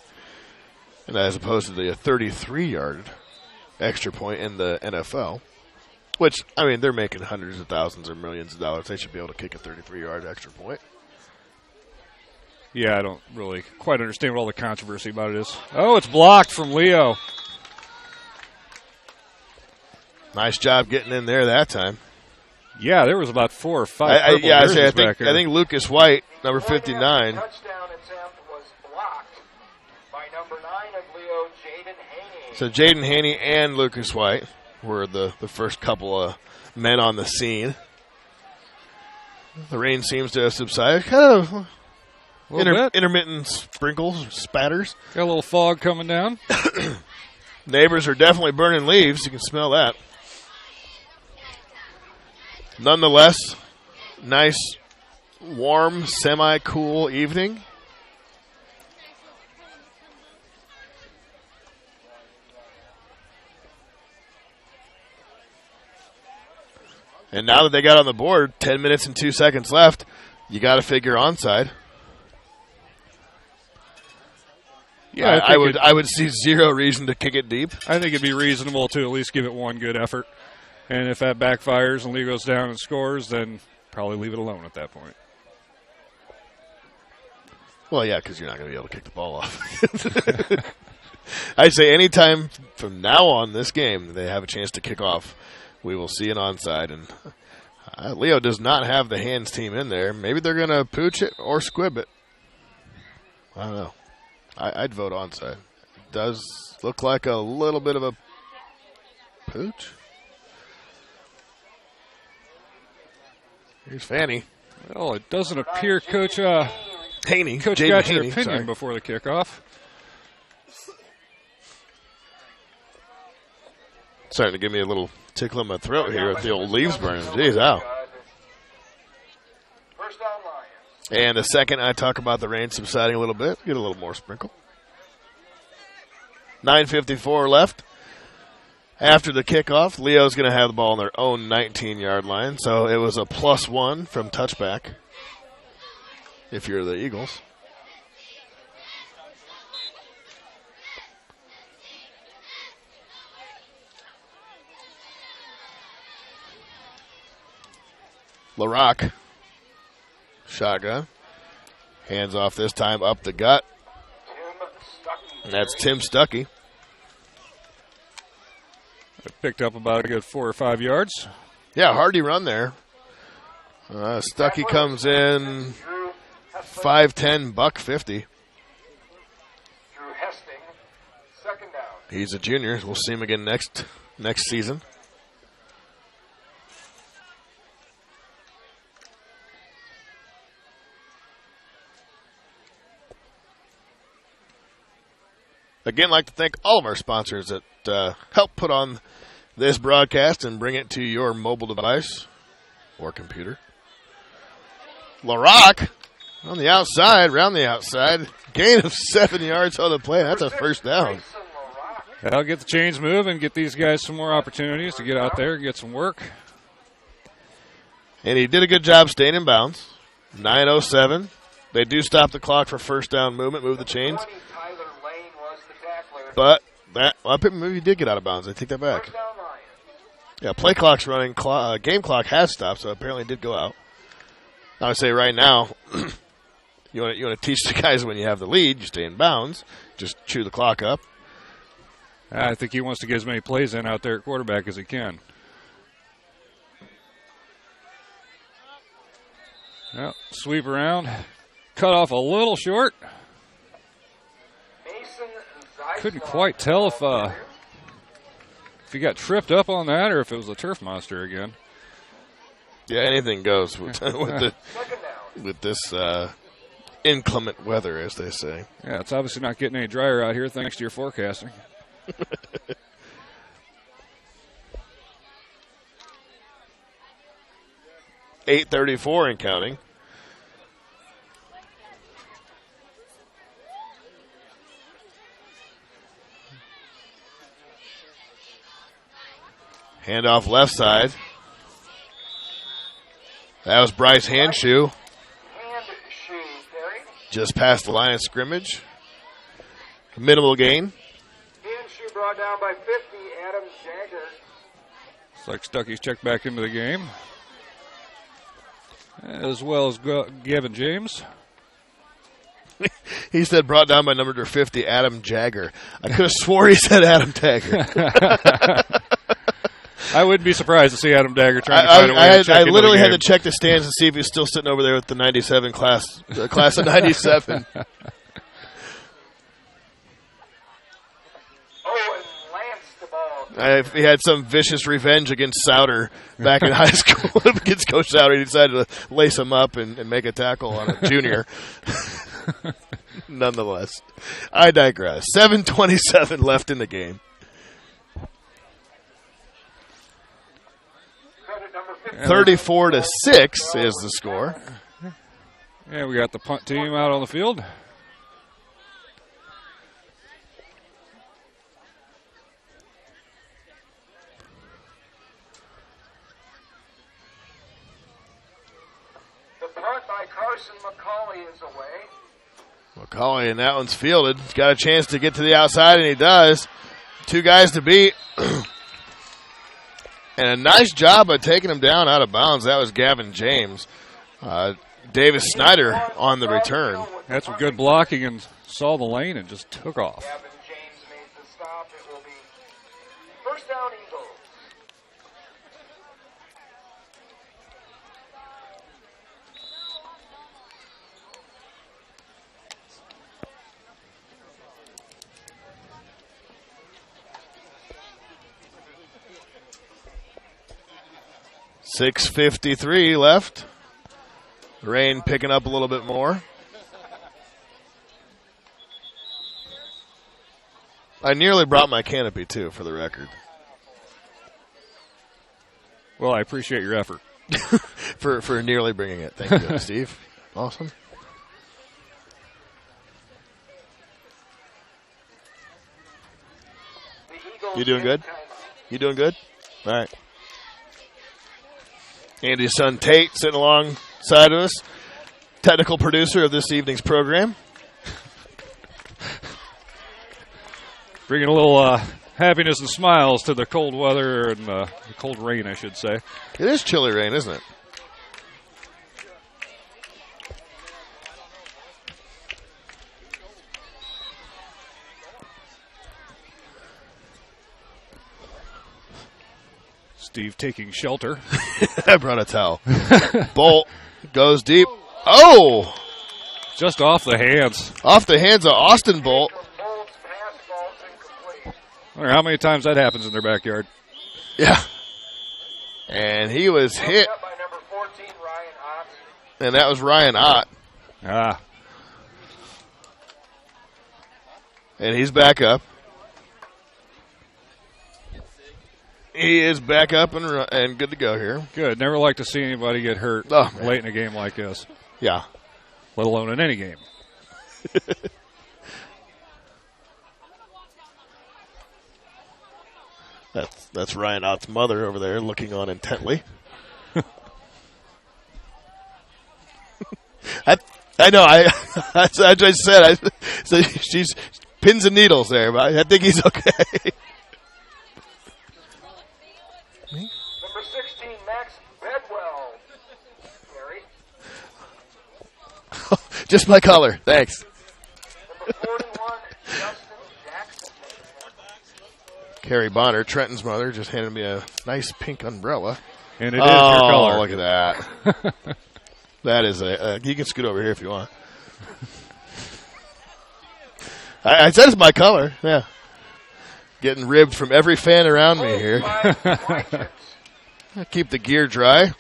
and as opposed to the 33-yard extra point in the NFL. Which, I mean, they're making hundreds of thousands or millions of dollars. They should be able to kick a 33-yard extra point. Yeah, I don't really quite understand what all the controversy about it is. Oh, it's blocked from Leo. Nice job getting in there that time. Yeah, there was about 4 or 5. I I think Lucas White, number 59. Touchdown attempt was blocked by number 9 of Leo, Jaden Haney. So Jaden Haney and Lucas White were the first couple of men on the scene. The rain seems to have subsided. Kind of intermittent sprinkles, spatters. Got a little fog coming down. Neighbors are definitely burning leaves. You can smell that. Nonetheless, nice, warm, semi-cool evening. And now that they got on the board, 10 minutes and 2 seconds left, you got to figure onside. Yeah, I would see zero reason to kick it deep. I think it'd be reasonable to at least give it one good effort. And if that backfires and Lee goes down and scores, then probably leave it alone at that point. Well, yeah, because you're not going to be able to kick the ball off. I'd say anytime from now on this game they have a chance to kick off, we will see an onside. And Leo does not have the hands team in there. Maybe they're going to pooch it or squib it. I don't know. I'd vote onside. It does look like a little bit of a pooch. Here's Fanny. Well, it doesn't appear Coach Haney. Coach Jaden got your Haney, opinion sorry. before the kickoff. Starting to give me a little tickle in my throat here with the old leaves burning. Jeez, ow. First down, Lions. And the second I talk about the rain subsiding a little bit, get a little more sprinkle. 9:54 left. After the kickoff, Leo's going to have the ball on their own 19-yard line. So it was a +1 from touchback if you're the Eagles. LaRock, shotgun. Hands off this time up the gut. Tim Stuckey. And that's Tim Stuckey. Picked up about a good 4 or 5 yards. Yeah, hardy run there. Stuckey comes in 5'10", $150. Drew Hesting, second down. He's a junior. We'll see him again next season. Again, I'd like to thank all of our sponsors that help put on this broadcast and bring it to your mobile device or computer. LaRock on the outside, round the outside. Gain of 7 yards on the play. That's a first down. That'll get the chains moving, get these guys some more opportunities to get out there and get some work. And he did a good job staying in bounds. 9:07. They do stop the clock for first down movement, move the chains. But maybe he did get out of bounds. I take that back. Yeah, play clock's running. Game clock has stopped, so apparently it did go out. I would say right now, you want to teach the guys when you have the lead, you stay in bounds, just chew the clock up. I think he wants to get as many plays in out there at quarterback as he can. Well, sweep around, cut off a little short. Couldn't quite tell if he got tripped up on that or if it was a turf monster again. Yeah, anything goes with this inclement weather, as they say. Yeah, it's obviously not getting any drier out here thanks to your forecasting. 8:34 and counting. Handoff left side. That was Bryce Handshoe. Just past the line of scrimmage. Minimal gain. Handshoe brought down by 50, Adam Jagger. Looks like Stuckey's checked back into the game. As well as Gavin James. He said brought down by number 50, Adam Jagger. I could have swore he said Adam Dagger. I wouldn't be surprised to see Adam Dagger trying to find a way to check I into literally the had game. to check the stands to see if he was still sitting over there with the 97 class of 97. Oh, and lanced the ball. He had some vicious revenge against Souter back in high school. Against Coach Souter, he decided to lace him up and make a tackle on a junior. Nonetheless, I digress. 7:27 left in the game. 34-6 is the score. Yeah, we got the punt team out on the field. The punt by Carson McCauley is away. McCauley, and that one's fielded. He's got a chance to get to the outside, and he does. 2 guys to beat. And a nice job of taking him down out of bounds. That was Gavin James. Davis Snyder on the return. Had some good blocking and saw the lane and just took off. Gavin James made the stop. It will be first down, Eagles. .653 left. Rain picking up a little bit more. I nearly brought my canopy, too, for the record. Well, I appreciate your effort. for nearly bringing it. Thank you, Steve. Awesome. You doing good? You doing good? All right. Andy's son Tate sitting alongside of us, technical producer of this evening's program. Bringing a little happiness and smiles to the cold weather and the cold rain, I should say. It is chilly rain, isn't it? Steve taking shelter. I brought a towel. Bolt goes deep. Oh! Just off the hands. Off the hands of Austin Bolt. Bolt's pass ball's incomplete. I wonder how many times that happens in their backyard. Yeah. And he was hit, Up by number 14, Ryan Ott. and that was Ryan Ott. Ah, And he's back up. He is back up and good to go here. good. Never like to see anybody get hurt Oh, man. late in a game like this, Yeah. let alone in any game. That's Ryan Ott's mother over there looking on intently. I know. I just said. So she's pins and needles there, but I think he's okay. Number 16, Max Bedwell. Gary. Just my color. Thanks. Number 41, Justin Jackson. Carrie Bonner, Trenton's mother, just handed me a nice pink umbrella. And it is your color. Look at that. That is you can scoot over here if you want. I said it's my color. Yeah. Getting ribbed from every fan around me here. Keep the gear dry.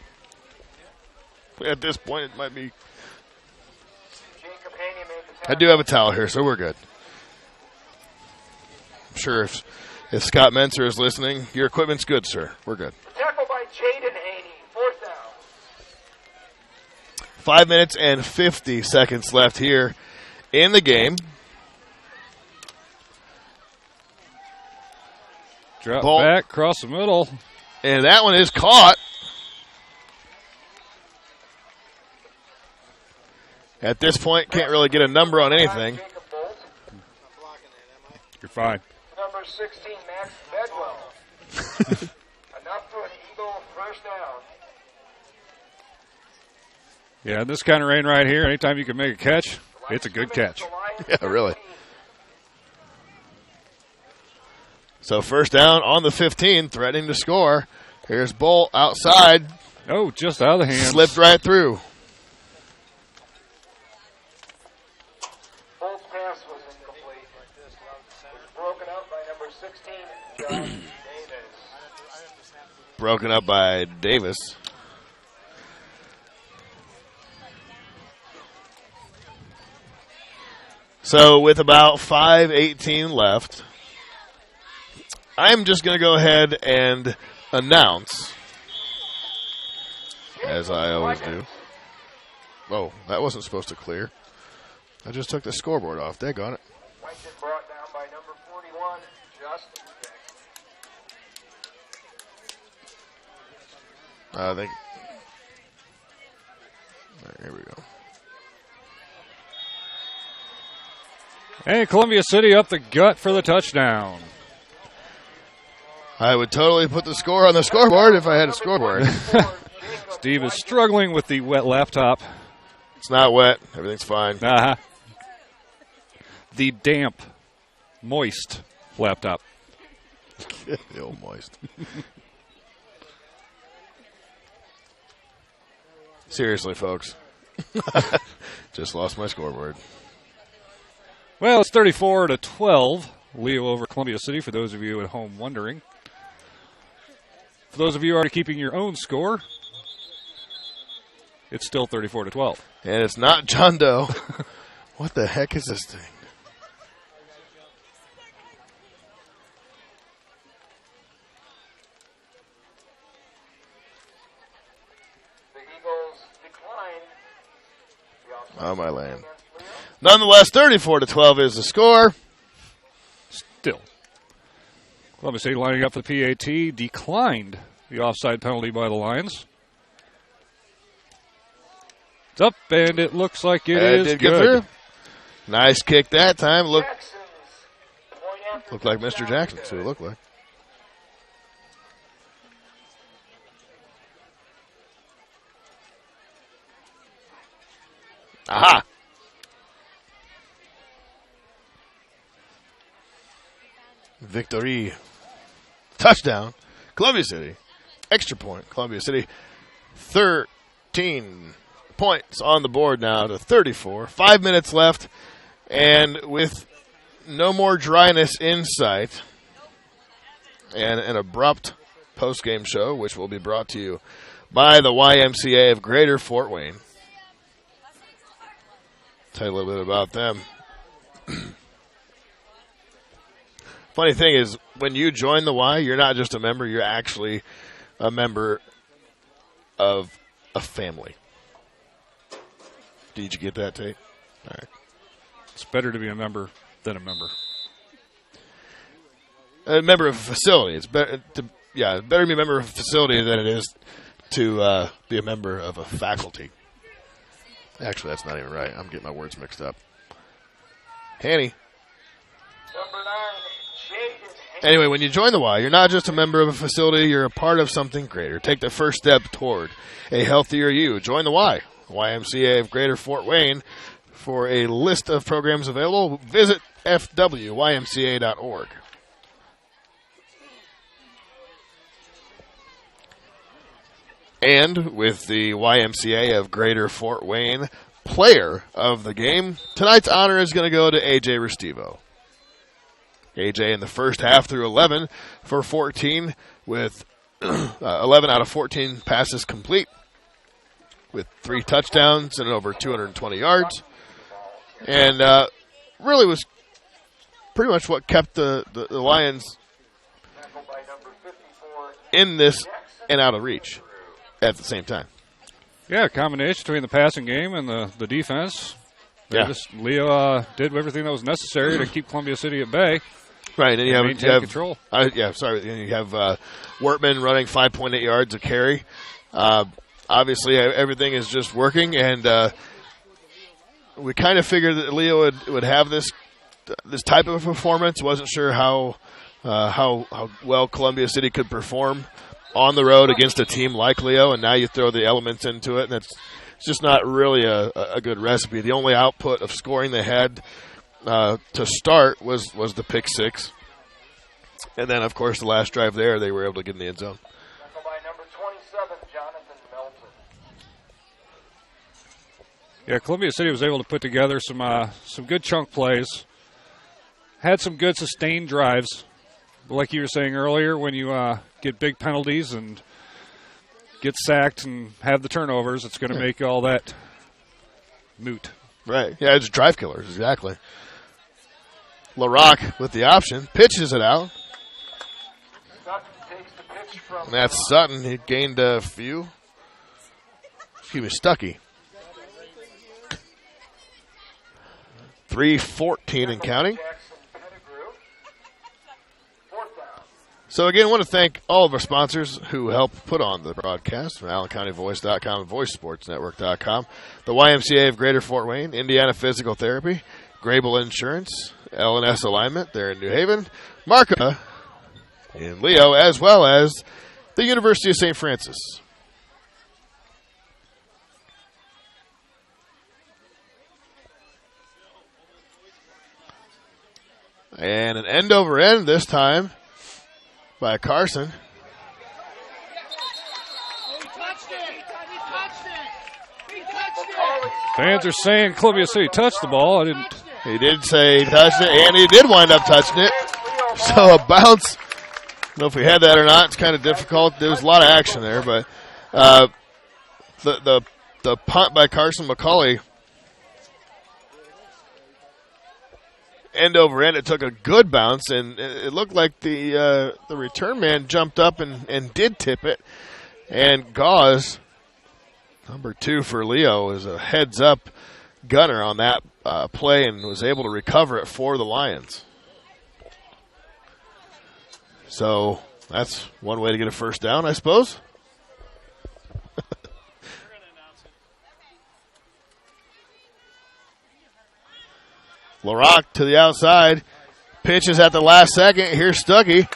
At this point, it might be. Jacob Haney made the I do have a towel here, so we're good. I'm sure if Scott Menser is listening, your equipment's good, sir. We're good. tackle by Jaden Haney. 4th down. 5 minutes and 50 seconds left here in the game. Drop Bolt. back, cross the middle. And that one is caught. At this point, can't really get a number on anything. Jacob Bolt. You're fine. Number 16, Max Bedwell. Enough for an Eagle first down. Yeah, in this kind of rain right here, anytime you can make a catch, it's a good catch. Yeah, really. So first down on the 15, threatening to score. Here's Bolt outside. Oh, just out of the hands. Slipped right through. Bolt's pass was incomplete. It was broken up by number 16, Josh Davis. Broken up by Davis. So with about 5:18 left, I'm just going to go ahead and announce, as I always do. Oh, that wasn't supposed to clear. I just took the scoreboard off. Daggone it. White's brought down by number 41, Justin Jackson. I think. Here we go. And Columbia City up the gut for the touchdown. I would totally put the score on the scoreboard if I had a scoreboard. Steve is struggling with the wet laptop. It's not wet. Everything's fine. Uh-huh. The damp, moist laptop. The old moist. Seriously, folks. Just lost my scoreboard. Well, it's 34-12. Leo over Columbia City, for those of you at home wondering. For those of you already keeping your own score, it's still 34-12. And it's not John Doe. What the heck is this thing? The Eagles declined. Oh, my land. Nonetheless, 34-12 is the score. Still. Columbia City lining up for the PAT, declined the offside penalty by the Lions. It's up, and it looks like it is did get good. through. Nice kick that time. Looked Jackson's point after like Mr. touchdown Jackson, is so it looked like. Aha! Victory. Touchdown. Columbia City. extra point. Columbia City 13 points on the board now to 34. 5 minutes left, and with no more dryness in sight, and an abrupt post-game show, which will be brought to you by the YMCA of Greater Fort Wayne. Tell you a little bit about them. Funny thing is, when you join the Y, you're not just a member, you're actually a member of a family. Did you get that, Tate? All right. It's better to be a member than a member. A member of a facility. It's better to, yeah, it's better to be a member of a facility than it is to be a member of a faculty. Actually, that's not even right. I'm getting my words mixed up. Hanny. Number 9, Jaden. Anyway, when you join the Y, you're not just a member of a facility, you're a part of something greater. Take the first step toward a healthier you. Join the Y, YMCA of Greater Fort Wayne. For a list of programs available, visit fwymca.org. And with the YMCA of Greater Fort Wayne player of the game, tonight's honor is going to go to A.J. Restivo. A.J. in the first half through 11 for 14 with 11 out of 14 passes complete with 3 touchdowns and over 220 yards. And really was pretty much what kept the Lions in this and out of reach at the same time. Yeah, a combination between the passing game and the defense. Leo did everything that was necessary to keep Columbia City at bay. Right, and you have control. And you have Wortman running 5.8 yards a carry. Obviously, everything is just working, and we kind of figured that Leo would have this type of performance. Wasn't sure how well Columbia City could perform on the road against a team like Leo, and now you throw the elements into it, and it's just not really a good recipe. The only output of scoring they had to start was the pick 6, and then of course the last drive there they were able to get in the end zone. By number 27, Jonathan Melton. Yeah, Columbia City was able to put together some good chunk plays. Had some good sustained drives. But like you were saying earlier, when you get big penalties and get sacked and have the turnovers, it's going to make all that moot. Right. Yeah, it's drive killers, exactly. LaRock with the option, pitches it out. Sutton takes the pitch from. And that's Sutton. He gained a few. Excuse me, Stuckey. 3:14 and counting. So, again, I want to thank all of our sponsors who helped put on the broadcast from AllenCountyVoice.com and VoiceSportsNetwork.com, the YMCA of Greater Fort Wayne, Indiana Physical Therapy, Grable Insurance, L&S Alignment there in New Haven, Marca in Leo, as well as the University of St. Francis. And an end over end this time by Carson. Fans are saying Columbia City touched the ball. He did say he touched it, and he did wind up touching it. So a bounce. I don't know if we had that or not. It's kind of difficult. There was a lot of action there, but the punt by Carson McCauley, end over end, it took a good bounce, and it looked like the return man jumped up and did tip it. And Gauze, number 2 for Leo, is a heads-up gunner on that play and was able to recover it for the Lions. So that's one way to get a first down, I suppose. LaRock to the outside. Pitches at the last second. Here's Stuckey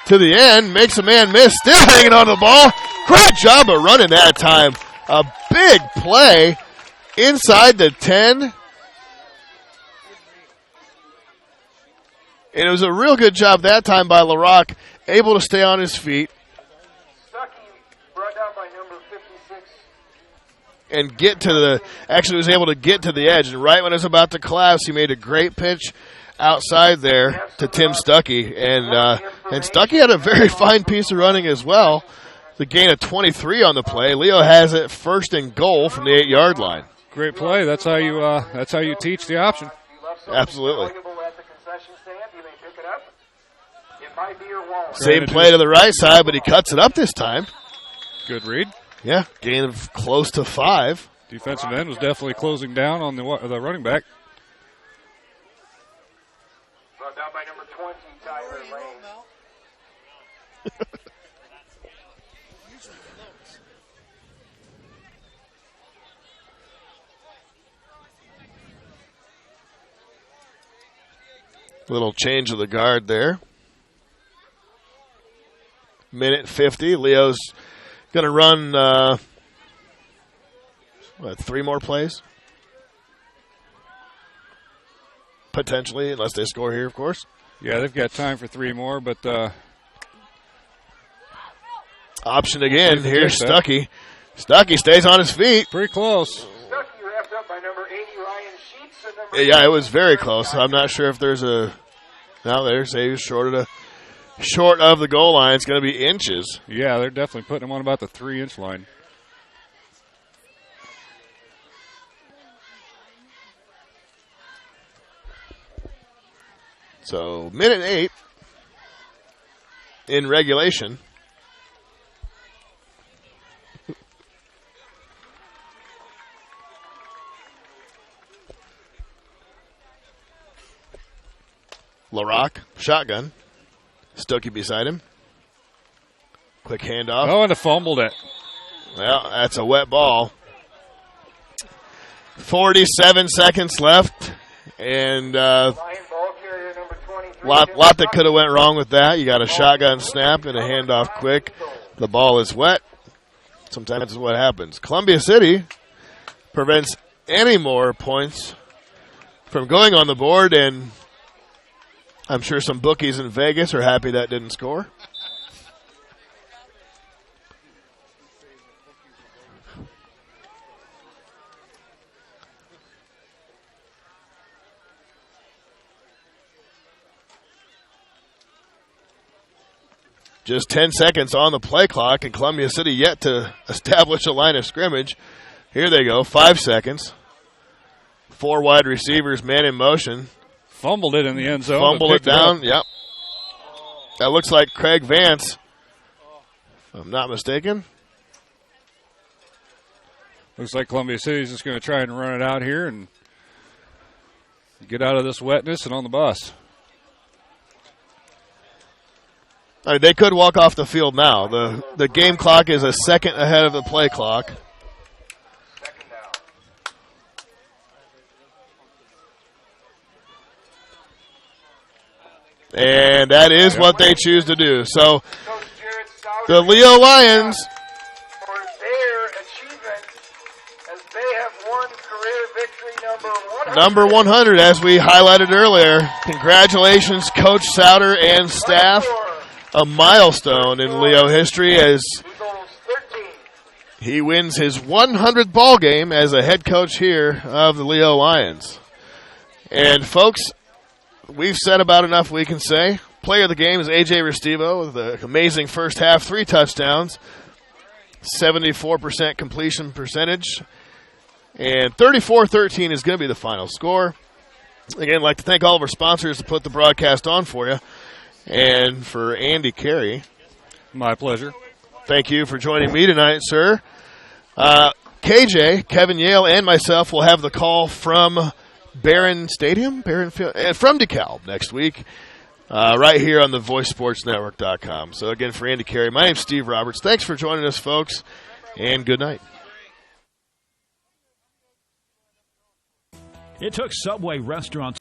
to the end. Makes a man miss. Still hanging on the ball. Great job of running that time. A big play inside the 10. And it was a real good job that time by LaRock. Able to stay on his feet. and get to the – actually was able to get to the edge. And right when it was about to collapse, he made a great pitch outside there to Tim Stuckey. And Stuckey had a very fine piece of running as well. The gain of 23 on the play. Leo has it first and goal from the 8-yard line. Great play. That's how you teach the option. Absolutely. Same play to the right side, but he cuts it up this time. Good read. Yeah, gain of close to 5. Defensive end was definitely closing down on the running back. Brought down by number 20, Tyler Lane. Little change of the guard there. Minute 50. Leo's going to run, 3 more plays? Potentially, unless they score here, of course. Yeah, they've got time for 3 more, but option again. Here's Stuckey. Stuckey stays on his feet. Pretty close. Stuckey wrapped up by number 80, Ryan Sheets. And number Yeah, it was very close. I'm not sure if there's a. Now there's he was short of the goal line. It's going to be inches. Yeah, they're definitely putting him on about the 3-inch line. So minute 8 in regulation. LaRock, shotgun. Stuckey beside him. Quick handoff. Oh, and fumbled it. Well, that's a wet ball. 47 seconds left. And Lion ball carrier number 23. lot that could have went wrong with that. You got a shotgun snap and a handoff quick. The ball is wet. Sometimes that's what happens. Columbia City prevents any more points from going on the board, and I'm sure some bookies in Vegas are happy that didn't score. Just 10 seconds on the play clock, and Columbia City yet to establish a line of scrimmage. Here they go, 5 seconds. 4 wide receivers, man in motion. Fumbled it in the end zone. Fumbled it down, yep. That looks like Craig Vance, if I'm not mistaken. Looks like Columbia City's just going to try and run it out here and get out of this wetness and on the bus. I mean, they could walk off the field now. The game clock is a second ahead of the play clock. Second down. And that is what they choose to do. So Coach Jared Stout the Leo Lions, for their achievement as they have won career victory number 100, as we highlighted earlier. Congratulations, Coach Souter and staff. A milestone in Leo history as he wins his 100th ball game as a head coach here of the Leo Lions. And folks, we've said about enough we can say. Player of the game is A.J. Restivo with an amazing first half, 3 touchdowns, 74% completion percentage, and 34-13 is going to be the final score. Again, I'd like to thank all of our sponsors to put the broadcast on for you. And for Andy Carey. My pleasure. Thank you for joining me tonight, sir. KJ, Kevin Yale, and myself will have the call from Barron Stadium, Barron Field, from DeKalb next week, right here on the VoiceSportsNetwork.com. So again, for Andy Carey, my name's Steve Roberts. Thanks for joining us, folks, and good night. It took Subway restaurants